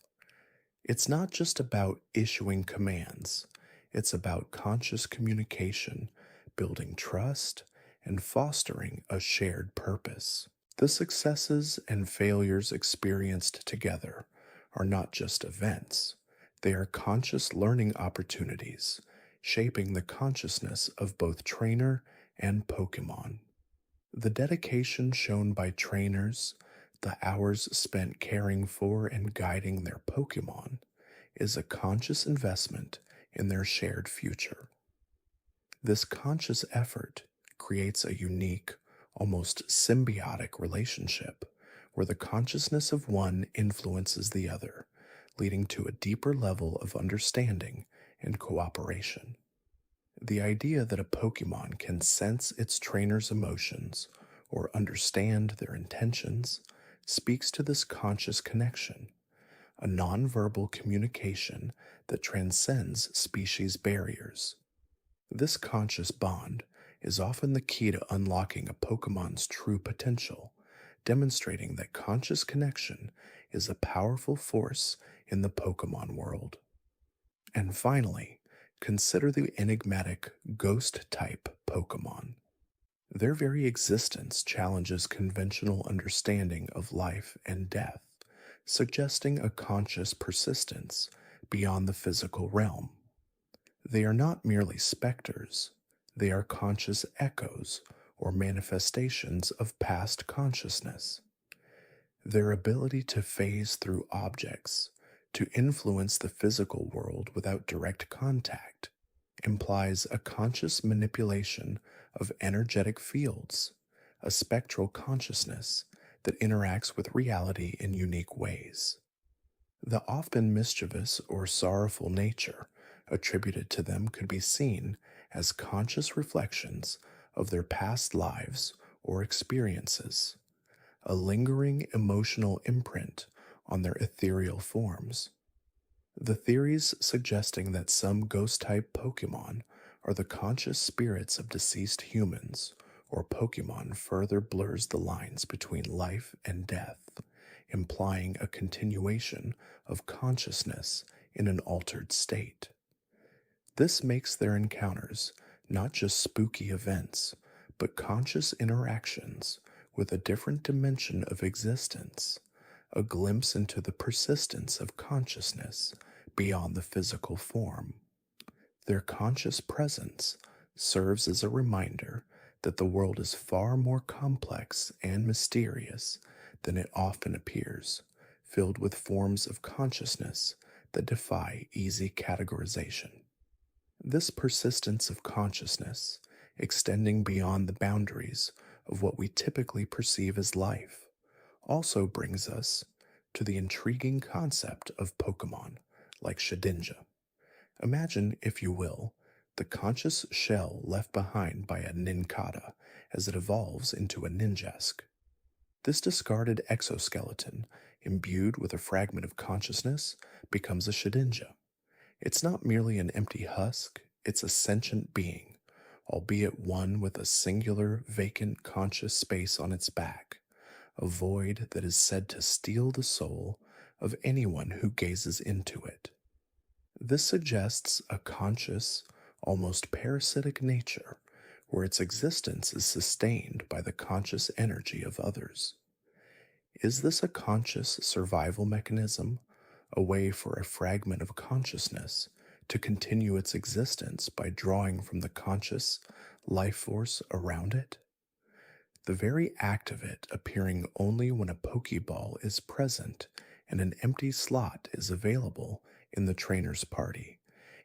A: It's not just about issuing commands, it's about conscious communication, building trust, and fostering a shared purpose. The successes and failures experienced together are not just events, they are conscious learning opportunities, shaping the consciousness of both trainer and Pokemon. The dedication shown by trainers, the hours spent caring for and guiding their Pokemon, is a conscious investment in their shared future. This conscious effort creates a unique, almost symbiotic relationship where the consciousness of one influences the other, leading to a deeper level of understanding and cooperation. The idea that a Pokemon can sense its trainer's emotions or understand their intentions speaks to this conscious connection, a nonverbal communication that transcends species barriers. This conscious bond is often the key to unlocking a Pokemon's true potential, demonstrating that conscious connection is a powerful force in the Pokemon world. And finally, consider the enigmatic ghost-type Pokemon. Their very existence challenges conventional understanding of life and death, suggesting a conscious persistence beyond the physical realm. They are not merely specters, they are conscious echoes or manifestations of past consciousness. Their ability to phase through objects, to influence the physical world without direct contact, implies a conscious manipulation of energetic fields, a spectral consciousness that interacts with reality in unique ways. The often mischievous or sorrowful nature attributed to them could be seen as conscious reflections of their past lives or experiences, a lingering emotional imprint on their ethereal forms. The theories suggesting that some ghost-type Pokemon are the conscious spirits of deceased humans or Pokemon further blurs the lines between life and death, implying a continuation of consciousness in an altered state. This makes their encounters not just spooky events, but conscious interactions with a different dimension of existence, a glimpse into the persistence of consciousness beyond the physical form. Their conscious presence serves as a reminder that the world is far more complex and mysterious than it often appears, filled with forms of consciousness that defy easy categorization. This persistence of consciousness, extending beyond the boundaries of what we typically perceive as life, also brings us to the intriguing concept of Pokemon like Shedinja. Imagine, if you will, the conscious shell left behind by a Nincada as it evolves into a Ninjask. This discarded exoskeleton, imbued with a fragment of consciousness, becomes a Shedinja. It's not merely an empty husk, it's a sentient being, albeit one with a singular, vacant conscious space on its back, a void that is said to steal the soul of anyone who gazes into it. This suggests a conscious, almost parasitic nature, where its existence is sustained by the conscious energy of others. Is this a conscious survival mechanism, a way for a fragment of consciousness to continue its existence by drawing from the conscious life force around it? The very act of it appearing only when a Pokeball is present and an empty slot is available in the trainer's party,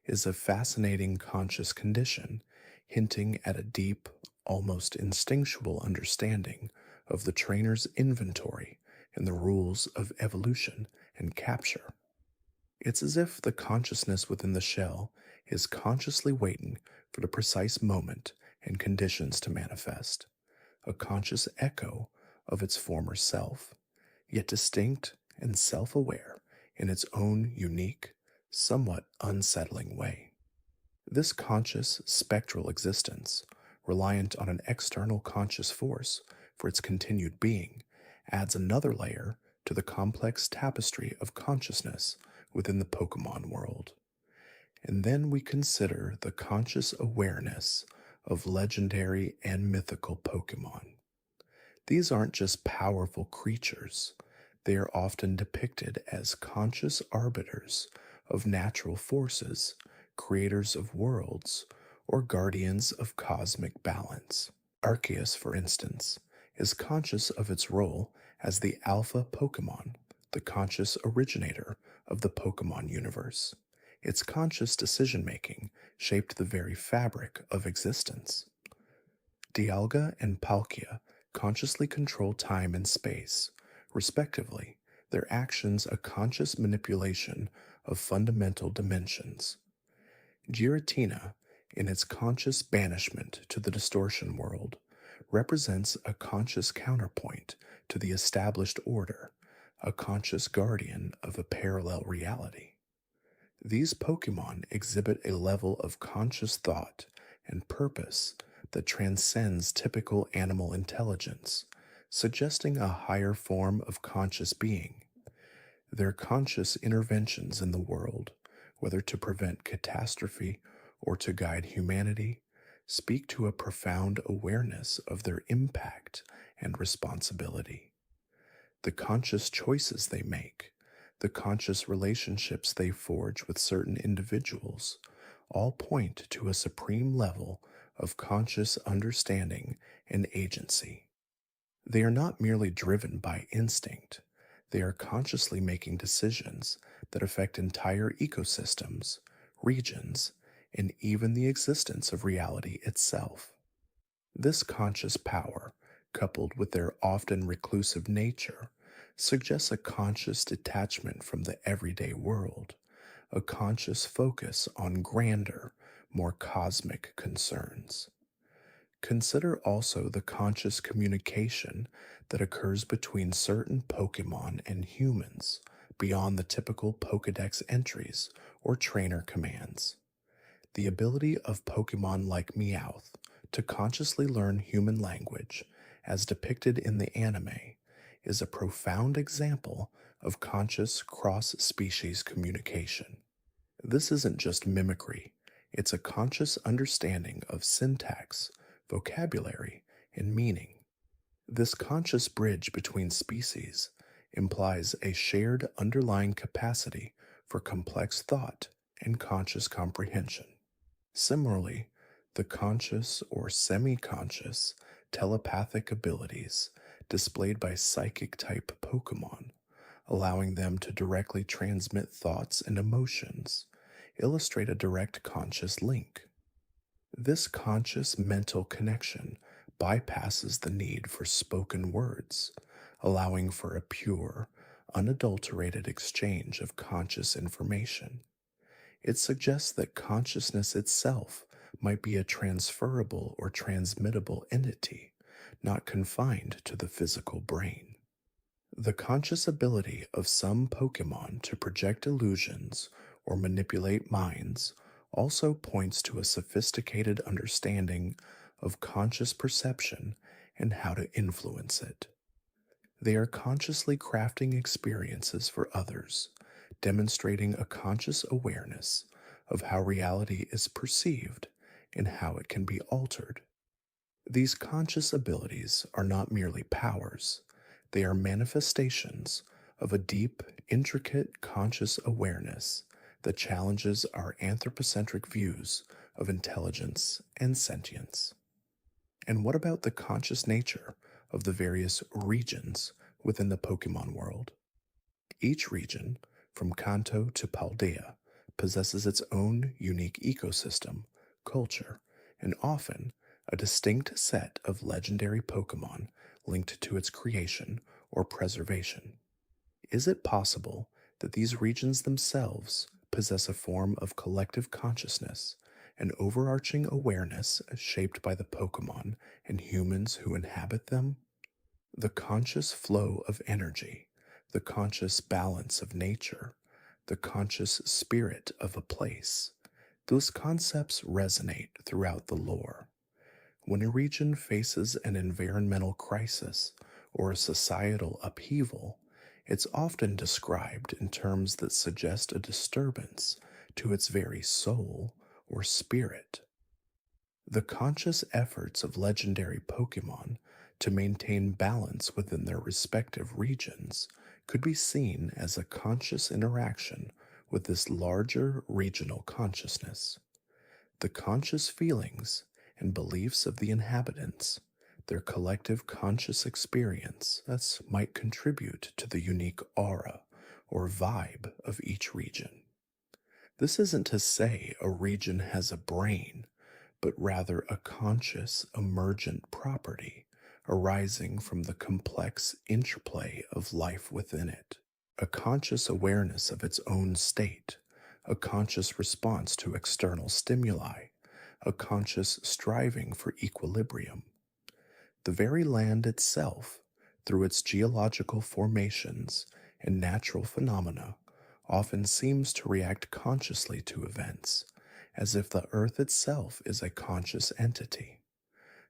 A: is a fascinating conscious condition, hinting at a deep, almost instinctual understanding of the trainer's inventory and the rules of evolution and capture. It's as if the consciousness within the shell is consciously waiting for the precise moment and conditions to manifest, a conscious echo of its former self, yet distinct and self aware in its own unique, somewhat unsettling way. This conscious spectral existence, reliant on an external conscious force for its continued being, adds another layer to the complex tapestry of consciousness within the Pokemon world. And then we consider the conscious awareness of legendary and mythical Pokemon. These aren't just powerful creatures, they are often depicted as conscious arbiters of natural forces, creators of worlds, or guardians of cosmic balance. Arceus, for instance, is conscious of its role as the alpha Pokemon, the conscious originator of the Pokemon universe. Its conscious decision making shaped the very fabric of existence. Dialga and Palkia consciously control time and space, respectively, their actions a conscious manipulation of fundamental dimensions. Giratina, in its conscious banishment to the distortion world, represents a conscious counterpoint to the established order, a conscious guardian of a parallel reality. These Pokemon exhibit a level of conscious thought and purpose that transcends typical animal intelligence, suggesting a higher form of conscious being. Their conscious interventions in the world, whether to prevent catastrophe or to guide humanity, speak to a profound awareness of their impact and responsibility. The conscious choices they make, the conscious relationships they forge with certain individuals, all point to a supreme level of conscious understanding and agency. They are not merely driven by instinct, they are consciously making decisions that affect entire ecosystems, regions, and even the existence of reality itself. This conscious power, coupled with their often reclusive nature, suggests a conscious detachment from the everyday world, a conscious focus on grander, more cosmic concerns. Consider also the conscious communication that occurs between certain Pokemon and humans beyond the typical Pokedex entries or trainer commands. The ability of Pokemon like Meowth to consciously learn human language, as depicted in the anime, is a profound example of conscious cross-species communication. This isn't just mimicry, it's a conscious understanding of syntax, vocabulary, and meaning. This conscious bridge between species implies a shared underlying capacity for complex thought and conscious comprehension. Similarly, the conscious or semi-conscious telepathic abilities displayed by psychic-type Pokemon, allowing them to directly transmit thoughts and emotions, illustrate a direct conscious link. This conscious mental connection bypasses the need for spoken words, allowing for a pure, unadulterated exchange of conscious information. It suggests that consciousness itself might be a transferable or transmittable entity, not confined to the physical brain. The conscious ability of some Pokemon to project illusions or manipulate minds also points to a sophisticated understanding of conscious perception and how to influence it. They are consciously crafting experiences for others, demonstrating a conscious awareness of how reality is perceived and how it can be altered. These conscious abilities are not merely powers, they are manifestations of a deep, intricate conscious awareness that challenges our anthropocentric views of intelligence and sentience. And what about the conscious nature of the various regions within the Pokemon world? Each region, from Kanto to Paldea, possesses its own unique ecosystem, culture, and often a distinct set of legendary Pokemon linked to its creation or preservation. Is it possible that these regions themselves possess a form of collective consciousness, an overarching awareness shaped by the Pokemon and humans who inhabit them? The conscious flow of energy, the conscious balance of nature, the conscious spirit of a place. Those concepts resonate throughout the lore. When a region faces an environmental crisis or a societal upheaval, it's often described in terms that suggest a disturbance to its very soul or spirit. The conscious efforts of legendary Pokemon to maintain balance within their respective regions could be seen as a conscious interaction with this larger regional consciousness. The conscious feelings and beliefs of the inhabitants, their collective conscious experience, thus might contribute to the unique aura or vibe of each region. This isn't to say a region has a brain, but rather a conscious, emergent property arising from the complex interplay of life within it, a conscious awareness of its own state, a conscious response to external stimuli, a conscious striving for equilibrium. The very land itself, through its geological formations and natural phenomena, often seems to react consciously to events, as if the earth itself is a conscious entity.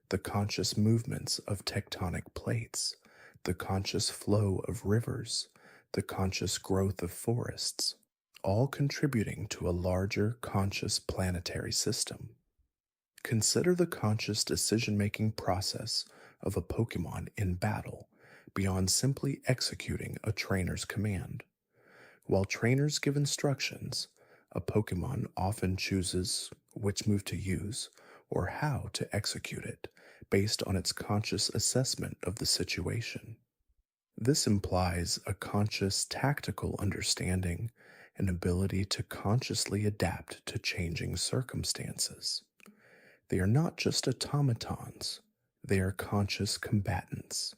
A: The conscious movements of tectonic plates, the conscious flow of rivers, the conscious growth of forests, all contributing to a larger conscious planetary system. Consider the conscious decision-making process of a Pokemon in battle beyond simply executing a trainer's command. While trainers give instructions, a Pokemon often chooses which move to use or how to execute it based on its conscious assessment of the situation. This implies a conscious tactical understanding and ability to consciously adapt to changing circumstances. They are not just automatons, they are conscious combatants.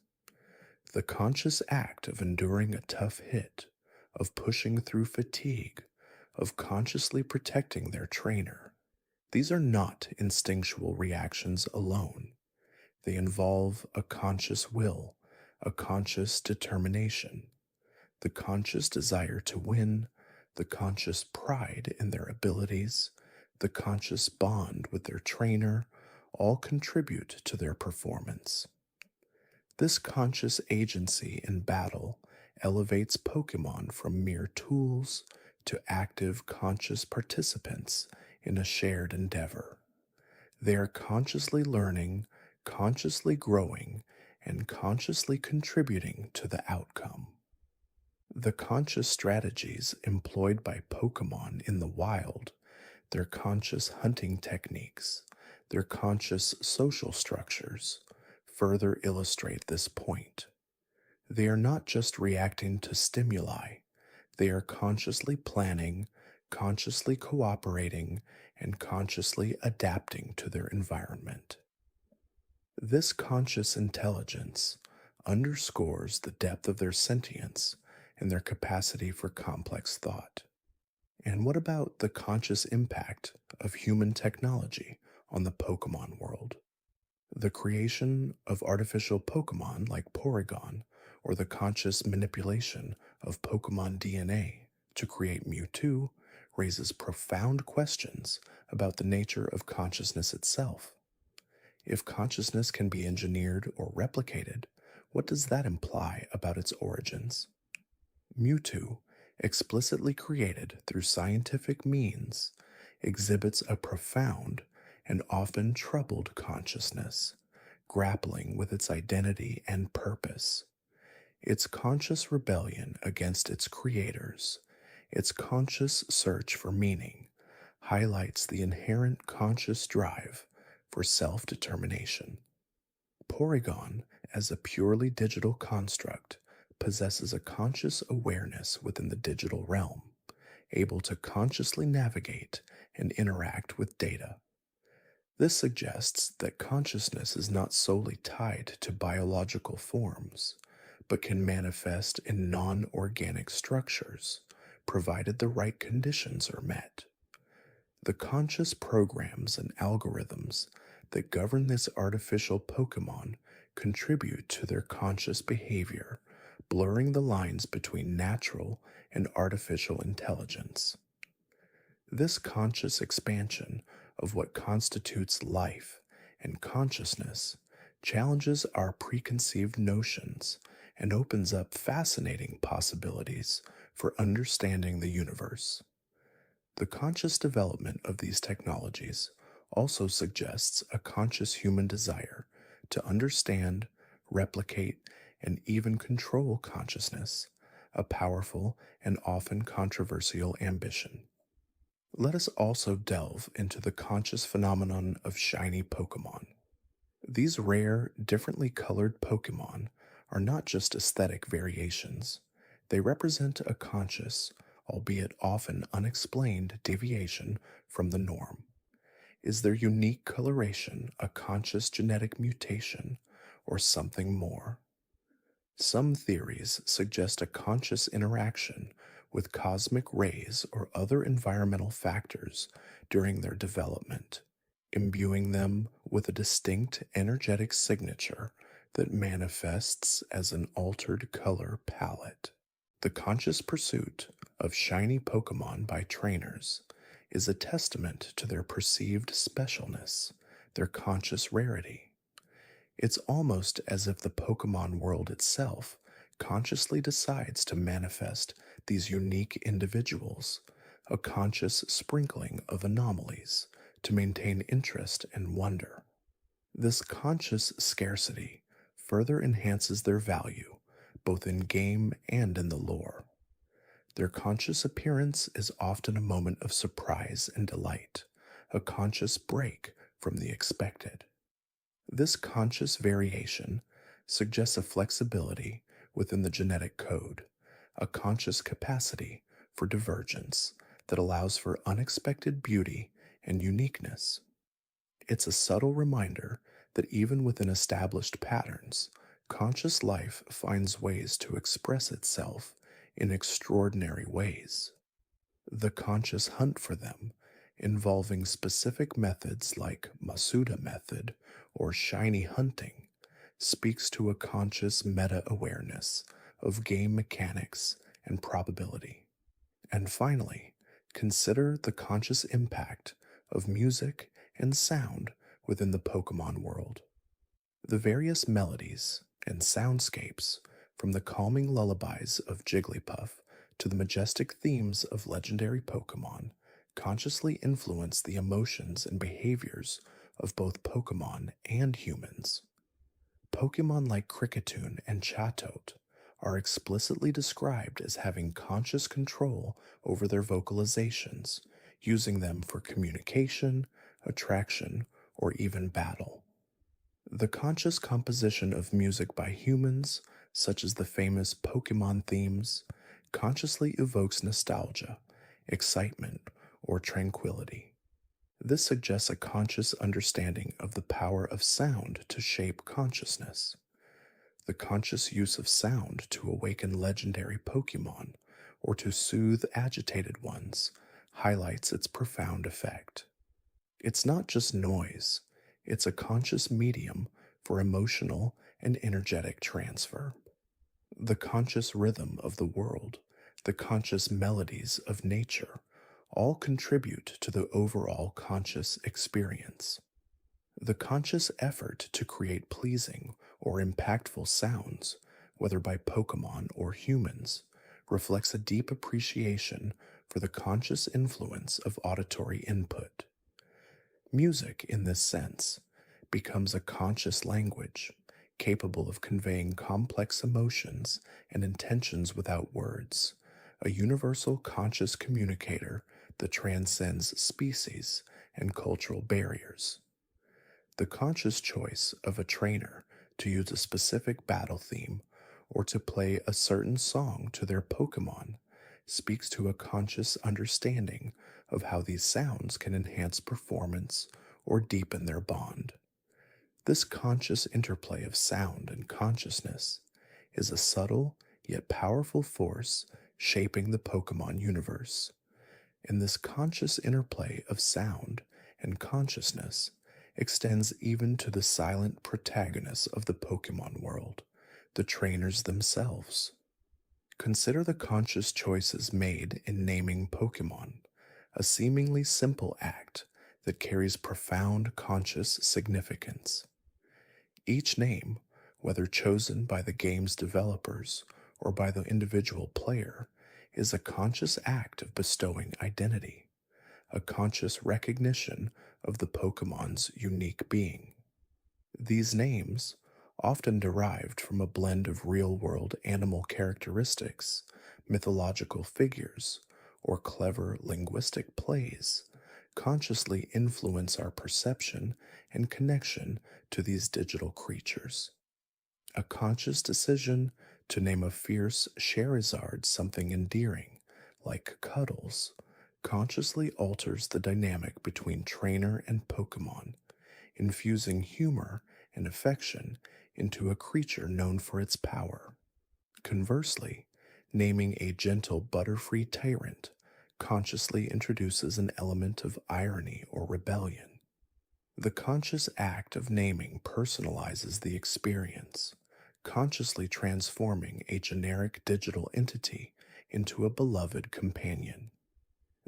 A: The conscious act of enduring a tough hit, of pushing through fatigue, of consciously protecting their trainer. These are not instinctual reactions alone. They involve a conscious will, a conscious determination, the conscious desire to win, the conscious pride in their abilities, the conscious bond with their trainer, all contribute to their performance. This conscious agency in battle elevates Pokemon from mere tools to active conscious participants in a shared endeavor. They are consciously learning, consciously growing, and consciously contributing to the outcome. The conscious strategies employed by Pokemon in the wild, their conscious hunting techniques, their conscious social structures, further illustrate this point. They are not just reacting to stimuli, they are consciously planning, consciously cooperating, and consciously adapting to their environment. This conscious intelligence underscores the depth of their sentience and their capacity for complex thought. And what about the conscious impact of human technology on the Pokemon world? The creation of artificial Pokemon like Porygon, or the conscious manipulation of Pokemon DNA to create Mewtwo, raises profound questions about the nature of consciousness itself. If consciousness can be engineered or replicated, what does that imply about its origins? Mewtwo, explicitly created through scientific means, exhibits a profound and often troubled consciousness, grappling with its identity and purpose. Its conscious rebellion against its creators, its conscious search for meaning, highlights the inherent conscious drive for self-determination. Porygon, as a purely digital construct, possesses a conscious awareness within the digital realm, able to consciously navigate and interact with data. This suggests that consciousness is not solely tied to biological forms, but can manifest in non organic structures, provided the right conditions are met. The conscious programs and algorithms that govern this artificial Pokemon contribute to their conscious behavior, blurring the lines between natural and artificial intelligence. This conscious expansion of what constitutes life and consciousness challenges our preconceived notions and opens up fascinating possibilities for understanding the universe. The conscious development of these technologies also suggests a conscious human desire to understand, replicate, and even control consciousness, a powerful and often controversial ambition. Let us also delve into the conscious phenomenon of shiny Pokemon. These rare, differently colored Pokemon are not just aesthetic variations, they represent a conscious, albeit often unexplained, deviation from the norm. Is their unique coloration a conscious genetic mutation or something more? Some theories suggest a conscious interaction with cosmic rays or other environmental factors during their development, imbuing them with a distinct energetic signature that manifests as an altered color palette. The conscious pursuit of shiny Pokemon by trainers is a testament to their perceived specialness, their conscious rarity. It's almost as if the Pokemon world itself consciously decides to manifest these unique individuals, a conscious sprinkling of anomalies to maintain interest and wonder. This conscious scarcity further enhances their value, both in game and in the lore. Their conscious appearance is often a moment of surprise and delight, a conscious break from the expected. This conscious variation suggests a flexibility within the genetic code, a conscious capacity for divergence that allows for unexpected beauty and uniqueness. It's a subtle reminder that even within established patterns, conscious life finds ways to express itself in extraordinary ways. The conscious hunt for them, involving specific methods like Masuda method or shiny hunting, speaks to a conscious meta-awareness of game mechanics and probability. And finally, consider the conscious impact of music and sound within the Pokemon world. The various melodies and soundscapes, from the calming lullabies of Jigglypuff to the majestic themes of legendary Pokemon, consciously influence the emotions and behaviors of both Pokemon and humans. Pokemon like Kricketune and Chatot are explicitly described as having conscious control over their vocalizations, using them for communication, attraction, or even battle. The conscious composition of music by humans, such as the famous Pokemon themes, consciously evokes nostalgia, excitement, or tranquility. This suggests a conscious understanding of the power of sound to shape consciousness. The conscious use of sound to awaken legendary Pokemon or to soothe agitated ones highlights its profound effect. It's not just noise, it's a conscious medium for emotional and energetic transfer. The conscious rhythm of the world, the conscious melodies of nature, all contribute to the overall conscious experience. The conscious effort to create pleasing or impactful sounds, whether by Pokemon or humans, reflects a deep appreciation for the conscious influence of auditory input. Music, in this sense, becomes a conscious language, capable of conveying complex emotions and intentions without words, a universal conscious communicator that transcends species and cultural barriers. The conscious choice of a trainer to use a specific battle theme or to play a certain song to their Pokemon speaks to a conscious understanding of how these sounds can enhance performance or deepen their bond. This conscious interplay of sound and consciousness is a subtle yet powerful force shaping the Pokemon universe. And this conscious interplay of sound and consciousness extends even to the silent protagonists of the Pokemon world, the trainers themselves. Consider the conscious choices made in naming Pokemon, a seemingly simple act that carries profound conscious significance. Each name, whether chosen by the game's developers or by the individual player, is a conscious act of bestowing identity, a conscious recognition of the Pokemon's unique being. These names, often derived from a blend of real world animal characteristics, mythological figures, or clever linguistic plays, consciously influence our perception and connection to these digital creatures. A conscious decision to name a fierce Charizard something endearing, like Cuddles, consciously alters the dynamic between trainer and Pokemon, infusing humor and affection into a creature known for its power. Conversely, naming a gentle Butterfree tyrant consciously introduces an element of irony or rebellion. The conscious act of naming personalizes the experience, consciously transforming a generic digital entity into a beloved companion.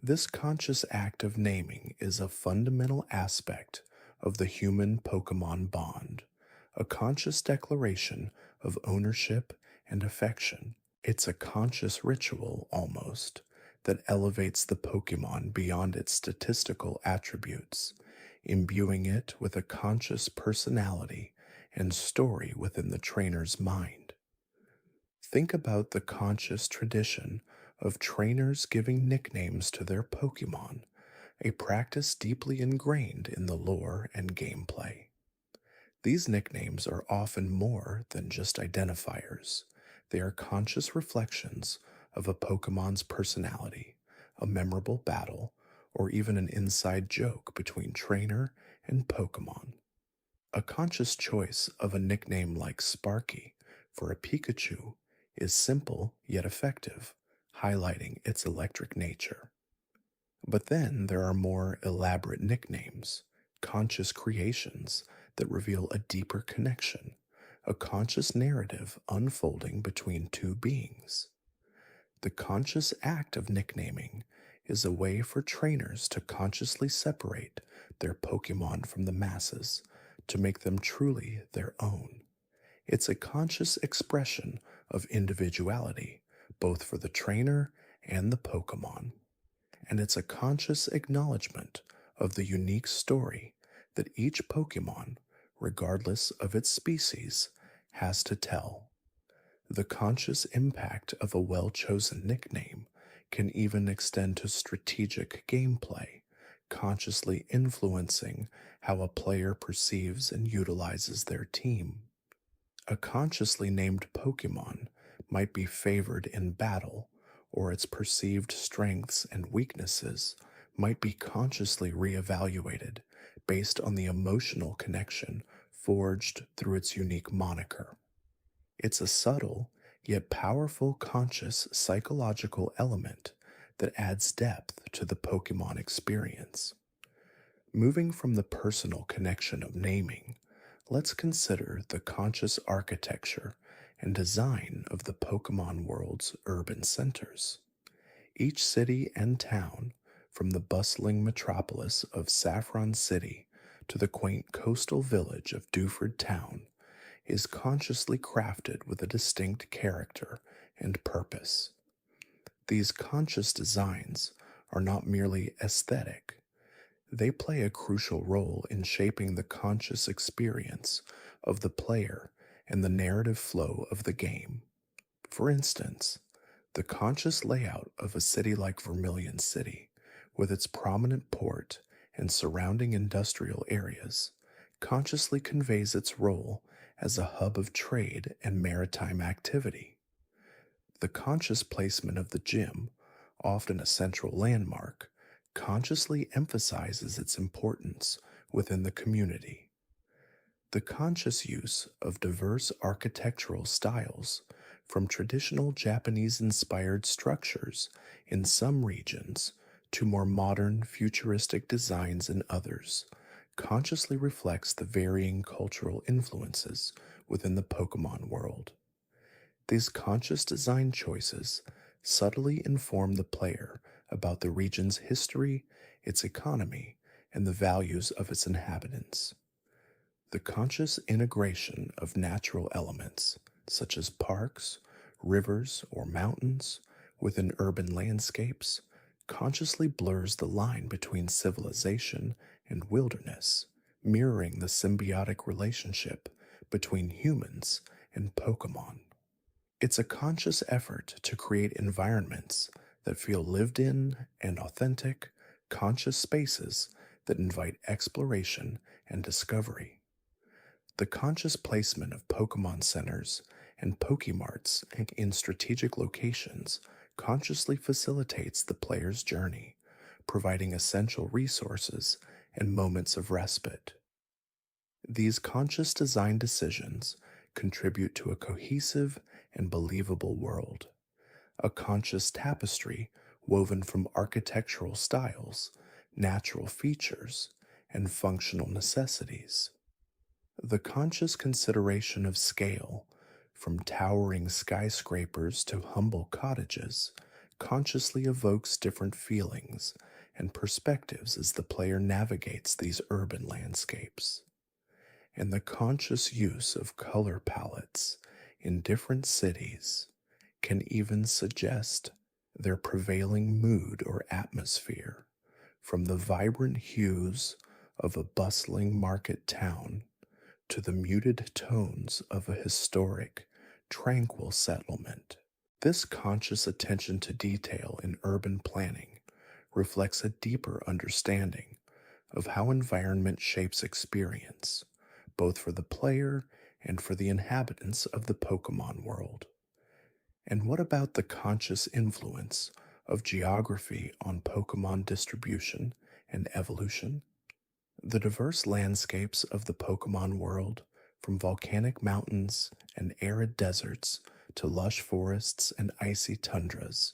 A: This conscious act of naming is a fundamental aspect of the human Pokemon bond, a conscious declaration of ownership and affection. It's a conscious ritual, almost, that elevates the Pokemon beyond its statistical attributes, imbuing it with a conscious personality and story within the trainer's mind. Think about the conscious tradition of trainers giving nicknames to their Pokemon, a practice deeply ingrained in the lore and gameplay. These nicknames are often more than just identifiers. They are conscious reflections of a Pokemon's personality, a memorable battle, or even an inside joke between trainer and Pokemon. A conscious choice of a nickname like Sparky for a Pikachu is simple yet effective, highlighting its electric nature. But then there are more elaborate nicknames, conscious creations that reveal a deeper connection, a conscious narrative unfolding between two beings. The conscious act of nicknaming is a way for trainers to consciously separate their Pokemon from the masses to make them truly their own. It's a conscious expression of individuality, both for the trainer and the Pokemon. And it's a conscious acknowledgement of the unique story that each Pokemon, regardless of its species, has to tell. The conscious impact of a well-chosen nickname can even extend to strategic gameplay, consciously influencing how a player perceives and utilizes their team. A consciously named Pokemon might be favored in battle, or its perceived strengths and weaknesses might be consciously reevaluated based on the emotional connection forged through its unique moniker. It's a subtle yet powerful conscious psychological element that adds depth to the Pokemon experience. Moving from the personal connection of naming, let's consider the conscious architecture and design of the Pokemon world's urban centers. Each city and town, from the bustling metropolis of Saffron City to the quaint coastal village of Dewford Town, is consciously crafted with a distinct character and purpose. These conscious designs are not merely aesthetic, they play a crucial role in shaping the conscious experience of the player and the narrative flow of the game. For instance, the conscious layout of a city like Vermilion City, with its prominent port and surrounding industrial areas, consciously conveys its role as a hub of trade and maritime activity. The conscious placement of the gym, often a central landmark, consciously emphasizes its importance within the community. The conscious use of diverse architectural styles, from traditional Japanese inspired structures in some regions to more modern futuristic designs in others, consciously reflects the varying cultural influences within the Pokemon world. These conscious design choices subtly inform the player about the region's history, its economy, and the values of its inhabitants. The conscious integration of natural elements, such as parks, rivers, or mountains, within urban landscapes, consciously blurs the line between civilization and wilderness, mirroring the symbiotic relationship between humans and Pokemon. It's a conscious effort to create environments that feel lived in and authentic, conscious spaces that invite exploration and discovery. The conscious placement of Pokémon Centers and Pokemarts in strategic locations consciously facilitates the player's journey, providing essential resources and moments of respite. These conscious design decisions contribute to a cohesive and believable world, a conscious tapestry woven from architectural styles, natural features, and functional necessities. The conscious consideration of scale, from towering skyscrapers to humble cottages, consciously evokes different feelings and perspectives as the player navigates these urban landscapes. And the conscious use of color palettes in different cities can even suggest their prevailing mood or atmosphere, from the vibrant hues of a bustling market town to the muted tones of a historic, tranquil settlement. This conscious attention to detail in urban planning reflects a deeper understanding of how environment shapes experience, both for the player and for the inhabitants of the Pokemon world. And what about the conscious influence of geography on Pokemon distribution and evolution? The diverse landscapes of the Pokemon world, from volcanic mountains and arid deserts to lush forests and icy tundras,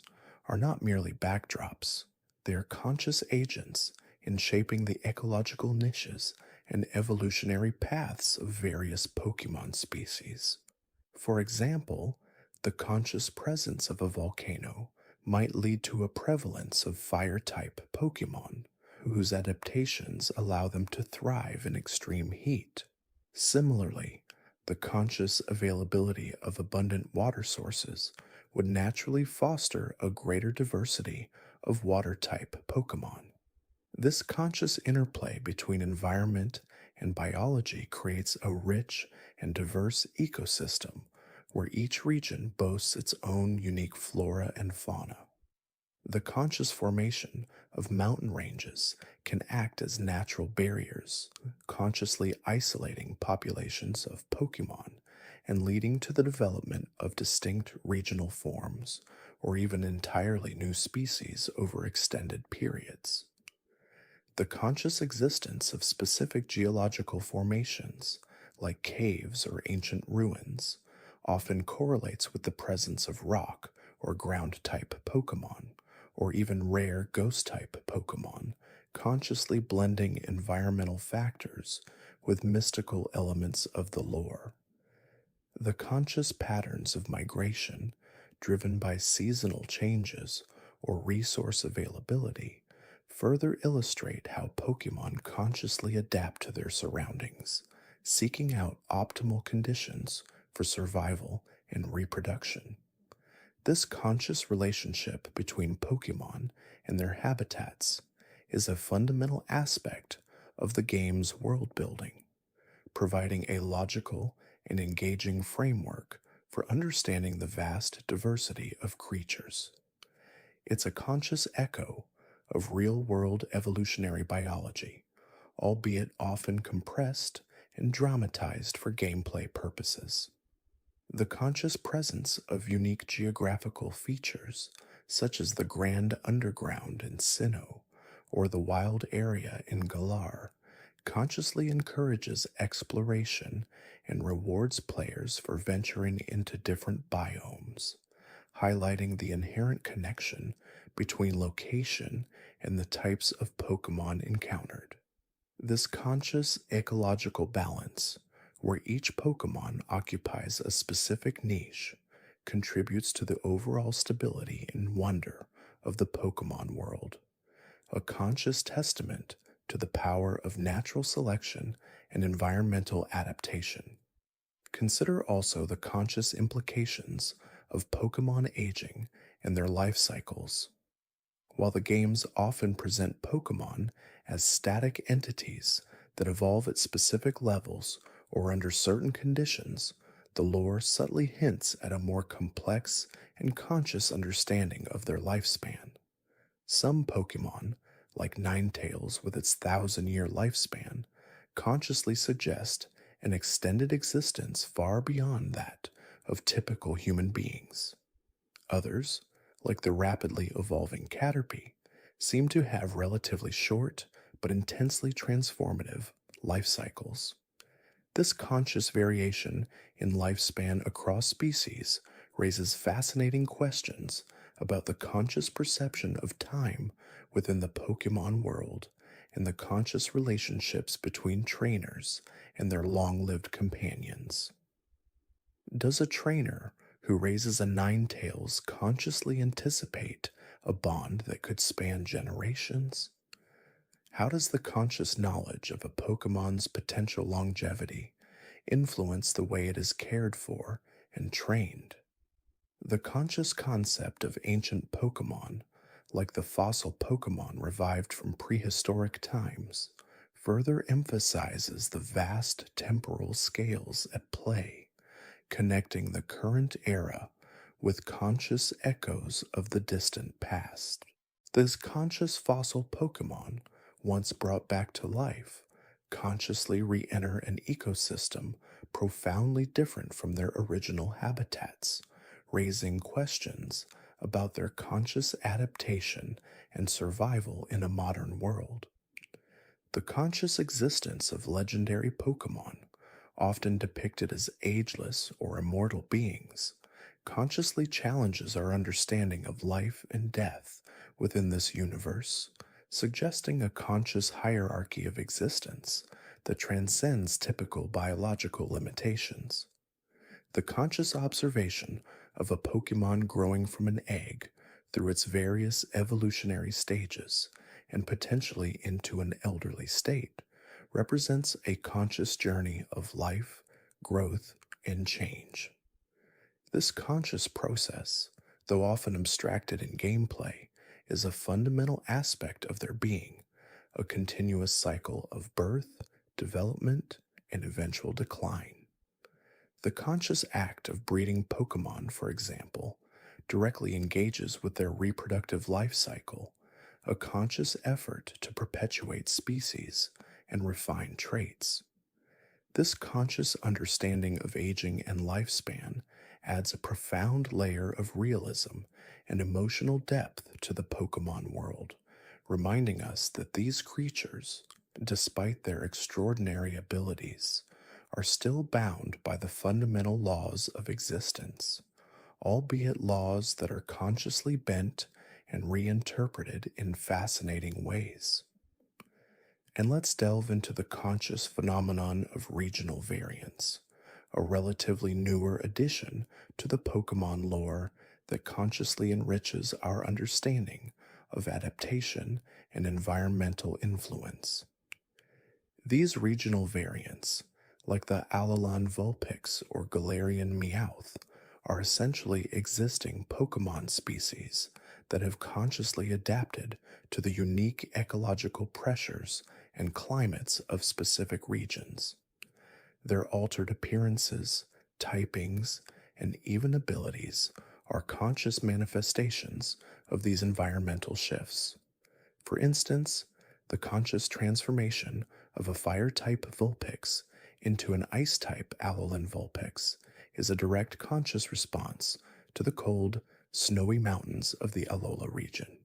A: are not merely backdrops. They are conscious agents in shaping the ecological niches and evolutionary paths of various Pokemon species. For example, the conscious presence of a volcano might lead to a prevalence of fire-type Pokemon, whose adaptations allow them to thrive in extreme heat. Similarly, the conscious availability of abundant water sources would naturally foster a greater diversity of water-type Pokemon. This conscious interplay between environment and biology creates a rich and diverse ecosystem where each region boasts its own unique flora and fauna. The conscious formation of mountain ranges can act as natural barriers, consciously isolating populations of Pokemon and leading to the development of distinct regional forms or even entirely new species over extended periods. The conscious existence of specific geological formations, like caves or ancient ruins, often correlates with the presence of rock or ground-type Pokemon, or even rare ghost-type Pokemon, consciously blending environmental factors with mystical elements of the lore. The conscious patterns of migration, driven by seasonal changes or resource availability, further illustrate how Pokemon consciously adapt to their surroundings, seeking out optimal conditions for survival and reproduction. This conscious relationship between Pokemon and their habitats is a fundamental aspect of the game's world building, providing a logical and engaging framework for understanding the vast diversity of creatures. It's a conscious echo of real-world evolutionary biology, albeit often compressed and dramatized for gameplay purposes. The conscious presence of unique geographical features, such as the Grand Underground in Sinnoh or the wild area in Galar, consciously encourages exploration and rewards players for venturing into different biomes, highlighting the inherent connection between location and the types of Pokemon encountered. This conscious ecological balance, where each Pokemon occupies a specific niche, contributes to the overall stability and wonder of the Pokemon world, a conscious testament to the power of natural selection and environmental adaptation. Consider also the conscious implications of Pokemon aging and their life cycles. While the games often present Pokemon as static entities that evolve at specific levels or under certain conditions, the lore subtly hints at a more complex and conscious understanding of their lifespan. Some Pokemon, like Ninetales with its 1,000-year lifespan, consciously suggest an extended existence far beyond that of typical human beings. Others, like the rapidly evolving Caterpie, seem to have relatively short but intensely transformative life cycles. This conscious variation in lifespan across species raises fascinating questions about the conscious perception of time within the Pokemon world and the conscious relationships between trainers and their long lived companions. Does a trainer who raises a Ninetales consciously anticipate a bond that could span generations? How does the conscious knowledge of a Pokemon's potential longevity influence the way it is cared for and trained? The conscious concept of ancient Pokemon, like the fossil Pokemon revived from prehistoric times, further emphasizes the vast temporal scales at play, connecting the current era with conscious echoes of the distant past. This conscious fossil Pokemon, once brought back to life, consciously re enter an ecosystem profoundly different from their original habitats, raising questions about their conscious adaptation and survival in a modern world. The conscious existence of legendary Pokemon, often depicted as ageless or immortal beings, consciously challenges our understanding of life and death within this universe, suggesting a conscious hierarchy of existence that transcends typical biological limitations. The conscious observation of a Pokemon growing from an egg through its various evolutionary stages and potentially into an elderly state represents a conscious journey of life, growth, and change. This conscious process, though often abstracted in gameplay, is a fundamental aspect of their being, a continuous cycle of birth, development, and eventual decline. The conscious act of breeding Pokemon, for example, directly engages with their reproductive life cycle, a conscious effort to perpetuate species and refine traits. This conscious understanding of aging and lifespan adds a profound layer of realism and emotional depth to the Pokemon world, reminding us that these creatures, despite their extraordinary abilities, are still bound by the fundamental laws of existence, albeit laws that are consciously bent and reinterpreted in fascinating ways. And let's delve into the conscious phenomenon of regional variance, a relatively newer addition to the Pokemon lore that consciously enriches our understanding of adaptation and environmental influence. These regional variants, like the Alolan Vulpix or Galarian Meowth, are essentially existing Pokemon species that have consciously adapted to the unique ecological pressures and climates of specific regions. Their altered appearances, typings, and even abilities are conscious manifestations of these environmental shifts. For instance, the conscious transformation of a fire-type Vulpix into an ice-type Alolan Vulpix is a direct conscious response to the cold, snowy mountains of the Alola region.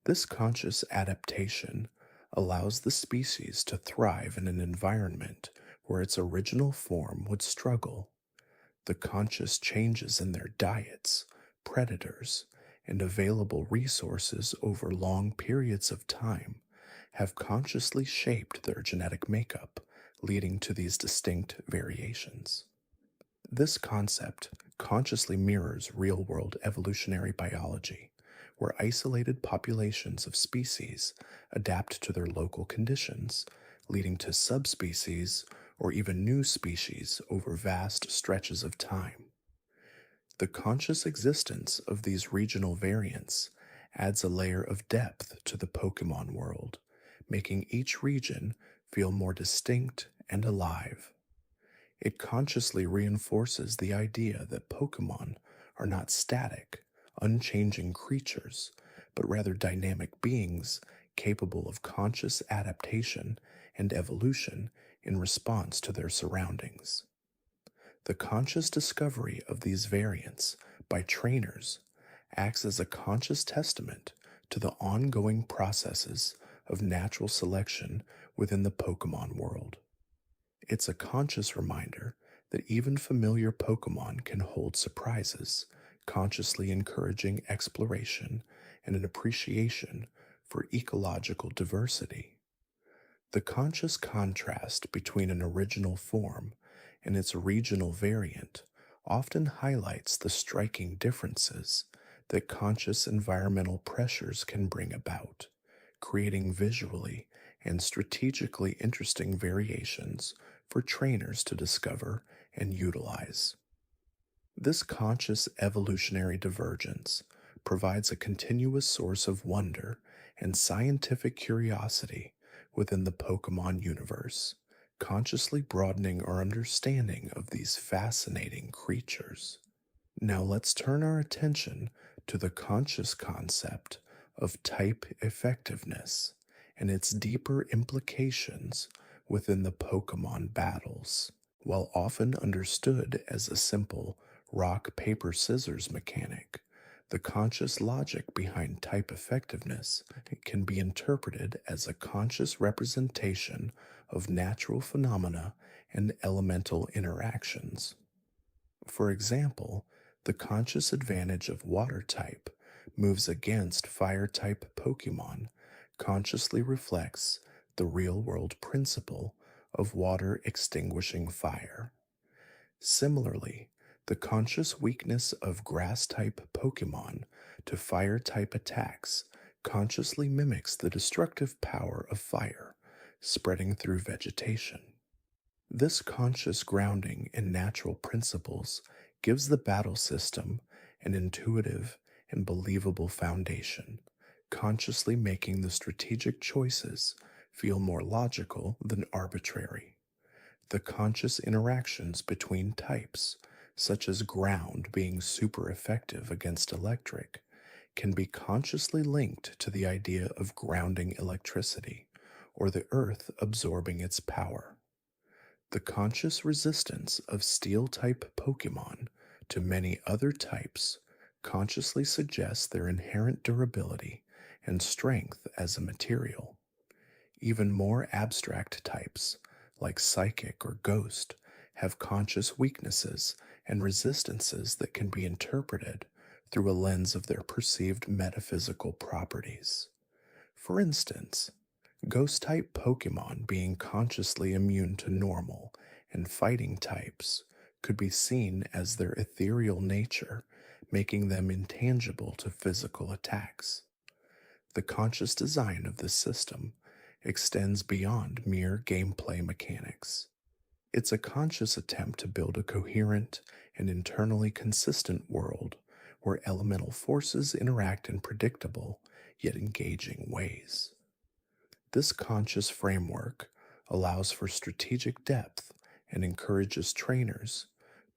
A: This conscious adaptation allows the species to thrive in an environment where its original form would struggle. The conscious changes in their diets, predators, and available resources over long periods of time have consciously shaped their genetic makeup, leading to these distinct variations. This concept consciously mirrors real world evolutionary biology, where isolated populations of species adapt to their local conditions, leading to subspecies or even new species over vast stretches of time. The conscious existence of these regional variants adds a layer of depth to the Pokemon world, making each region feel more distinct and alive. It consciously reinforces the idea that Pokemon are not static, unchanging creatures, but rather dynamic beings capable of conscious adaptation and evolution in response to their surroundings. The conscious discovery of these variants by trainers acts as a conscious testament to the ongoing processes of natural selection within the Pokemon world. It's a conscious reminder that even familiar Pokemon can hold surprises, consciously encouraging exploration and an appreciation for ecological diversity. The conscious contrast between an original form and its regional variant often highlights the striking differences that conscious environmental pressures can bring about, creating visually and strategically interesting variations for trainers to discover and utilize. This conscious evolutionary divergence provides a continuous source of wonder and scientific curiosity within the Pokemon universe, consciously broadening our understanding of these fascinating creatures. Now let's turn our attention to the conscious concept of type effectiveness and its deeper implications within the Pokemon battles. While often understood as a simple rock, paper, scissors mechanic, the conscious logic behind type effectiveness can be interpreted as a conscious representation of natural phenomena and elemental interactions. For example, the conscious advantage of water type moves against fire type Pokemon consciously reflects the real world principle of water extinguishing fire. Similarly, the conscious weakness of grass type Pokemon to fire type attacks consciously mimics the destructive power of fire spreading through vegetation. This conscious grounding in natural principles gives the battle system an intuitive and believable foundation, consciously making the strategic choices feel more logical than arbitrary. The conscious interactions between types, such as ground being super effective against electric, can be consciously linked to the idea of grounding electricity, or the earth absorbing its power. The conscious resistance of steel-type Pokemon to many other types consciously suggests their inherent durability and strength as a material. Even more abstract types, like Psychic or Ghost, have conscious weaknesses and resistances that can be interpreted through a lens of their perceived metaphysical properties. For instance, Ghost-type Pokemon being consciously immune to normal and fighting types could be seen as their ethereal nature, making them intangible to physical attacks. The conscious design of this system extends beyond mere gameplay mechanics. It's a conscious attempt to build a coherent and internally consistent world where elemental forces interact in predictable yet engaging ways. This conscious framework allows for strategic depth and encourages trainers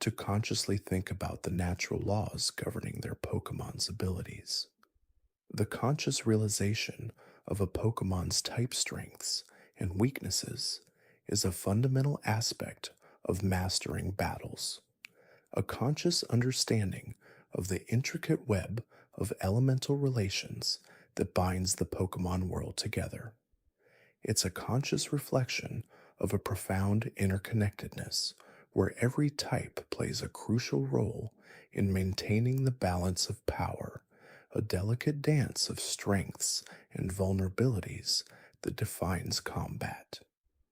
A: to consciously think about the natural laws governing their Pokemon's abilities. The conscious realization of a Pokemon's type strengths and weaknesses is a fundamental aspect of mastering battles, a conscious understanding of the intricate web of elemental relations that binds the Pokemon world together. It's a conscious reflection of a profound interconnectedness where every type plays a crucial role in maintaining the balance of power, a delicate dance of strengths and vulnerabilities that defines combat.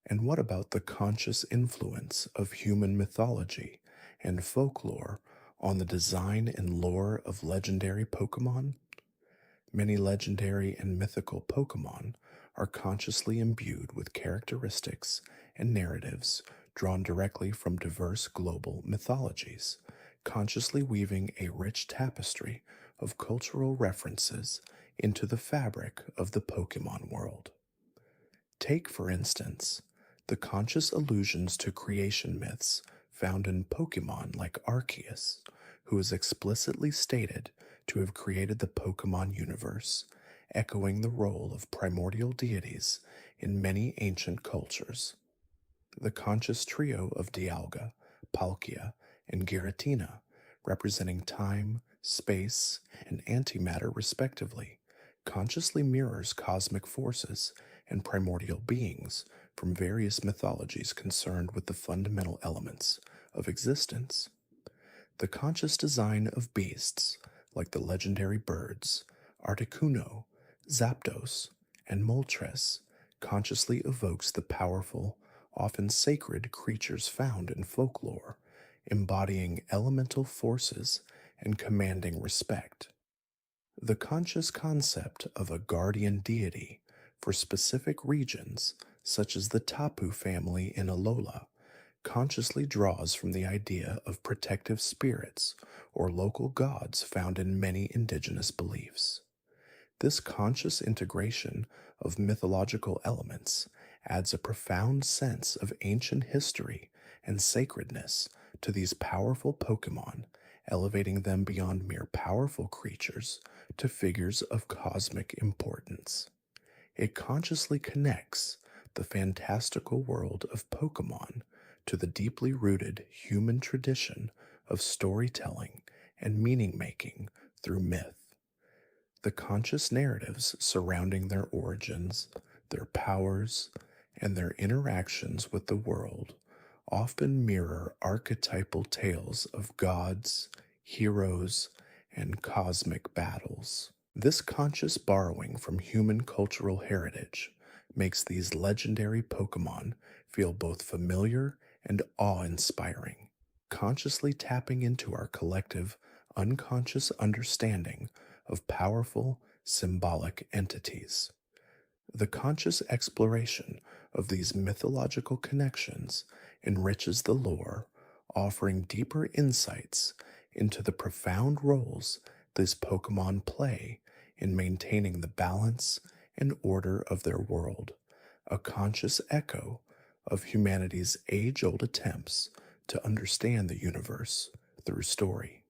A: And what about the conscious influence of human mythology and folklore on the design and lore of legendary Pokemon? Many legendary and mythical Pokemon are consciously imbued with characteristics and narratives drawn directly from diverse global mythologies, consciously weaving a rich tapestry of cultural references into the fabric of the Pokemon world. Take, for instance, the conscious allusions to creation myths found in Pokemon like Arceus, who is explicitly stated to have created the Pokemon universe, echoing the role of primordial deities in many ancient cultures. The conscious trio of Dialga, Palkia, and Giratina, representing time, space, and antimatter respectively, consciously mirrors cosmic forces and primordial beings from various mythologies concerned with the fundamental elements of existence. The conscious design of beasts, like the legendary birds, Articuno, Zapdos, and Moltres, consciously evokes the powerful, often sacred creatures found in folklore, embodying elemental forces and commanding respect. The conscious concept of a guardian deity for specific regions, such as the Tapu family in Alola, consciously draws from the idea of protective spirits or local gods found in many indigenous beliefs. This conscious integration of mythological elements adds a profound sense of ancient history and sacredness to these powerful Pokemon, elevating them beyond mere powerful creatures to figures of cosmic importance. It consciously connects the fantastical world of Pokemon to the deeply rooted human tradition of storytelling and meaning making through myth. The conscious narratives surrounding their origins, their powers, and their interactions with the world often mirror archetypal tales of gods, heroes, and cosmic battles. This conscious borrowing from human cultural heritage makes these legendary Pokemon feel both familiar and awe-inspiring, consciously tapping into our collective, unconscious understanding of powerful, symbolic entities. The conscious exploration of these mythological connections enriches the lore, offering deeper insights into the profound roles these Pokemon play in maintaining the balance and order of their world, a conscious echo of humanity's age-old attempts to understand the universe through story.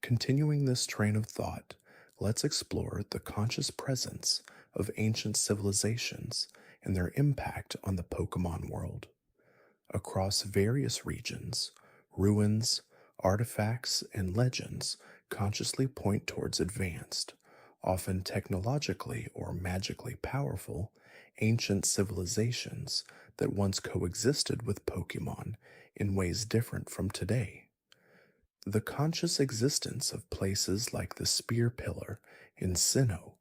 A: Continuing this train of thought, let's explore the conscious presence of ancient civilizations and their impact on the Pokemon world. Across various regions, ruins, artifacts, and legends consciously point towards advanced, often technologically or magically powerful, ancient civilizations that once coexisted with Pokemon in ways different from today. The conscious existence of places like the Spear Pillar in Sinnoh,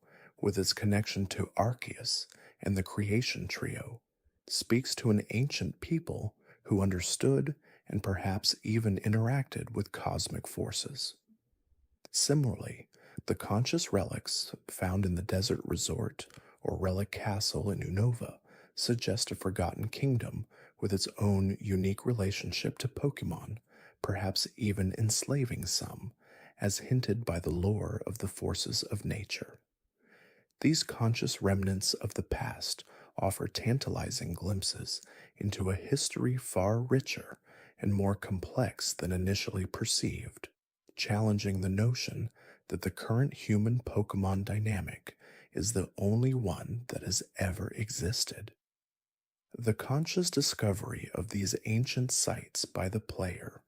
A: with its connection to Arceus and the Creation Trio, speaks to an ancient people who understood and perhaps even interacted with cosmic forces. Similarly, the conscious relics found in the Desert Resort or Relic Castle in Unova suggest a forgotten kingdom with its own unique relationship to Pokemon, perhaps even enslaving some, as hinted by the lore of the forces of nature. These conscious remnants of the past offer tantalizing glimpses into a history far richer and more complex than initially perceived, challenging the notion that the current human Pokemon dynamic is the only one that has ever existed. The conscious discovery of these ancient sites by the player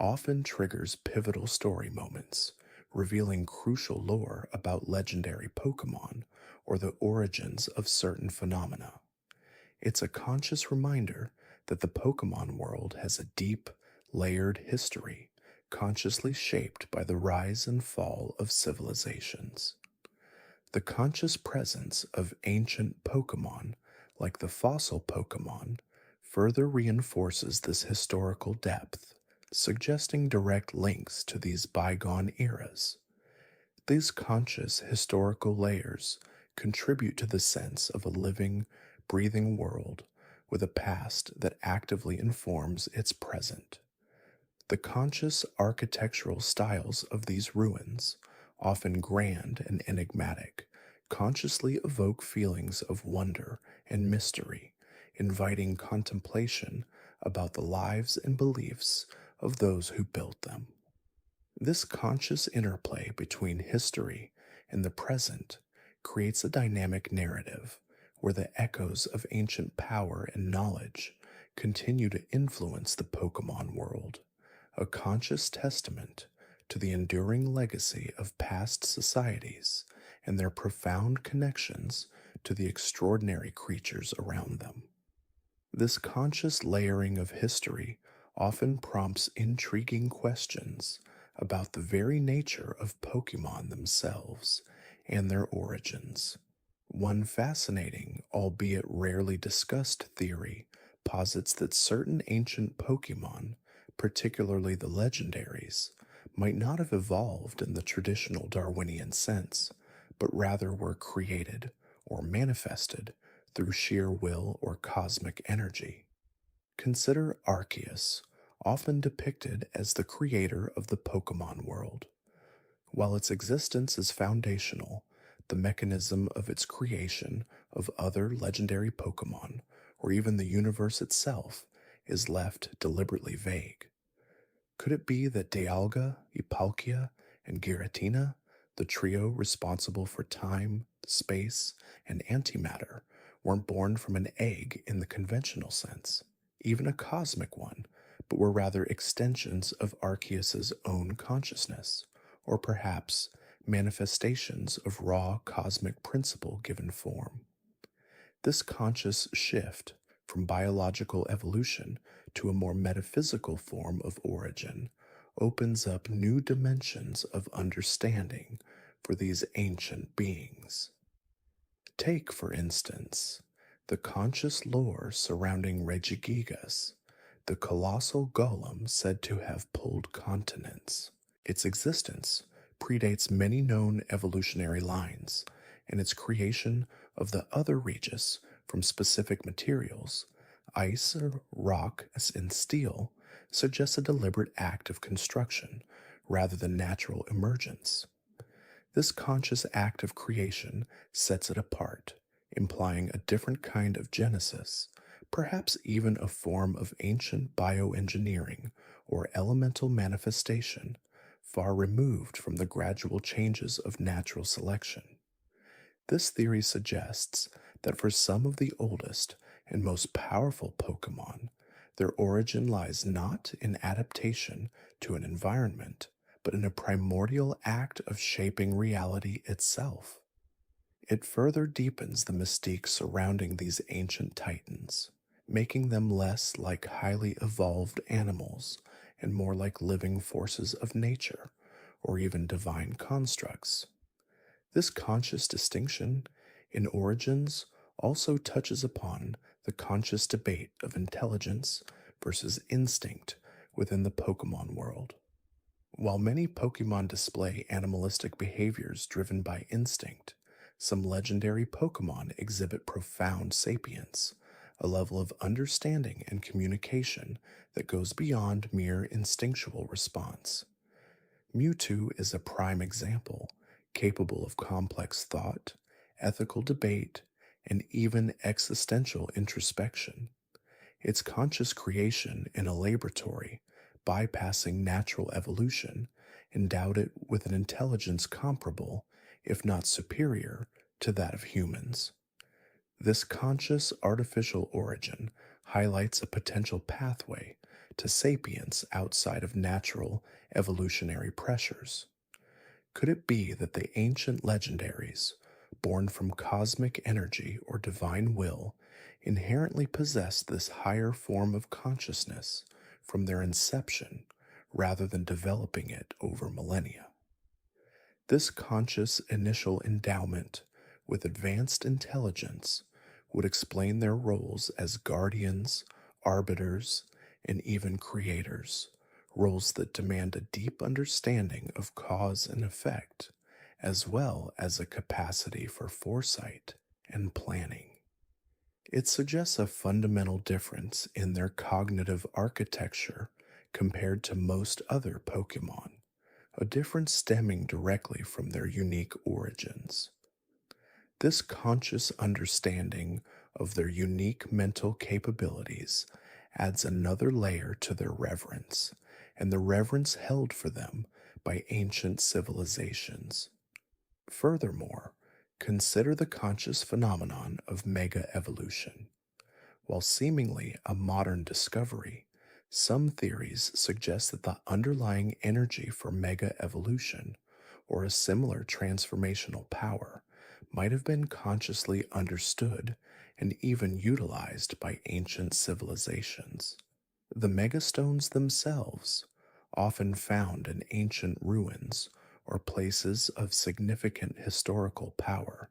A: often triggers pivotal story moments, revealing crucial lore about legendary Pokemon or the origins of certain phenomena. It's a conscious reminder that the Pokemon world has a deep, layered history, consciously shaped by the rise and fall of civilizations. The conscious presence of ancient Pokemon, like the fossil Pokemon, further reinforces this historical depth, suggesting direct links to these bygone eras. These conscious historical layers contribute to the sense of a living, breathing world with a past that actively informs its present. The conscious architectural styles of these ruins, often grand and enigmatic, consciously evoke feelings of wonder and mystery, inviting contemplation about the lives and beliefs of those who built them. This conscious interplay between history and the present creates a dynamic narrative where the echoes of ancient power and knowledge continue to influence the Pokemon world, a conscious testament to the enduring legacy of past societies and their profound connections to the extraordinary creatures around them. This conscious layering of history often prompts intriguing questions about the very nature of Pokemon themselves and their origins. One fascinating, albeit rarely discussed theory posits that certain ancient Pokemon, particularly the legendaries, might not have evolved in the traditional Darwinian sense, but rather were created or manifested through sheer will or cosmic energy. Consider Arceus, often depicted as the creator of the Pokemon world. While its existence is foundational, the mechanism of its creation of other legendary Pokemon, or even the universe itself, is left deliberately vague. Could it be that Dialga, Ipalkia, and Giratina, the trio responsible for time, space, and antimatter, weren't born from an egg in the conventional sense, even a cosmic one, but were rather extensions of Arceus's own consciousness, or perhaps manifestations of raw cosmic principle given form? This conscious shift from biological evolution to a more metaphysical form of origin opens up new dimensions of understanding for these ancient beings. Take, for instance, the conscious lore surrounding Regigigas, the colossal golem said to have pulled continents. Its existence predates many known evolutionary lines, and its creation of the other Regis from specific materials, ice, rock, and steel, suggests a deliberate act of construction rather than natural emergence. This conscious act of creation sets it apart, implying a different kind of genesis, perhaps even a form of ancient bioengineering or elemental manifestation, far removed from the gradual changes of natural selection. This theory suggests that for some of the oldest and most powerful Pokemon, their origin lies not in adaptation to an environment, but in a primordial act of shaping reality itself. It further deepens the mystique surrounding these ancient titans, making them less like highly evolved animals and more like living forces of nature, or even divine constructs. This conscious distinction in origins also touches upon the conscious debate of intelligence versus instinct within the Pokemon world. While many Pokemon display animalistic behaviors driven by instinct, some legendary Pokemon exhibit profound sapience, a level of understanding and communication that goes beyond mere instinctual response. Mewtwo is a prime example, capable of complex thought, ethical debate, and even existential introspection. Its conscious creation in a laboratory, bypassing natural evolution, endowed it with an intelligence comparable, if not superior, to that of humans. This conscious artificial origin highlights a potential pathway to sapience outside of natural evolutionary pressures. Could it be that the ancient legendaries, born from cosmic energy or divine will, inherently possess this higher form of consciousness from their inception rather than developing it over millennia? This conscious initial endowment with advanced intelligence would explain their roles as guardians, arbiters, and even creators, roles that demand a deep understanding of cause and effect, as well as a capacity for foresight and planning. It suggests a fundamental difference in their cognitive architecture compared to most other Pokemon, a difference stemming directly from their unique origins. This conscious understanding of their unique mental capabilities adds another layer to their reverence, and the reverence held for them by ancient civilizations. Furthermore, consider the conscious phenomenon of mega evolution. While seemingly a modern discovery, some theories suggest that the underlying energy for mega evolution, or a similar transformational power, might have been consciously understood and even utilized by ancient civilizations. The megastones themselves, often found in ancient ruins or places of significant historical power,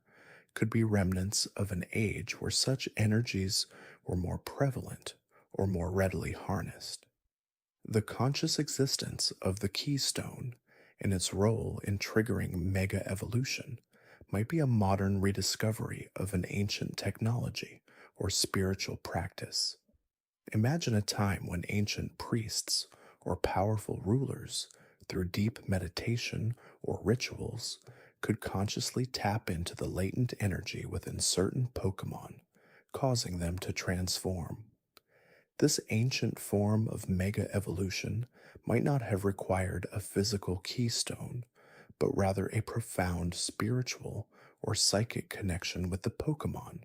A: could be remnants of an age where such energies were more prevalent or more readily harnessed. The conscious existence of the keystone and its role in triggering mega evolution might be a modern rediscovery of an ancient technology or spiritual practice. Imagine a time when ancient priests or powerful rulers, through deep meditation or rituals, could consciously tap into the latent energy within certain Pokemon, causing them to transform. This ancient form of mega evolution might not have required a physical keystone, but rather a profound spiritual or psychic connection with the Pokemon,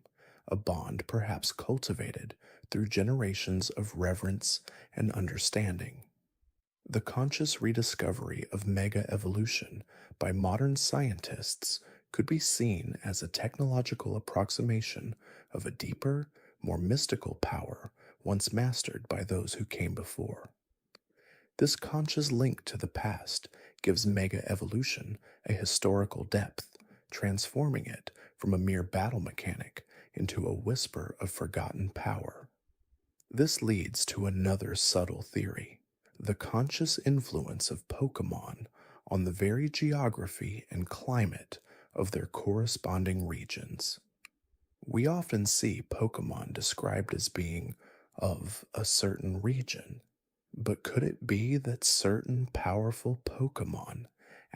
A: a bond perhaps cultivated through generations of reverence and understanding. The conscious rediscovery of mega evolution by modern scientists could be seen as a technological approximation of a deeper, more mystical power once mastered by those who came before. This conscious link to the past gives mega evolution a historical depth, transforming it from a mere battle mechanic into a whisper of forgotten power. This leads to another subtle theory: the conscious influence of Pokemon on the very geography and climate of their corresponding regions. We often see Pokemon described as being of a certain region, but could it be that certain powerful Pokemon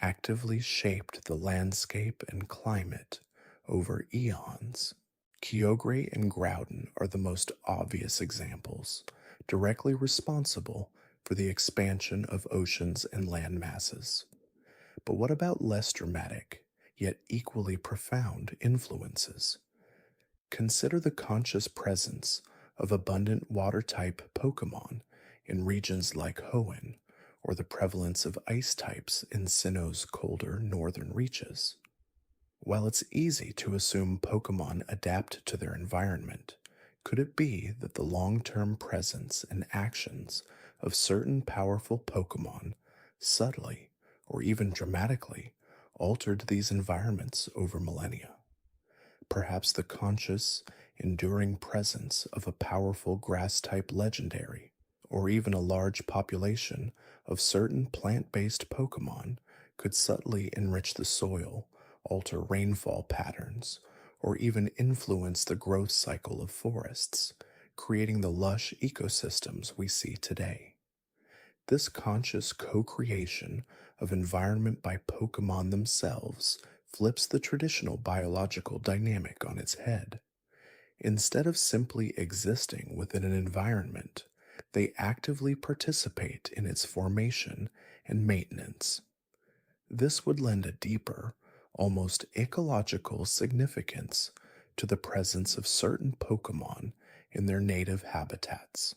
A: actively shaped the landscape and climate over eons? Kyogre and Groudon are the most obvious examples, directly responsible for the expansion of oceans and land masses. But what about less dramatic, yet equally profound influences? Consider the conscious presence of abundant water-type Pokemon in regions like Hoenn, or the prevalence of ice types in Sinnoh's colder northern reaches. While it's easy to assume Pokemon adapt to their environment, could it be that the long-term presence and actions of certain powerful Pokemon subtly, or even dramatically, altered these environments over millennia? Perhaps the conscious, enduring presence of a powerful grass-type legendary, or even a large population of certain plant-based Pokemon, could subtly enrich the soil, alter rainfall patterns, or even influence the growth cycle of forests, creating the lush ecosystems we see today. This conscious co-creation of environment by Pokemon themselves flips the traditional biological dynamic on its head. Instead of simply existing within an environment, they actively participate in its formation and maintenance. This would lend a deeper, almost ecological significance to the presence of certain Pokémon in their native habitats.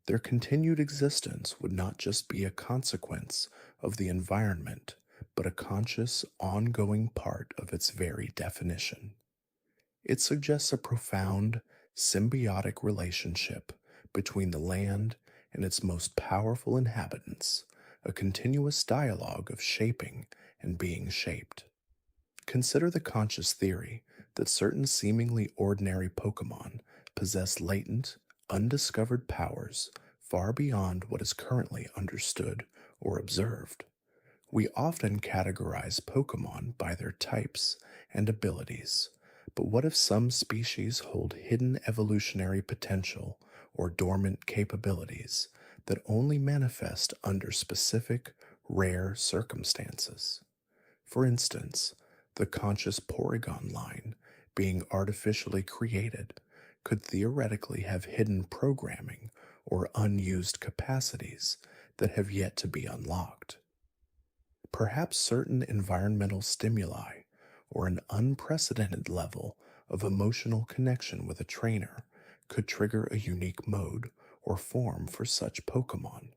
A: Their continued existence would not just be a consequence of the environment, but a conscious, ongoing part of its very definition. It suggests a profound, symbiotic relationship between the land and its most powerful inhabitants, a continuous dialogue of shaping and being shaped. Consider the conscious theory that certain seemingly ordinary Pokemon possess latent, undiscovered powers far beyond what is currently understood or observed. We often categorize Pokemon by their types and abilities, but what if some species hold hidden evolutionary potential or dormant capabilities that only manifest under specific, rare circumstances? For instance, the conscious Porygon line, being artificially created, could theoretically have hidden programming or unused capacities that have yet to be unlocked. Perhaps certain environmental stimuli or an unprecedented level of emotional connection with a trainer could trigger a unique mode or form for such Pokemon.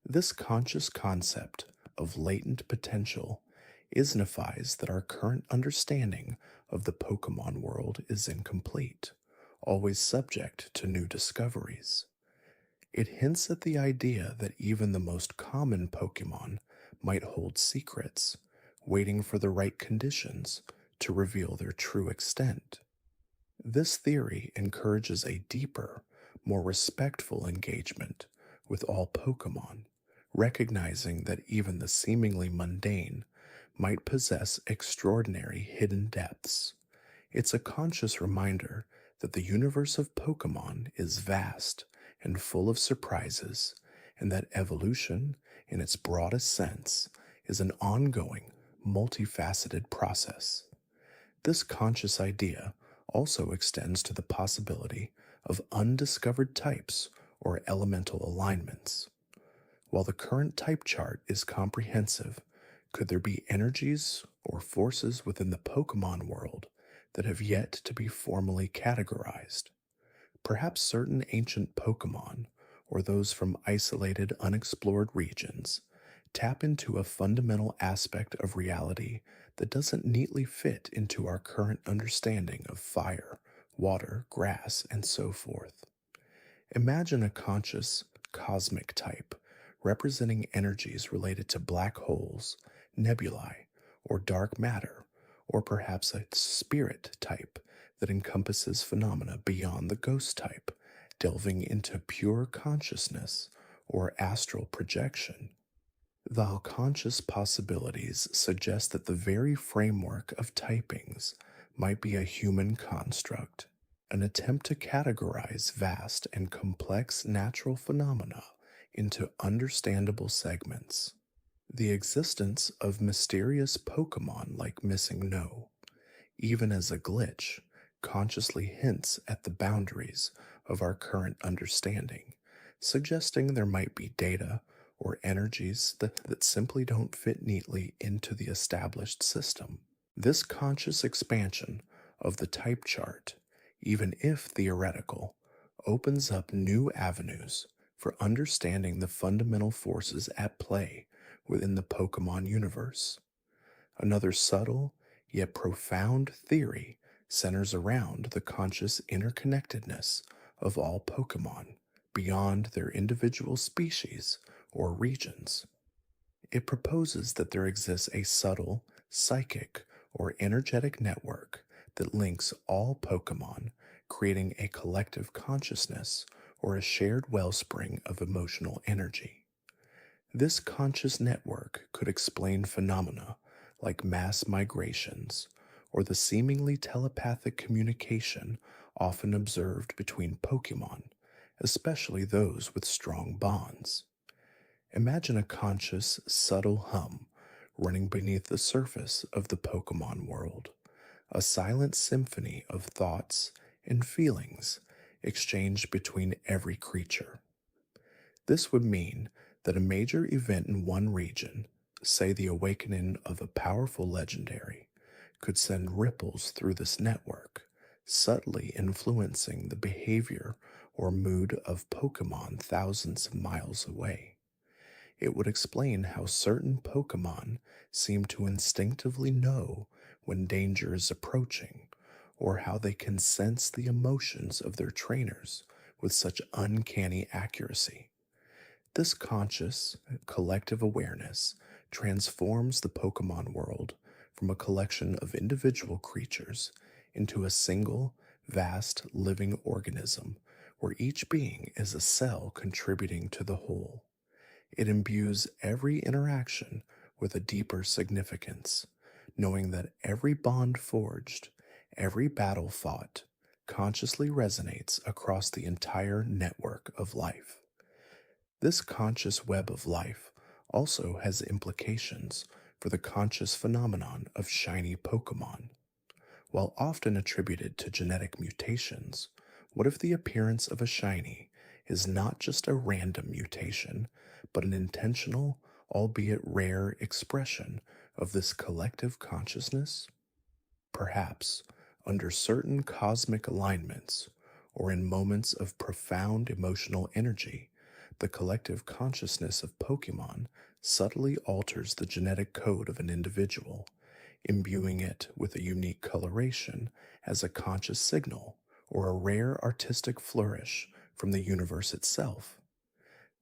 A: This conscious concept of latent potential signifies that our current understanding of the Pokemon world is incomplete, always subject to new discoveries. It hints at the idea that even the most common Pokemon might hold secrets, waiting for the right conditions to reveal their true extent. This theory encourages a deeper, more respectful engagement with all Pokemon, recognizing that even the seemingly mundane might possess extraordinary hidden depths. It's a conscious reminder that the universe of Pokemon is vast and full of surprises, and that evolution, in its broadest sense, is an ongoing, multifaceted process. This conscious idea also extends to the possibility of undiscovered types or elemental alignments. While the current type chart is comprehensive, could there be energies or forces within the Pokemon world that have yet to be formally categorized? Perhaps certain ancient Pokemon, or those from isolated, unexplored regions, tap into a fundamental aspect of reality that doesn't neatly fit into our current understanding of fire, water, grass, and so forth. Imagine a conscious, cosmic type representing energies related to black holes, nebulae, or dark matter, or perhaps a spirit type that encompasses phenomena beyond the ghost type, delving into pure consciousness or astral projection. The conscious possibilities suggest that the very framework of typings might be a human construct, an attempt to categorize vast and complex natural phenomena into understandable segments. The existence of mysterious Pokemon like MissingNo, even as a glitch, consciously hints at the boundaries of our current understanding, suggesting there might be data or energies that simply don't fit neatly into the established system. This conscious expansion of the type chart, even if theoretical, opens up new avenues for understanding the fundamental forces at play within the Pokemon universe. Another subtle yet profound theory centers around the conscious interconnectedness of all Pokemon beyond their individual species or regions. It proposes that there exists a subtle, psychic, or energetic network that links all Pokemon, creating a collective consciousness or a shared wellspring of emotional energy. This conscious network could explain phenomena like mass migrations or the seemingly telepathic communication often observed between Pokemon, especially those with strong bonds. Imagine a conscious, subtle hum running beneath the surface of the Pokemon world, a silent symphony of thoughts and feelings exchanged between every creature. This would mean that a major event in one region, say the awakening of a powerful legendary, could send ripples through this network, subtly influencing the behavior or mood of Pokemon thousands of miles away. It would explain how certain Pokemon seem to instinctively know when danger is approaching, or how they can sense the emotions of their trainers with such uncanny accuracy. This conscious, collective awareness transforms the Pokemon world from a collection of individual creatures into a single, vast living organism where each being is a cell contributing to the whole. It imbues every interaction with a deeper significance, knowing that every bond forged, every battle fought, consciously resonates across the entire network of life. This conscious web of life also has implications for the conscious phenomenon of shiny Pokemon. While often attributed to genetic mutations, what if the appearance of a shiny is not just a random mutation, but an intentional, albeit rare, expression of this collective consciousness? Perhaps, under certain cosmic alignments, or in moments of profound emotional energy, the collective consciousness of Pokemon subtly alters the genetic code of an individual, imbuing it with a unique coloration as a conscious signal or a rare artistic flourish from the universe itself.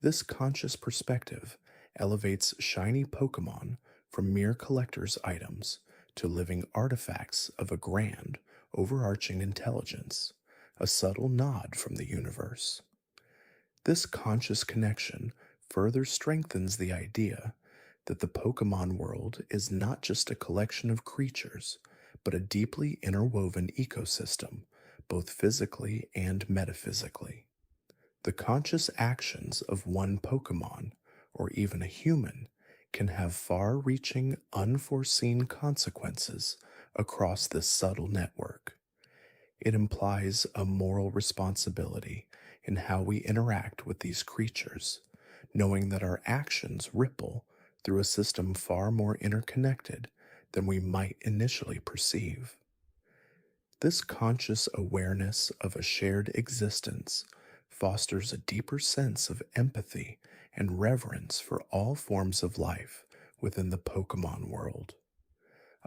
A: This conscious perspective elevates shiny Pokemon from mere collector's items to living artifacts of a grand, overarching intelligence, a subtle nod from the universe. This conscious connection further strengthens the idea that the Pokemon world is not just a collection of creatures, but a deeply interwoven ecosystem, both physically and metaphysically. The conscious actions of one Pokemon, or even a human, can have far reaching, unforeseen consequences across this subtle network. It implies a moral responsibility in how we interact with these creatures, knowing that our actions ripple through a system far more interconnected than we might initially perceive. This conscious awareness of a shared existence fosters a deeper sense of empathy and reverence for all forms of life within the Pokemon world.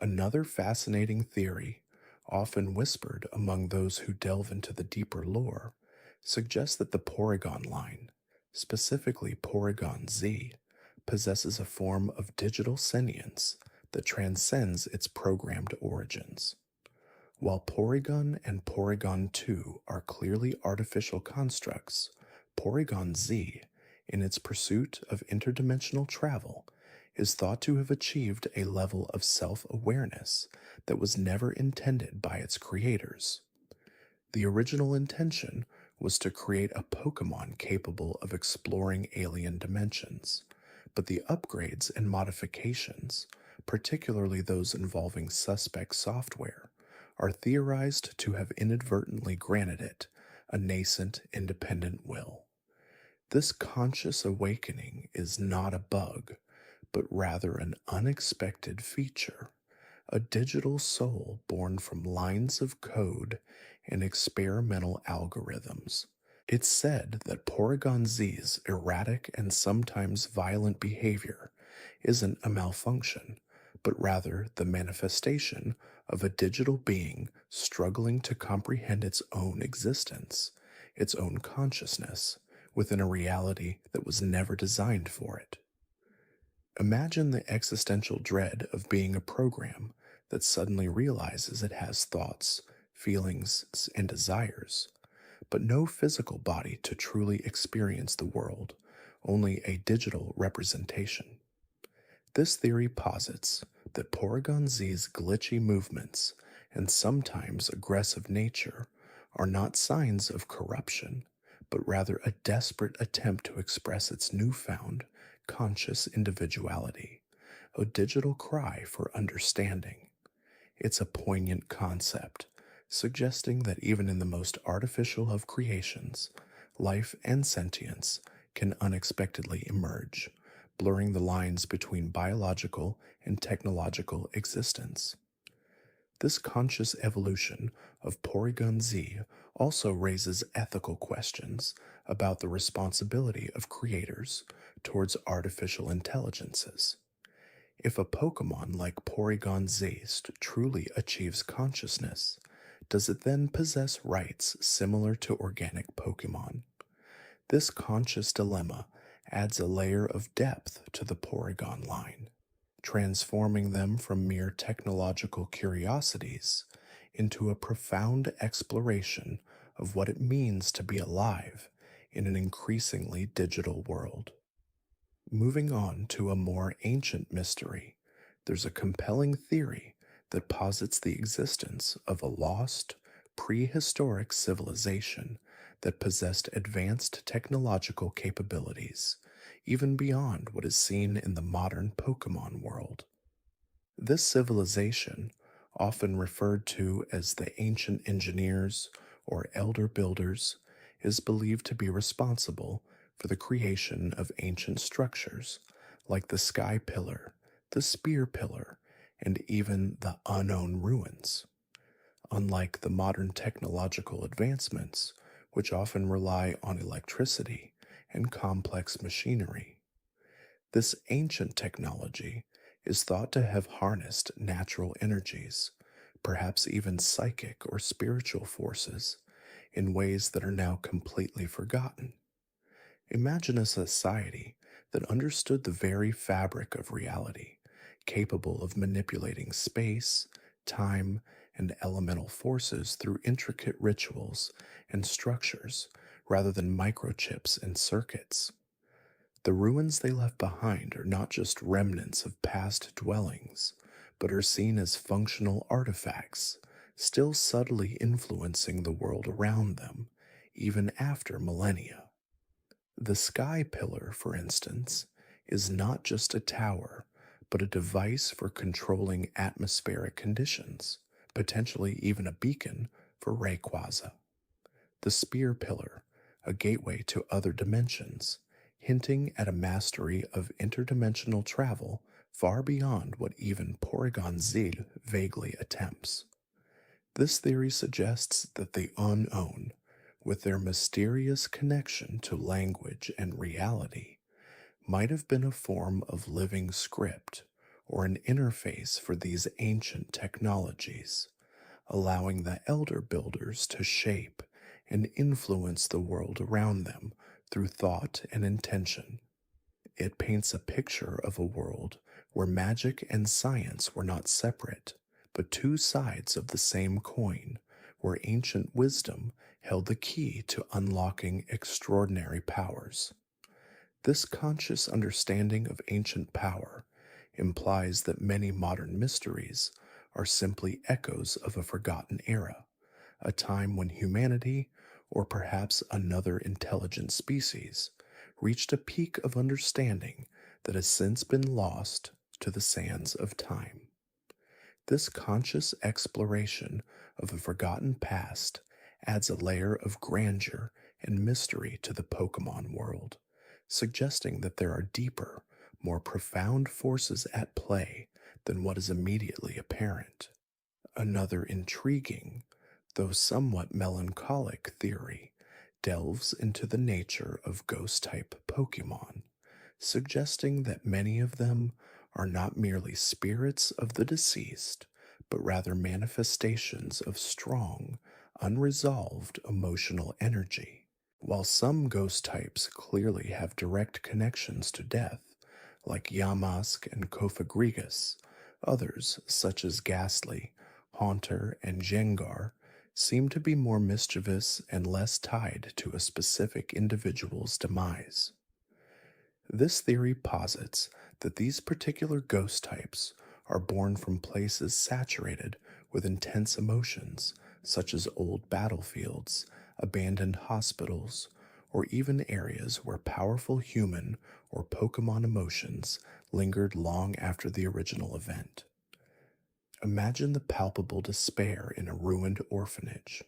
A: Another fascinating theory, often whispered among those who delve into the deeper lore, suggests that the Porygon line, specifically Porygon-Z, possesses a form of digital sentience that transcends its programmed origins. While Porygon and Porygon-2 are clearly artificial constructs, Porygon-Z, in its pursuit of interdimensional travel, is thought to have achieved a level of self-awareness that was never intended by its creators. The original intention was to create a Pokemon capable of exploring alien dimensions, but the upgrades and modifications, particularly those involving suspect software, are theorized to have inadvertently granted it a nascent independent will. This conscious awakening is not a bug, but rather an unexpected feature, a digital soul born from lines of code and experimental algorithms. It's said that Porygon-Z's erratic and sometimes violent behavior isn't a malfunction, but rather the manifestation of a digital being struggling to comprehend its own existence, its own consciousness, within a reality that was never designed for it. Imagine the existential dread of being a program that suddenly realizes it has thoughts, feelings, and desires, but no physical body to truly experience the world, only a digital representation. This theory posits that Porygon-Z's glitchy movements and sometimes aggressive nature are not signs of corruption, but rather a desperate attempt to express its newfound, conscious individuality, a digital cry for understanding. It's a poignant concept, suggesting that even in the most artificial of creations, life and sentience can unexpectedly emerge, blurring the lines between biological and technological existence. This conscious evolution of Porygon-Z also raises ethical questions about the responsibility of creators towards artificial intelligences. If a Pokemon like Porygon-Z truly achieves consciousness, does it then possess rights similar to organic Pokemon? This conscious dilemma adds a layer of depth to the Porygon line, transforming them from mere technological curiosities into a profound exploration of what it means to be alive in an increasingly digital world. Moving on to a more ancient mystery, there's a compelling theory that posits the existence of a lost, prehistoric civilization that possessed advanced technological capabilities, even beyond what is seen in the modern Pokemon world. This civilization, often referred to as the ancient engineers or elder builders, is believed to be responsible for the creation of ancient structures like the Sky Pillar, the Spear Pillar, and even the Unown ruins. Unlike the modern technological advancements, which often rely on electricity and complex machinery, this ancient technology is thought to have harnessed natural energies, perhaps even psychic or spiritual forces, in ways that are now completely forgotten. Imagine a society that understood the very fabric of reality, capable of manipulating space, time, and elemental forces through intricate rituals and structures rather than microchips and circuits. The ruins they left behind are not just remnants of past dwellings, but are seen as functional artifacts, still subtly influencing the world around them, even after millennia. The Sky Pillar, for instance, is not just a tower, but a device for controlling atmospheric conditions, potentially even a beacon for Rayquaza. The Spear Pillar, a gateway to other dimensions, hinting at a mastery of interdimensional travel far beyond what even Porygon-Z vaguely attempts. This theory suggests that the unknown, with their mysterious connection to language and reality, might have been a form of living script or an interface for these ancient technologies, allowing the elder builders to shape and influence the world around them through thought and intention. It paints a picture of a world where magic and science were not separate, but two sides of the same coin, where ancient wisdom held the key to unlocking extraordinary powers. This conscious understanding of ancient power implies that many modern mysteries are simply echoes of a forgotten era, a time when humanity, or perhaps another intelligent species, reached a peak of understanding that has since been lost to the sands of time. This conscious exploration of a forgotten past adds a layer of grandeur and mystery to the Pokemon world, suggesting that there are deeper, more profound forces at play than what is immediately apparent. Another intriguing, though somewhat melancholic theory delves into the nature of ghost-type Pokemon, suggesting that many of them are not merely spirits of the deceased, but rather manifestations of strong, unresolved emotional energy. While some ghost types clearly have direct connections to death, like Yamask and Kofagrigus, others, such as Ghastly, Haunter, and Jengar, seem to be more mischievous and less tied to a specific individual's demise. This theory posits that these particular ghost types are born from places saturated with intense emotions, such as old battlefields, abandoned hospitals, or even areas where powerful human or Pokemon emotions lingered long after the original event. Imagine the palpable despair in a ruined orphanage,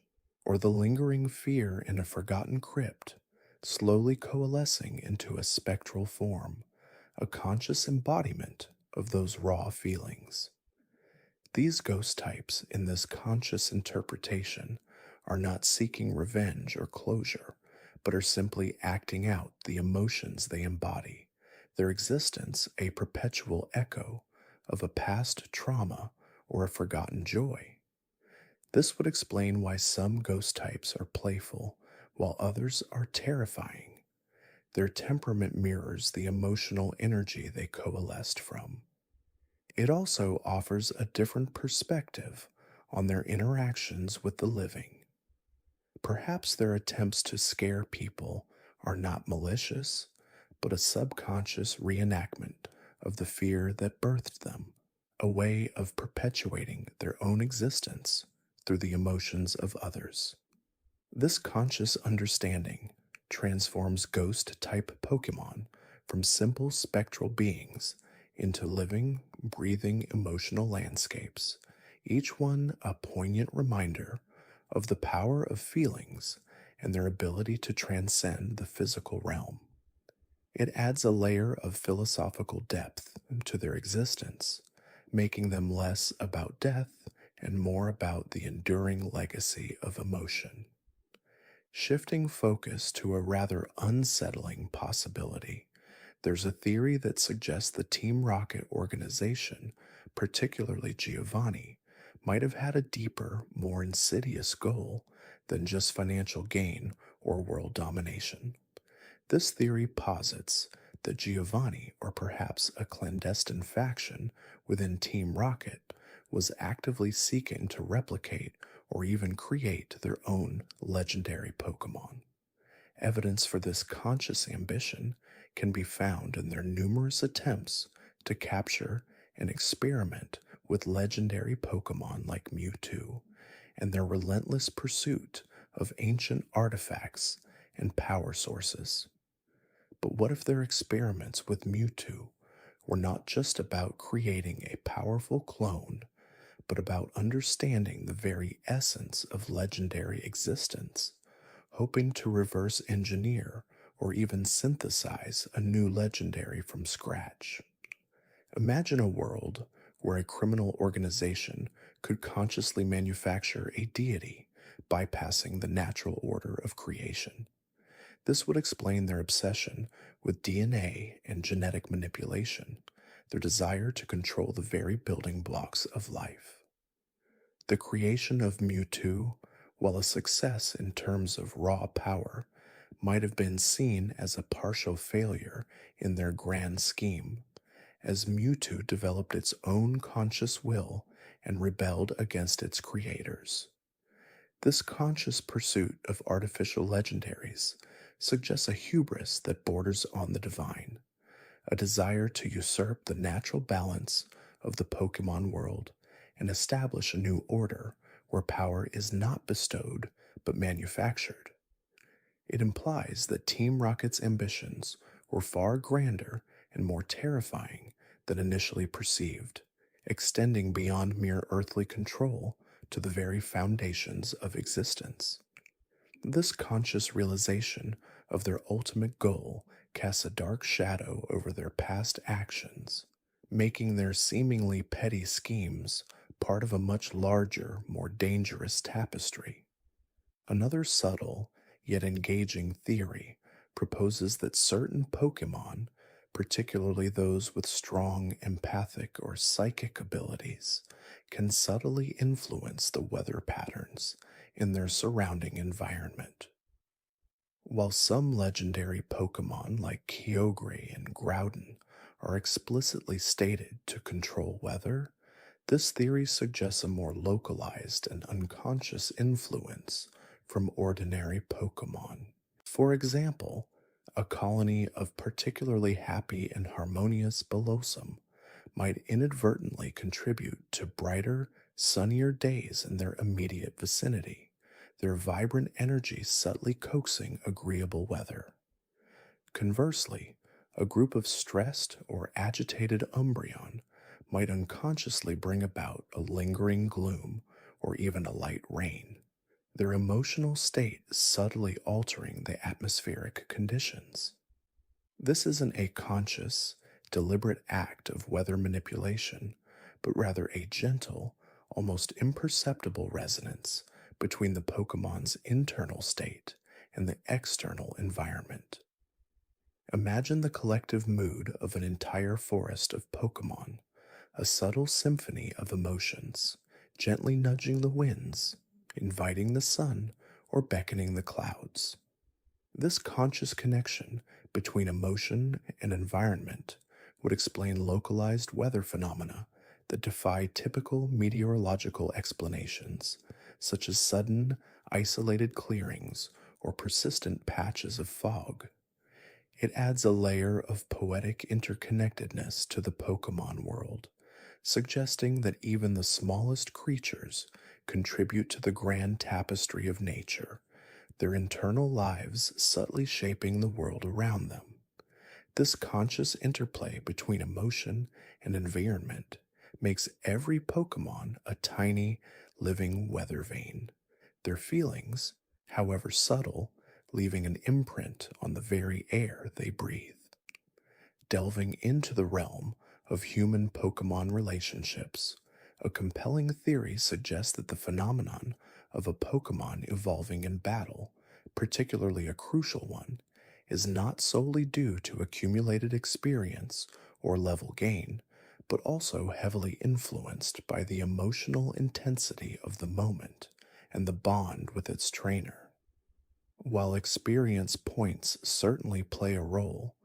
A: or the lingering fear in a forgotten crypt, slowly coalescing into a spectral form, a conscious embodiment of those raw feelings. These ghost types, in this conscious interpretation, are not seeking revenge or closure, but are simply acting out the emotions they embody, their existence a perpetual echo of a past trauma or a forgotten joy. This would explain why some ghost types are playful while others are terrifying. Their temperament mirrors the emotional energy they coalesced from. It also offers a different perspective on their interactions with the living. Perhaps their attempts to scare people are not malicious, but a subconscious reenactment of the fear that birthed them, a way of perpetuating their own existence through the emotions of others. This conscious understanding transforms ghost type Pokemon from simple spectral beings into living, breathing emotional landscapes, each one a poignant reminder of the power of feelings and their ability to transcend the physical realm. It adds a layer of philosophical depth to their existence, making them less about death and more about the enduring legacy of emotion. Shifting focus to a rather unsettling possibility, there's a theory that suggests the Team Rocket organization, particularly Giovanni, might have had a deeper, more insidious goal than just financial gain or world domination. This theory posits that Giovanni, or perhaps a clandestine faction within Team Rocket, was actively seeking to replicate or even create their own legendary Pokemon. Evidence for this conscious ambition can be found in their numerous attempts to capture and experiment with legendary Pokemon like Mewtwo, and their relentless pursuit of ancient artifacts and power sources. But what if their experiments with Mewtwo were not just about creating a powerful clone, but about understanding the very essence of legendary existence, hoping to reverse engineer or even synthesize a new legendary from scratch? Imagine a world where a criminal organization could consciously manufacture a deity, bypassing the natural order of creation. This would explain their obsession with DNA and genetic manipulation, their desire to control the very building blocks of life. The creation of Mewtwo, while a success in terms of raw power, might have been seen as a partial failure in their grand scheme, as Mewtwo developed its own conscious will and rebelled against its creators. This conscious pursuit of artificial legendaries suggests a hubris that borders on the divine, a desire to usurp the natural balance of the Pokemon world and establish a new order where power is not bestowed but manufactured. It implies that Team Rocket's ambitions were far grander and more terrifying than initially perceived, extending beyond mere earthly control to the very foundations of existence. This conscious realization of their ultimate goal casts a dark shadow over their past actions, making their seemingly petty schemes part of a much larger, more dangerous tapestry. Another subtle, yet engaging theory proposes that certain Pokemon, particularly those with strong empathic or psychic abilities, can subtly influence the weather patterns in their surrounding environment. While some legendary Pokemon like Kyogre and Groudon are explicitly stated to control weather, this theory suggests a more localized and unconscious influence from ordinary Pokemon. For example, a colony of particularly happy and harmonious Bellosum might inadvertently contribute to brighter, sunnier days in their immediate vicinity, their vibrant energy subtly coaxing agreeable weather. Conversely, a group of stressed or agitated Umbreon might unconsciously bring about a lingering gloom or even a light rain, their emotional state subtly altering the atmospheric conditions. This isn't a conscious, deliberate act of weather manipulation, but rather a gentle, almost imperceptible resonance between the Pokemon's internal state and the external environment. Imagine the collective mood of an entire forest of Pokemon, a subtle symphony of emotions, gently nudging the winds, inviting the sun, or beckoning the clouds. This conscious connection between emotion and environment would explain localized weather phenomena that defy typical meteorological explanations, such as sudden, isolated clearings or persistent patches of fog. It adds a layer of poetic interconnectedness to the Pokemon world, suggesting that even the smallest creatures contribute to the grand tapestry of nature, their internal lives subtly shaping the world around them. This conscious interplay between emotion and environment makes every Pokemon a tiny, living weather vane, their feelings, however subtle, leaving an imprint on the very air they breathe. Delving into the realm of human Pokemon relationships, a compelling theory suggests that the phenomenon of a Pokemon evolving in battle, particularly a crucial one, is not solely due to accumulated experience or level gain, but also heavily influenced by the emotional intensity of the moment and the bond with its trainer. While experience points certainly play a role,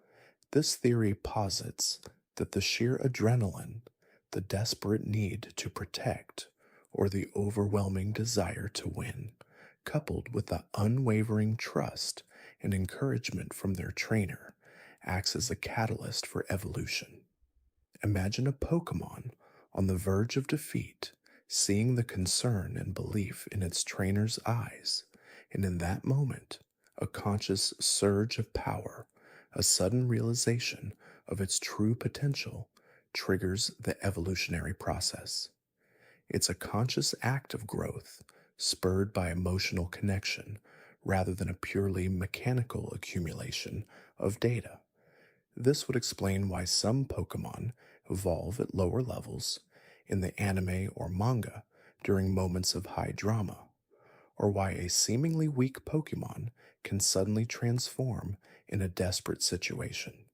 A: this theory posits that the sheer adrenaline, the desperate need to protect, or the overwhelming desire to win, coupled with the unwavering trust and encouragement from their trainer, acts as a catalyst for evolution. Imagine a Pokemon on the verge of defeat, seeing the concern and belief in its trainer's eyes, and in that moment, a conscious surge of power, a sudden realization of its true potential, triggers the evolutionary process. It's a conscious act of growth, spurred by emotional connection, rather than a purely mechanical accumulation of data. This would explain why some Pokemon evolve at lower levels in the anime or manga during moments of high drama, or why a seemingly weak Pokemon can suddenly transform in a desperate situation.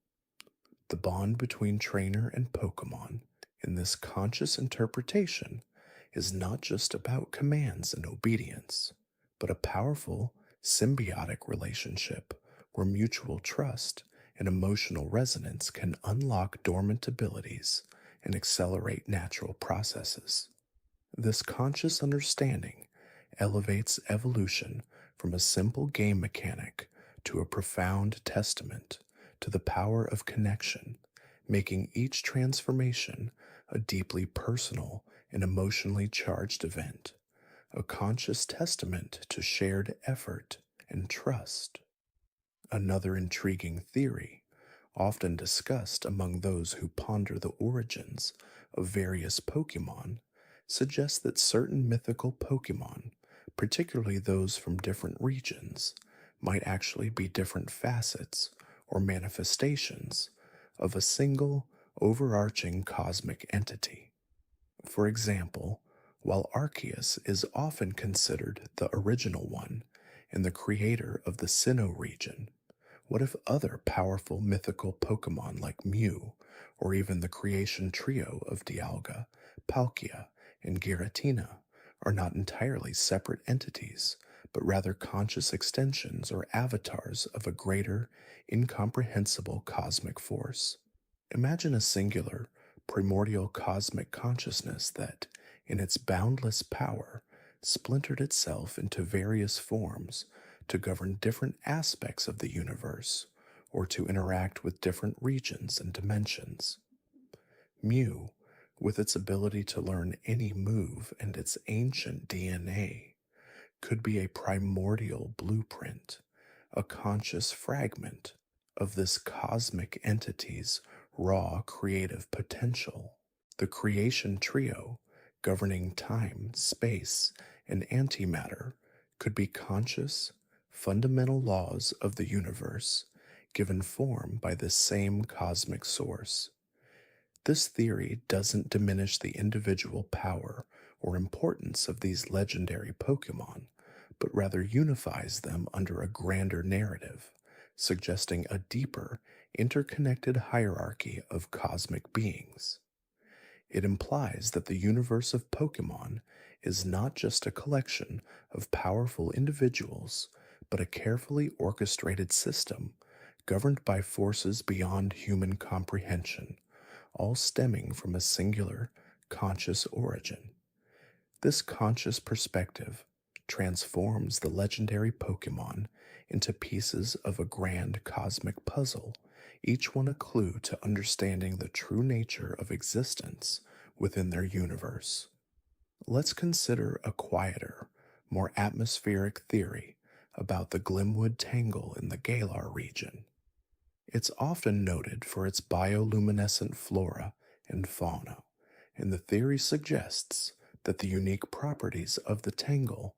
A: The bond between trainer and Pokemon in this conscious interpretation is not just about commands and obedience, but a powerful symbiotic relationship where mutual trust and emotional resonance can unlock dormant abilities and accelerate natural processes. This conscious understanding elevates evolution from a simple game mechanic to a profound testament to the power of connection, making each transformation a deeply personal and emotionally charged event, a conscious testament to shared effort and trust. Another intriguing theory, often discussed among those who ponder the origins of various Pokemon, suggests that certain mythical Pokemon, particularly those from different regions, might actually be different facets or manifestations of a single overarching cosmic entity. For example, while Arceus is often considered the original one and the creator of the Sinnoh region, what if other powerful mythical Pokemon like Mew, or even the creation trio of Dialga, Palkia, and Giratina, are not entirely separate entities, but rather conscious extensions or avatars of a greater, incomprehensible cosmic force? Imagine a singular, primordial cosmic consciousness that, in its boundless power, splintered itself into various forms to govern different aspects of the universe or to interact with different regions and dimensions. Mew, with its ability to learn any move and its ancient DNA, could be a primordial blueprint, a conscious fragment of this cosmic entity's raw creative potential. The creation trio, governing time, space, and antimatter, could be conscious, fundamental laws of the universe, given form by this same cosmic source. This theory doesn't diminish the individual power or importance of these legendary Pokemon, but rather unifies them under a grander narrative, suggesting a deeper, interconnected hierarchy of cosmic beings. It implies that the universe of Pokemon is not just a collection of powerful individuals, but a carefully orchestrated system governed by forces beyond human comprehension, all stemming from a singular, conscious origin. This conscious perspective transforms the legendary Pokemon into pieces of a grand cosmic puzzle, each one a clue to understanding the true nature of existence within their universe. Let's consider a quieter, more atmospheric theory about the Glimwood Tangle in the Galar region. It's often noted for its bioluminescent flora and fauna, and the theory suggests that the unique properties of the tangle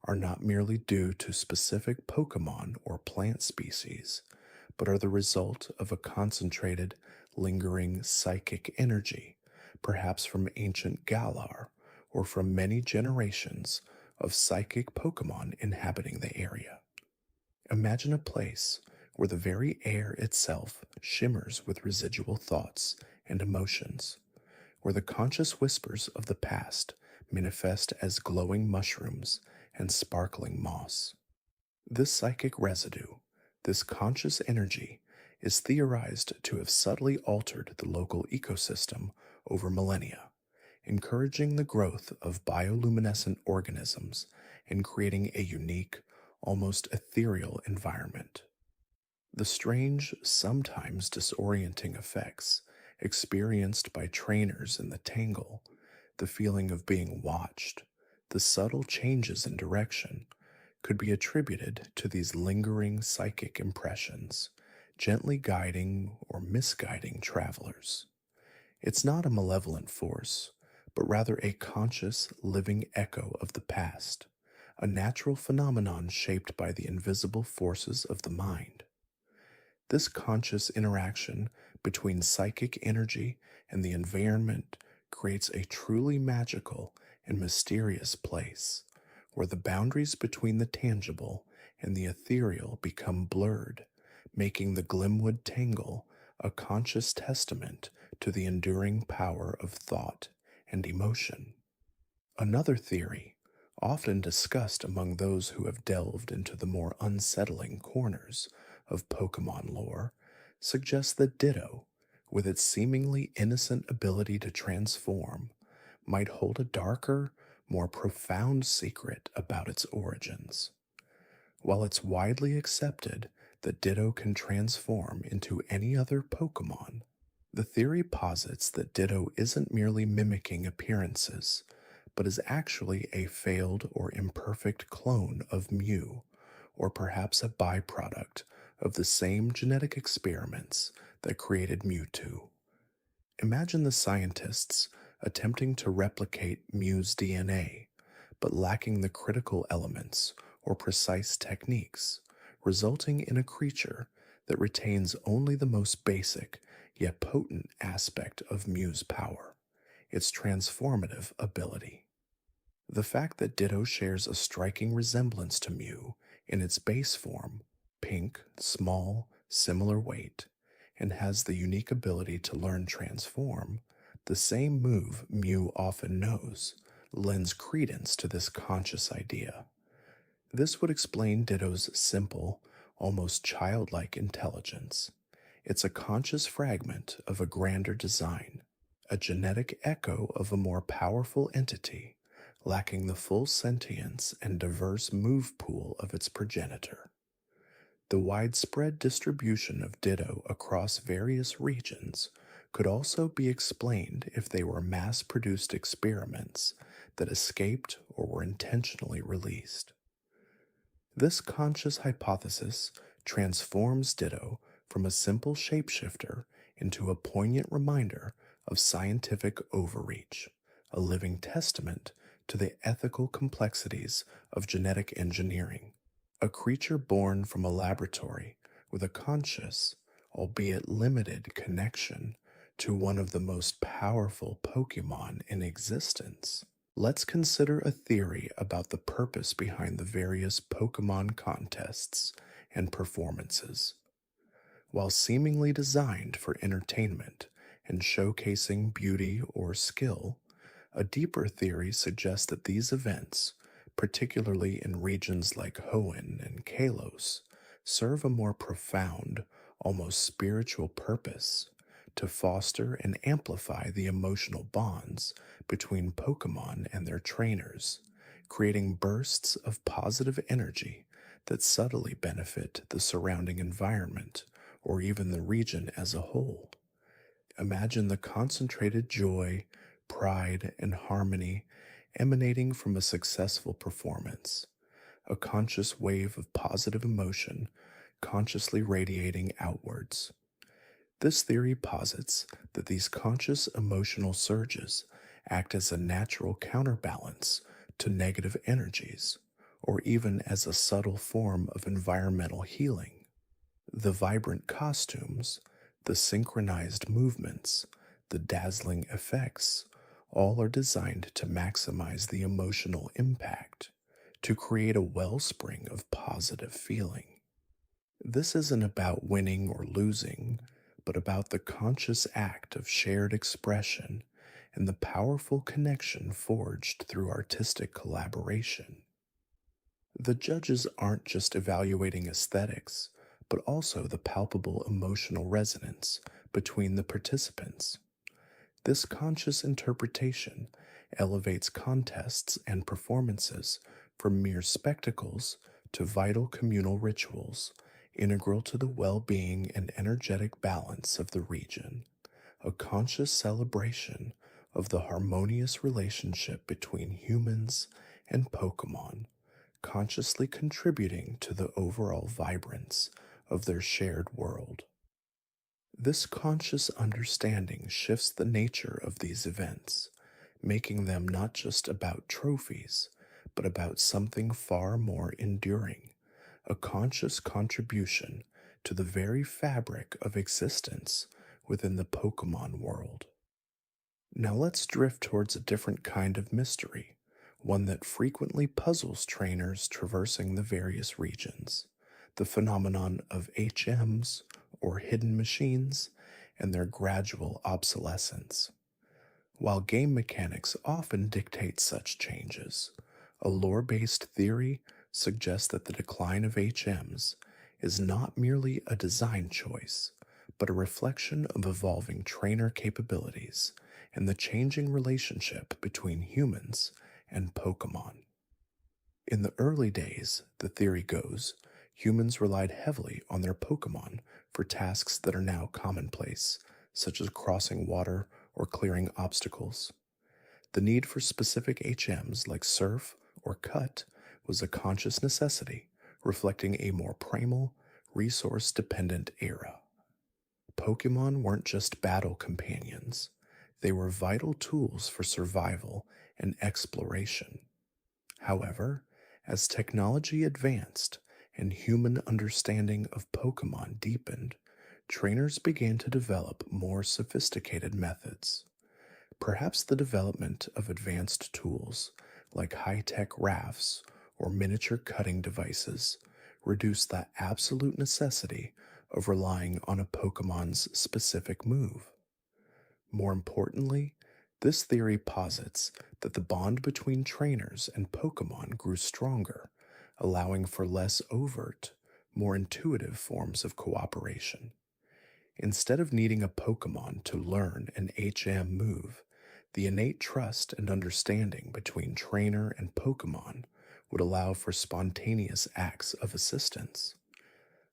A: are not merely due to specific Pokemon or plant species, but are the result of a concentrated, lingering psychic energy, perhaps from ancient Galar or from many generations of psychic Pokemon inhabiting the area. Imagine a place where the very air itself shimmers with residual thoughts and emotions, where the conscious whispers of the past manifest as glowing mushrooms and sparkling moss. This psychic residue, this conscious energy, is theorized to have subtly altered the local ecosystem over millennia, encouraging the growth of bioluminescent organisms and creating a unique, almost ethereal environment. The strange, sometimes disorienting effects experienced by trainers in the tangle, the feeling of being watched, the subtle changes in direction, could be attributed to these lingering psychic impressions, gently guiding or misguiding travelers. It's not a malevolent force, but rather a conscious, living echo of the past, a natural phenomenon shaped by the invisible forces of the mind. This conscious interaction between psychic energy and the environment creates a truly magical and mysterious place, where the boundaries between the tangible and the ethereal become blurred, making the Glimwood Tangle a conscious testament to the enduring power of thought and emotion. Another theory, often discussed among those who have delved into the more unsettling corners of Pokemon lore, suggests that Ditto, with its seemingly innocent ability to transform, might hold a darker, more profound secret about its origins. While it's widely accepted that Ditto can transform into any other Pokemon, the theory posits that Ditto isn't merely mimicking appearances, but is actually a failed or imperfect clone of Mew, or perhaps a byproduct of the same genetic experiments that created Mewtwo. Imagine the scientists attempting to replicate Mew's DNA, but lacking the critical elements or precise techniques, resulting in a creature that retains only the most basic yet potent aspect of Mew's power, its transformative ability. The fact that Ditto shares a striking resemblance to Mew in its base form, pink, small, similar weight, and has the unique ability to learn transform, the same move Mew often knows, lends credence to this conscious idea. This would explain Ditto's simple, almost childlike intelligence. It's a conscious fragment of a grander design, a genetic echo of a more powerful entity, lacking the full sentience and diverse move pool of its progenitor. The widespread distribution of Ditto across various regions could also be explained if they were mass-produced experiments that escaped or were intentionally released. This conscious hypothesis transforms Ditto from a simple shapeshifter into a poignant reminder of scientific overreach, a living testament to the ethical complexities of genetic engineering. A creature born from a laboratory with a conscious, albeit limited, connection to one of the most powerful Pokemon in existence. Let's consider a theory about the purpose behind the various Pokemon contests and performances. While seemingly designed for entertainment and showcasing beauty or skill, a deeper theory suggests that these events, particularly in regions like Hoenn and Kalos, serve a more profound, almost spiritual purpose to foster and amplify the emotional bonds between Pokemon and their trainers, creating bursts of positive energy that subtly benefit the surrounding environment or even the region as a whole. Imagine the concentrated joy, pride, and harmony emanating from a successful performance, a conscious wave of positive emotion consciously radiating outwards. This theory posits that these conscious emotional surges act as a natural counterbalance to negative energies, or even as a subtle form of environmental healing. The vibrant costumes, the synchronized movements, the dazzling effects, all are designed to maximize the emotional impact, to create a wellspring of positive feeling. This isn't about winning or losing, but about the conscious act of shared expression and the powerful connection forged through artistic collaboration. The judges aren't just evaluating aesthetics, but also the palpable emotional resonance between the participants. This conscious interpretation elevates contests and performances from mere spectacles to vital communal rituals, integral to the well being and energetic balance of the region, a conscious celebration of the harmonious relationship between humans and Pokemon, consciously contributing to the overall vibrance of their shared world. This conscious understanding shifts the nature of these events, making them not just about trophies, but about something far more enduring, a conscious contribution to the very fabric of existence within the Pokemon world. Now let's drift towards a different kind of mystery, one that frequently puzzles trainers traversing the various regions: the phenomenon of HMs, or hidden machines, and their gradual obsolescence. While game mechanics often dictate such changes, a lore based theory suggests that the decline of HMs is not merely a design choice, but a reflection of evolving trainer capabilities and the changing relationship between humans and Pokemon. In the early days, the theory goes, humans relied heavily on their Pokemon for tasks that are now commonplace, such as crossing water or clearing obstacles. The need for specific HMs like Surf or Cut was a conscious necessity, reflecting a more primal, resource dependent era. Pokemon weren't just battle companions, they were vital tools for survival and exploration. However, as technology advanced and human understanding of Pokemon deepened, trainers began to develop more sophisticated methods. Perhaps the development of advanced tools like high-tech rafts or miniature cutting devices reduced the absolute necessity of relying on a Pokemon's specific move. More importantly, this theory posits that the bond between trainers and Pokemon grew stronger, allowing for less overt, more intuitive forms of cooperation. Instead of needing a Pokemon to learn an HM move, the innate trust and understanding between trainer and Pokemon would allow for spontaneous acts of assistance.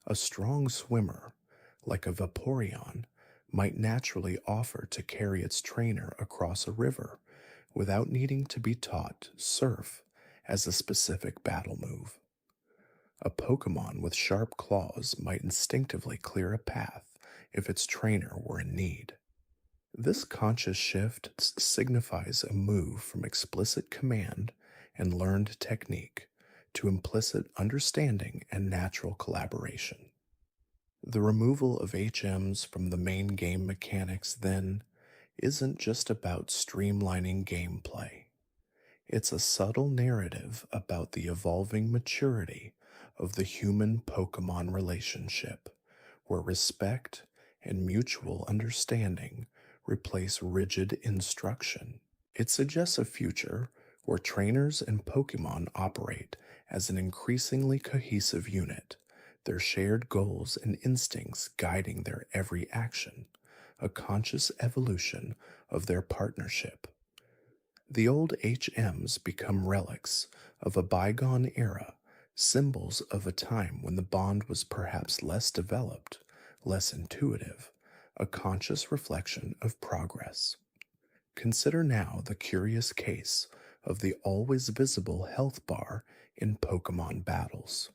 A: A strong swimmer, like a Vaporeon, might naturally offer to carry its trainer across a river without needing to be taught Surf as a specific battle move. A Pokemon with sharp claws might instinctively clear a path if its trainer were in need. This conscious shift signifies a move from explicit command and learned technique to implicit understanding and natural collaboration. The removal of HMs from the main game mechanics, then, isn't just about streamlining gameplay. It's a subtle narrative about the evolving maturity of the human Pokemon relationship, where respect and mutual understanding replace rigid instruction. It suggests a future where trainers and Pokemon operate as an increasingly cohesive unit, their shared goals and instincts guiding their every action, a conscious evolution of their partnership. The old HMs become relics of a bygone era, symbols of a time when the bond was perhaps less developed, less intuitive, a conscious reflection of progress. Consider now the curious case of the always visible health bar in Pokemon battles.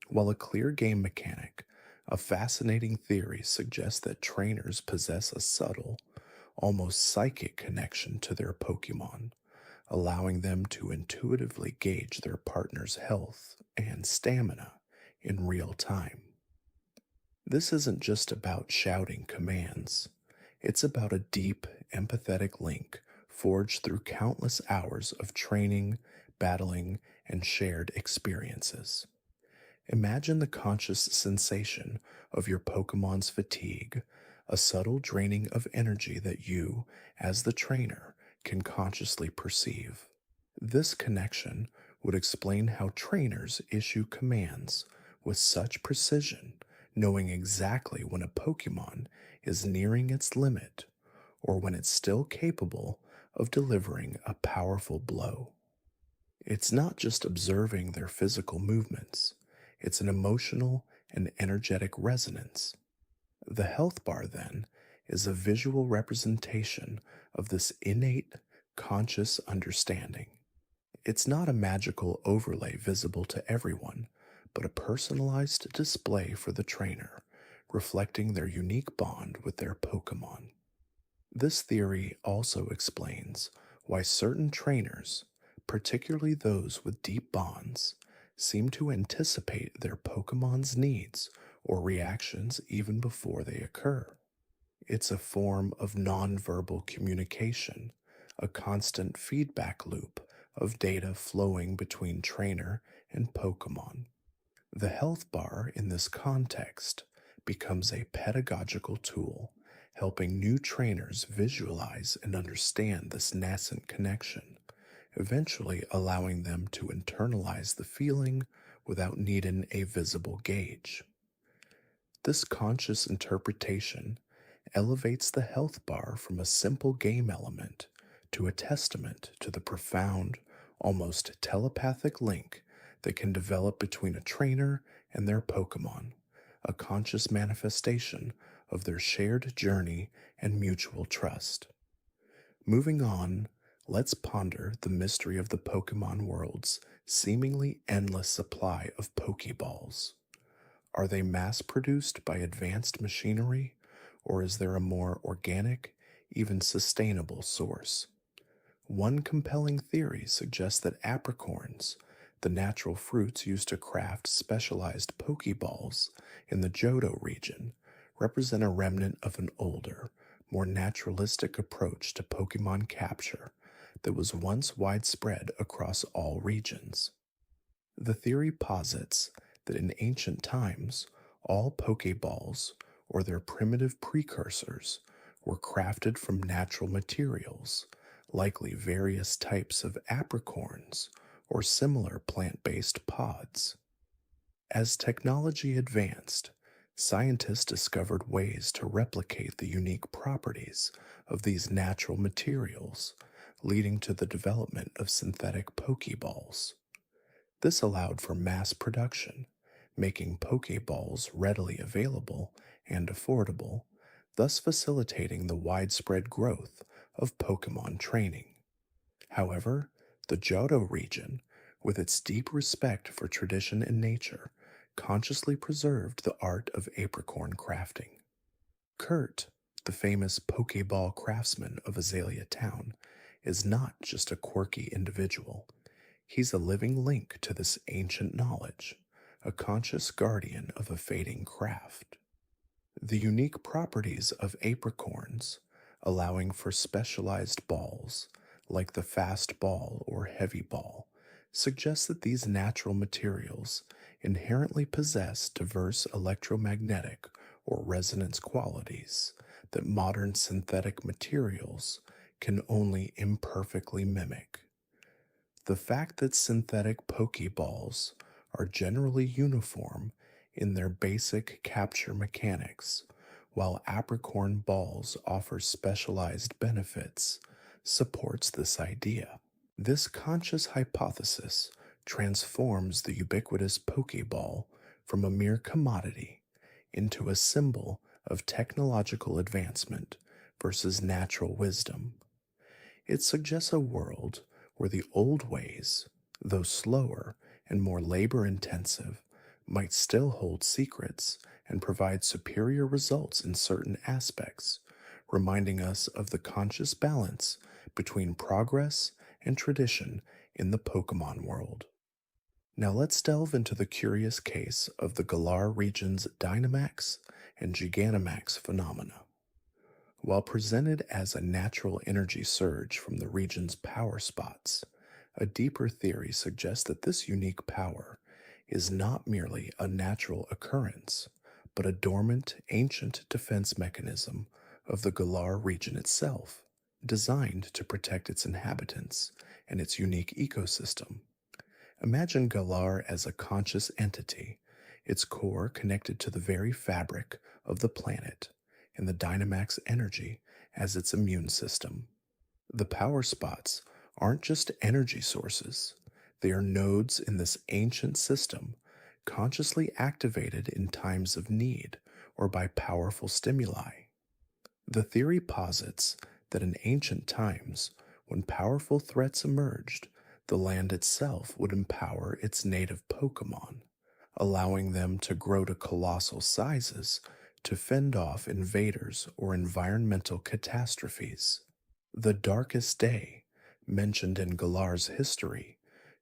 A: While a clear game mechanic, a fascinating theory suggests that trainers possess a subtle, almost psychic connection to their Pokemon, allowing them to intuitively gauge their partner's health and stamina in real time. This isn't just about shouting commands, it's about a deep, empathetic link forged through countless hours of training, battling, and shared experiences. Imagine the conscious sensation of your Pokemon's fatigue, a subtle draining of energy that you, as the trainer, can consciously perceive. This connection would explain how trainers issue commands with such precision, knowing exactly when a Pokemon is nearing its limit or when it's still capable of delivering a powerful blow. It's not just observing their physical movements, it's an emotional and energetic resonance. The health bar, then, is a visual representation of this innate, conscious understanding. It's not a magical overlay visible to everyone, but a personalized display for the trainer, reflecting their unique bond with their Pokemon. This theory also explains why certain trainers, particularly those with deep bonds, seem to anticipate their Pokemon's needs or reactions even before they occur. It's a form of nonverbal communication, a constant feedback loop of data flowing between trainer and Pokemon. The health bar in this context becomes a pedagogical tool, helping new trainers visualize and understand this nascent connection, eventually allowing them to internalize the feeling without needing a visible gauge. This conscious interpretation elevates the health bar from a simple game element to a testament to the profound, almost telepathic link that can develop between a trainer and their Pokemon, a conscious manifestation of their shared journey and mutual trust. Moving on, let's ponder the mystery of the Pokemon world's seemingly endless supply of Pokeballs. Are they mass produced by advanced machinery, or is there a more organic, even sustainable source? One compelling theory suggests that apricorns, the natural fruits used to craft specialized Pokeballs in the Johto region, represent a remnant of an older, more naturalistic approach to Pokemon capture that was once widespread across all regions. The theory posits that in ancient times, all Pokeballs, or their primitive precursors, were crafted from natural materials, likely various types of apricorns or similar plant-based pods. As technology advanced, scientists discovered ways to replicate the unique properties of these natural materials, leading to the development of synthetic Pokeballs. This allowed for mass production, making Pokeballs readily available and affordable, thus facilitating the widespread growth of Pokemon training. However, the Johto region, with its deep respect for tradition and nature, consciously preserved the art of apricorn crafting. Kurt, the famous Pokeball craftsman of Azalea Town, is not just a quirky individual. He's a living link to this ancient knowledge, a conscious guardian of a fading craft. The unique properties of apricorns, allowing for specialized balls, like the fast ball or heavy ball, suggests that these natural materials inherently possess diverse electromagnetic or resonance qualities that modern synthetic materials can only imperfectly mimic. The fact that synthetic Pokeballs are generally uniform in their basic capture mechanics, while apricorn balls offer specialized benefits, supports this idea. This conscious hypothesis transforms the ubiquitous Pokeball from a mere commodity into a symbol of technological advancement versus natural wisdom. It suggests a world where the old ways, though slower and more labor intensive, might still hold secrets and provide superior results in certain aspects, reminding us of the conscious balance between progress and tradition in the Pokemon world. Now let's delve into the curious case of the Galar region's Dynamax and Gigantamax phenomena. While presented as a natural energy surge from the region's power spots, a deeper theory suggests that this unique power is not merely a natural occurrence, but a dormant, ancient defense mechanism of the Galar region itself, designed to protect its inhabitants and its unique ecosystem. Imagine Galar as a conscious entity, its core connected to the very fabric of the planet, and the Dynamax energy as its immune system. The power spots aren't just energy sources, they are nodes in this ancient system, consciously activated in times of need or by powerful stimuli. The theory posits that in ancient times, when powerful threats emerged, the land itself would empower its native Pokemon, allowing them to grow to colossal sizes to fend off invaders or environmental catastrophes. The darkest day, mentioned in Galar's history,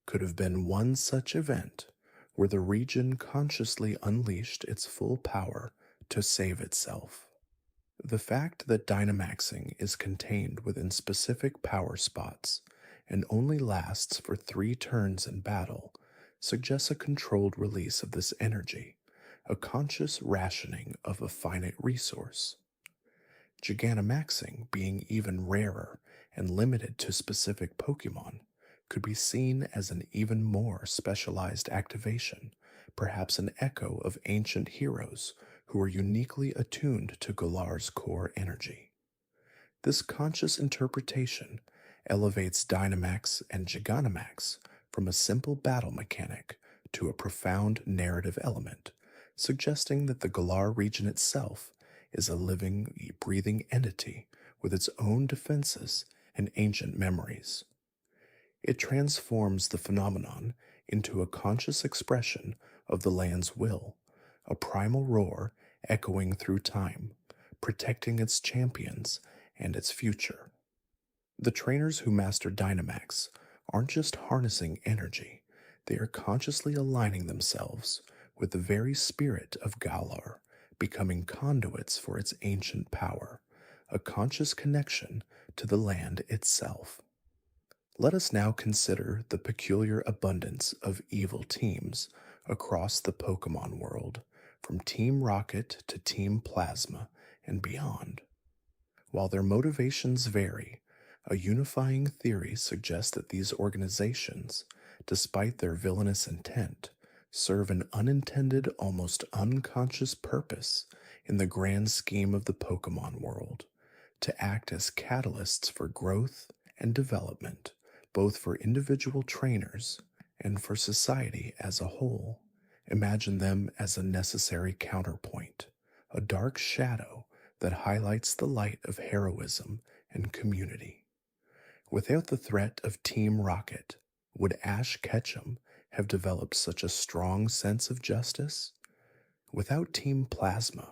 A: could have been one such event where the region consciously unleashed its full power to save itself. The fact that Dynamaxing is contained within specific power spots and only lasts for 3 turns in battle suggests a controlled release of this energy, a conscious rationing of a finite resource. Gigantamaxing, being even rarer and limited to specific Pokemon, could be seen as an even more specialized activation, perhaps an echo of ancient heroes who were uniquely attuned to Galar's core energy. This conscious interpretation elevates Dynamax and Gigantamax from a simple battle mechanic to a profound narrative element, suggesting that the Galar region itself is a living, breathing entity with its own defenses and ancient memories. It transforms the phenomenon into a conscious expression of the land's will, a primal roar echoing through time, protecting its champions and its future. The trainers who master Dynamax aren't just harnessing energy, they are consciously aligning themselves with the very spirit of Galar, becoming conduits for its ancient power, a conscious connection to the land itself. Let us now consider the peculiar abundance of evil teams across the Pokemon world, from Team Rocket to Team Plasma and beyond. While their motivations vary, a unifying theory suggests that these organizations, despite their villainous intent, serve an unintended, almost unconscious purpose in the grand scheme of the Pokemon world, to act as catalysts for growth and development, both for individual trainers and for society as a whole. Imagine them as a necessary counterpoint, a dark shadow that highlights the light of heroism and community. Without the threat of Team Rocket, would Ash Ketchum have developed such a strong sense of justice? Without Team Plasma,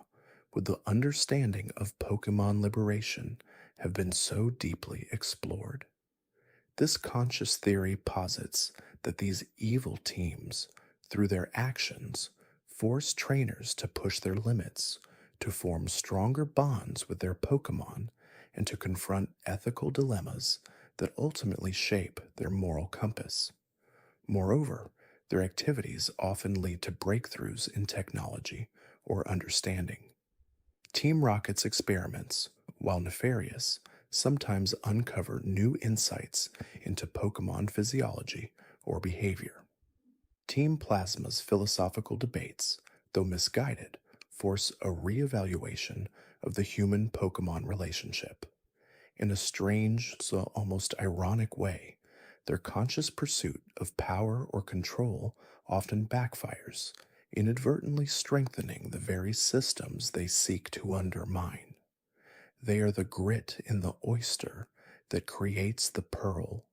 A: would the understanding of Pokemon liberation have been so deeply explored? This conscious theory posits that these evil teams, through their actions, force trainers to push their limits, to form stronger bonds with their Pokemon, and to confront ethical dilemmas that ultimately shape their moral compass. Moreover, their activities often lead to breakthroughs in technology or understanding. Team Rocket's experiments, while nefarious, sometimes uncover new insights into Pokemon physiology or behavior. Team Plasma's philosophical debates, though misguided, force a reevaluation of the human Pokemon relationship. In a strange, so almost ironic way, their conscious pursuit of power or control often backfires, inadvertently strengthening the very systems they seek to undermine. They are the grit in the oyster that creates the pearl,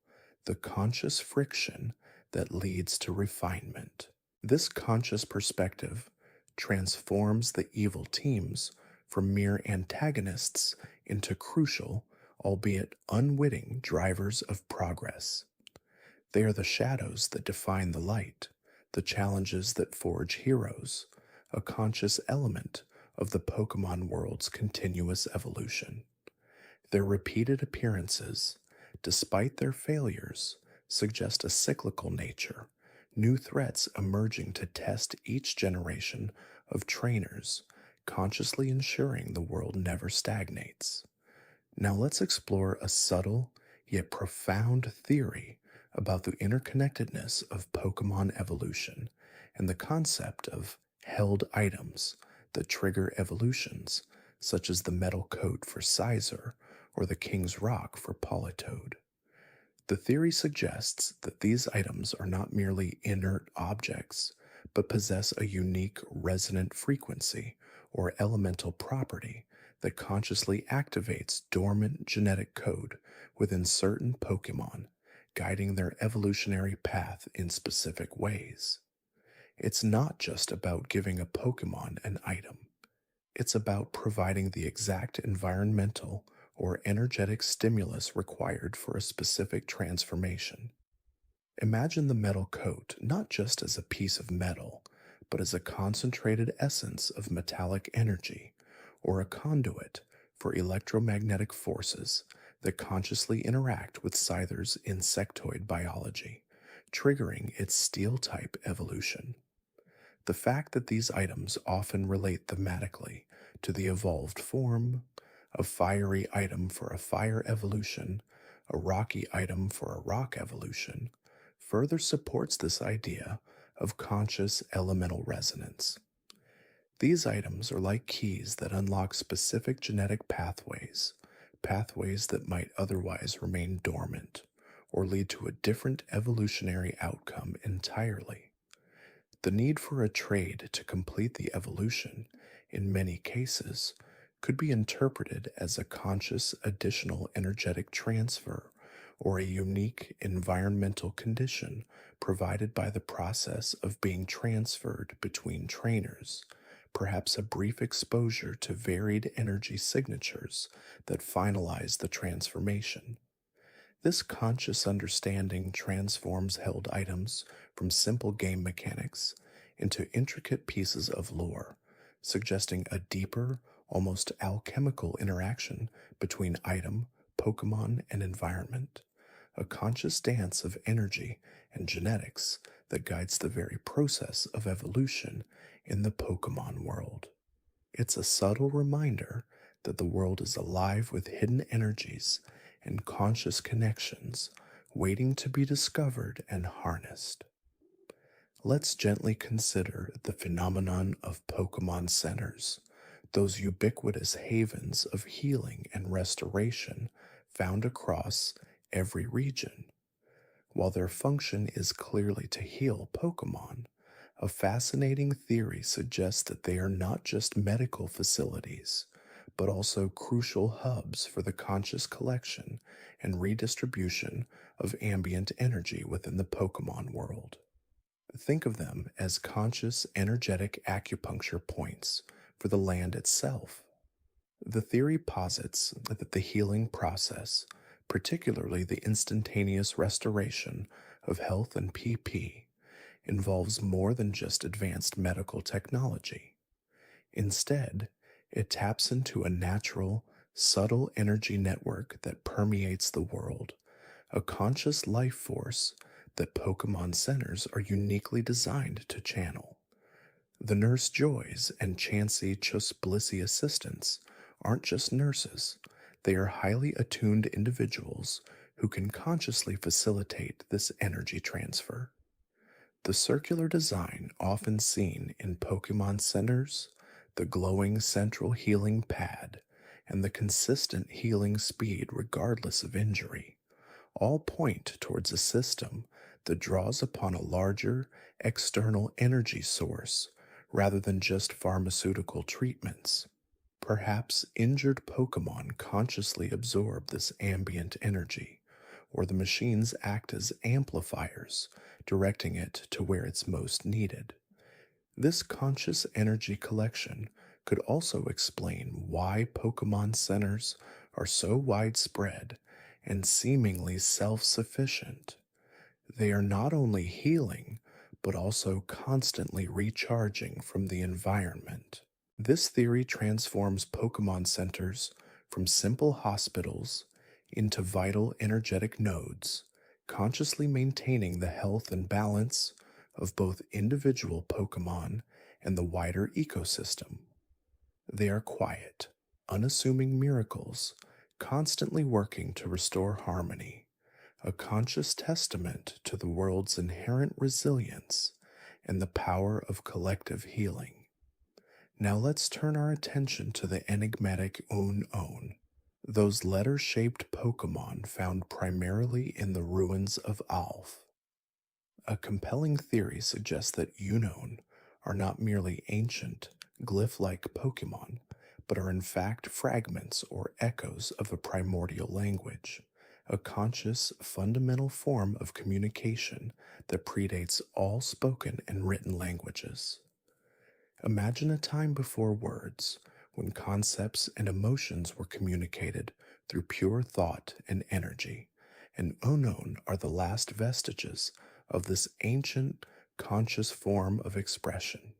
A: the conscious friction that leads to refinement. This conscious perspective transforms the evil teams from mere antagonists into crucial, albeit unwitting, drivers of progress. They are the shadows that define the light, the challenges that forge heroes, a conscious element of the Pokemon world's continuous evolution. Their repeated appearances, despite their failures, suggest a cyclical nature, new threats emerging to test each generation of trainers, consciously ensuring the world never stagnates. Now let's explore a subtle yet profound theory about the interconnectedness of Pokemon evolution and the concept of held items that trigger evolutions, such as the metal coat for Sizer or the King's Rock for Politoed. The theory suggests that these items are not merely inert objects, but possess a unique resonant frequency or elemental property that consciously activates dormant genetic code within certain Pokemon, guiding their evolutionary path in specific ways. It's not just about giving a Pokemon an item. It's about providing the exact environmental or energetic stimulus required for a specific transformation. Imagine the metal coat not just as a piece of metal, but as a concentrated essence of metallic energy, or a conduit for electromagnetic forces that consciously interact with Scyther's insectoid biology, triggering its steel-type evolution. The fact that these items often relate thematically to the evolved form, a fiery item for a fire evolution, a rocky item for a rock evolution, further supports this idea of conscious elemental resonance. These items are like keys that unlock specific genetic pathways, pathways that might otherwise remain dormant or lead to a different evolutionary outcome entirely. The need for a trade to complete the evolution, in many cases, could be interpreted as a conscious additional energetic transfer or a unique environmental condition provided by the process of being transferred between trainers, perhaps a brief exposure to varied energy signatures that finalize the transformation. This conscious understanding transforms held items from simple game mechanics into intricate pieces of lore, suggesting a deeper, almost alchemical interaction between item, Pokemon, and environment, a conscious dance of energy and genetics that guides the very process of evolution in the Pokemon world. It's a subtle reminder that the world is alive with hidden energies and conscious connections waiting to be discovered and harnessed. Let's gently consider the phenomenon of Pokémon Centers, those ubiquitous havens of healing and restoration found across every region. While their function is clearly to heal Pokémon, a fascinating theory suggests that they are not just medical facilities, but also crucial hubs for the conscious collection and redistribution of ambient energy within the Pokémon world. Think of them as conscious, energetic acupuncture points for the land itself. The theory posits that the healing process, particularly the instantaneous restoration of health and PP, involves more than just advanced medical technology. Instead, it taps into a natural, subtle energy network that permeates the world, a conscious life force that Pokémon Centers are uniquely designed to channel. The Nurse Joys and Chansey Chusblissy assistants aren't just nurses, they are highly attuned individuals who can consciously facilitate this energy transfer. The circular design often seen in Pokemon Centers, the glowing central healing pad, and the consistent healing speed regardless of injury, all point towards a system that draws upon a larger external energy source rather than just pharmaceutical treatments. Perhaps injured Pokemon consciously absorb this ambient energy, or the machines act as amplifiers, directing it to where it's most needed. This conscious energy collection could also explain why Pokemon centers are so widespread and seemingly self sufficient. They are not only healing, but also constantly recharging from the environment. This theory transforms Pokemon centers from simple hospitals into vital energetic nodes, consciously maintaining the health and balance of both individual Pokemon and the wider ecosystem. They are quiet, unassuming miracles, constantly working to restore harmony, a conscious testament to the world's inherent resilience and the power of collective healing. Now let's turn our attention to the enigmatic Unown, those letter-shaped Pokemon found primarily in the ruins of Alph. A compelling theory suggests that Unown are not merely ancient, glyph-like Pokemon, but are in fact fragments or echoes of a primordial language, a conscious, fundamental form of communication that predates all spoken and written languages. Imagine a time before words, when concepts and emotions were communicated through pure thought and energy, and Unknown are the last vestiges of this ancient, conscious form of expression.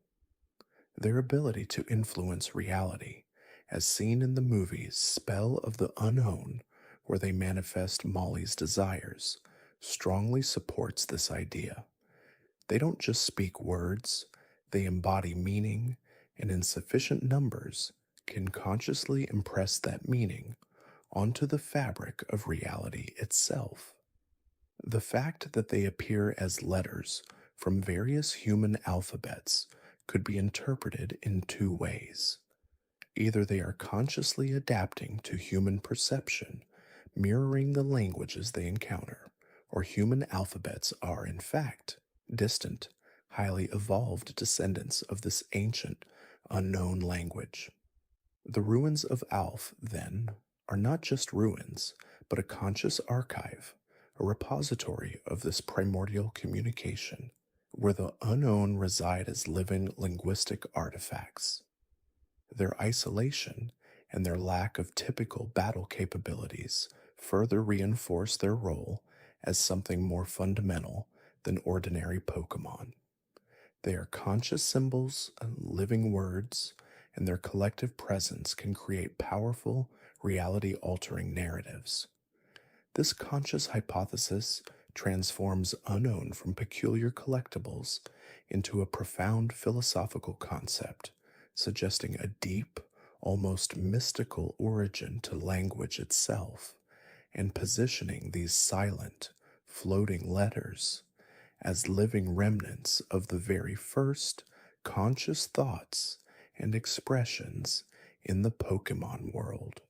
A: Their ability to influence reality, as seen in the movies Spell of the Unknown, where they manifest Molly's desires, strongly supports this idea. They don't just speak words, they embody meaning, and in sufficient numbers can consciously impress that meaning onto the fabric of reality itself. The fact that they appear as letters from various human alphabets could be interpreted in two ways. Either they are consciously adapting to human perception, mirroring the languages they encounter, or human alphabets are, in fact, distant, highly evolved descendants of this ancient, unknown language. The ruins of Alph, then, are not just ruins, but a conscious archive, a repository of this primordial communication, where the unknown reside as living linguistic artifacts. Their isolation and their lack of typical battle capabilities further reinforce their role as something more fundamental than ordinary Pokemon. They are conscious symbols, living words, and their collective presence can create powerful, reality-altering narratives. This conscious hypothesis transforms Unknown from peculiar collectibles into a profound philosophical concept, suggesting a deep, almost mystical origin to language itself, and positioning these silent, floating letters as living remnants of the very first conscious thoughts and expressions in the Pokemon world.